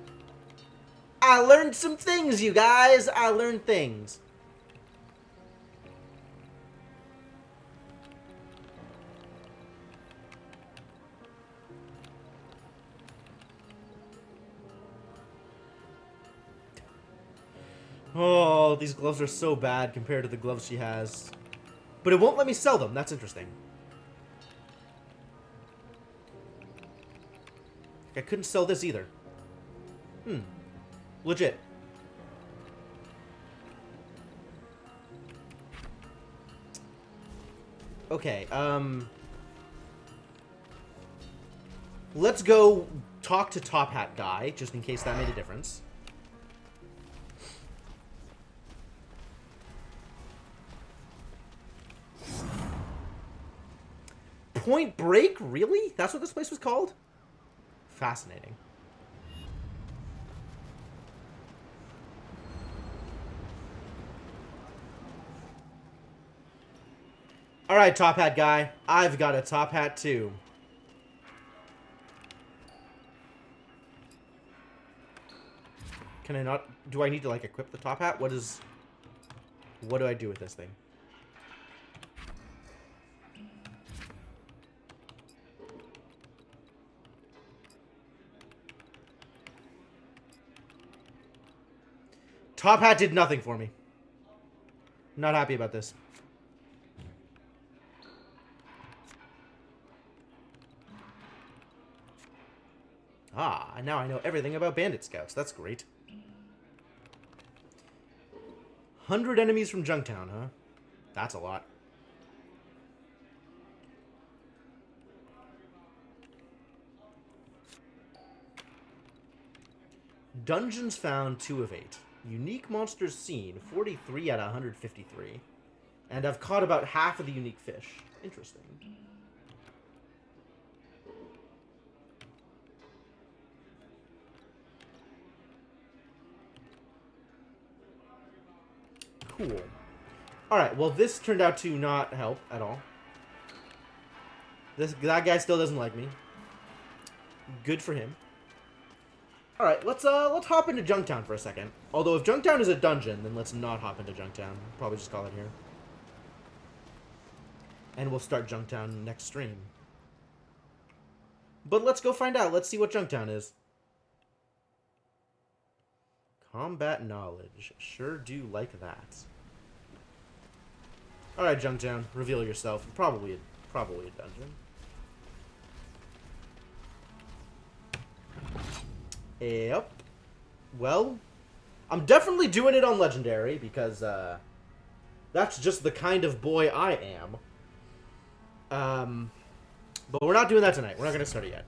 I learned some things, you guys. I learned things. Oh, these gloves are so bad compared to the gloves she has. But it won't let me sell them. That's interesting. I couldn't sell this either. Legit. Okay, let's go talk to Top Hat Guy, just in case that made a difference. Point Break? Really? That's what this place was called? Fascinating. Alright, Top Hat Guy. I've got a top hat too. Can I not... Do I need to, like, equip the top hat? What do I do with this thing? Top hat did nothing for me. Not happy about this. Ah, and now I know everything about Bandit Scouts. That's great. 100 enemies from Junktown, huh? That's a lot. Dungeons found 2 of 8. Unique monsters seen 43 out of 153. And I've caught about half of the unique fish. Interesting. Cool. Alright, well this turned out to not help at all. That guy still doesn't like me. Good for him. Alright, let's hop into Junktown for a second. Although if Junktown is a dungeon, then let's not hop into Junktown. Probably just call it here. And we'll start Junktown next stream. But let's go find out. Let's see what Junktown is. Combat knowledge. Sure do like that. Alright, Junktown. Reveal yourself. Probably a dungeon. Yep. Well, I'm definitely doing it on Legendary, because, that's just the kind of boy I am. But we're not doing that tonight. We're not going to start it yet.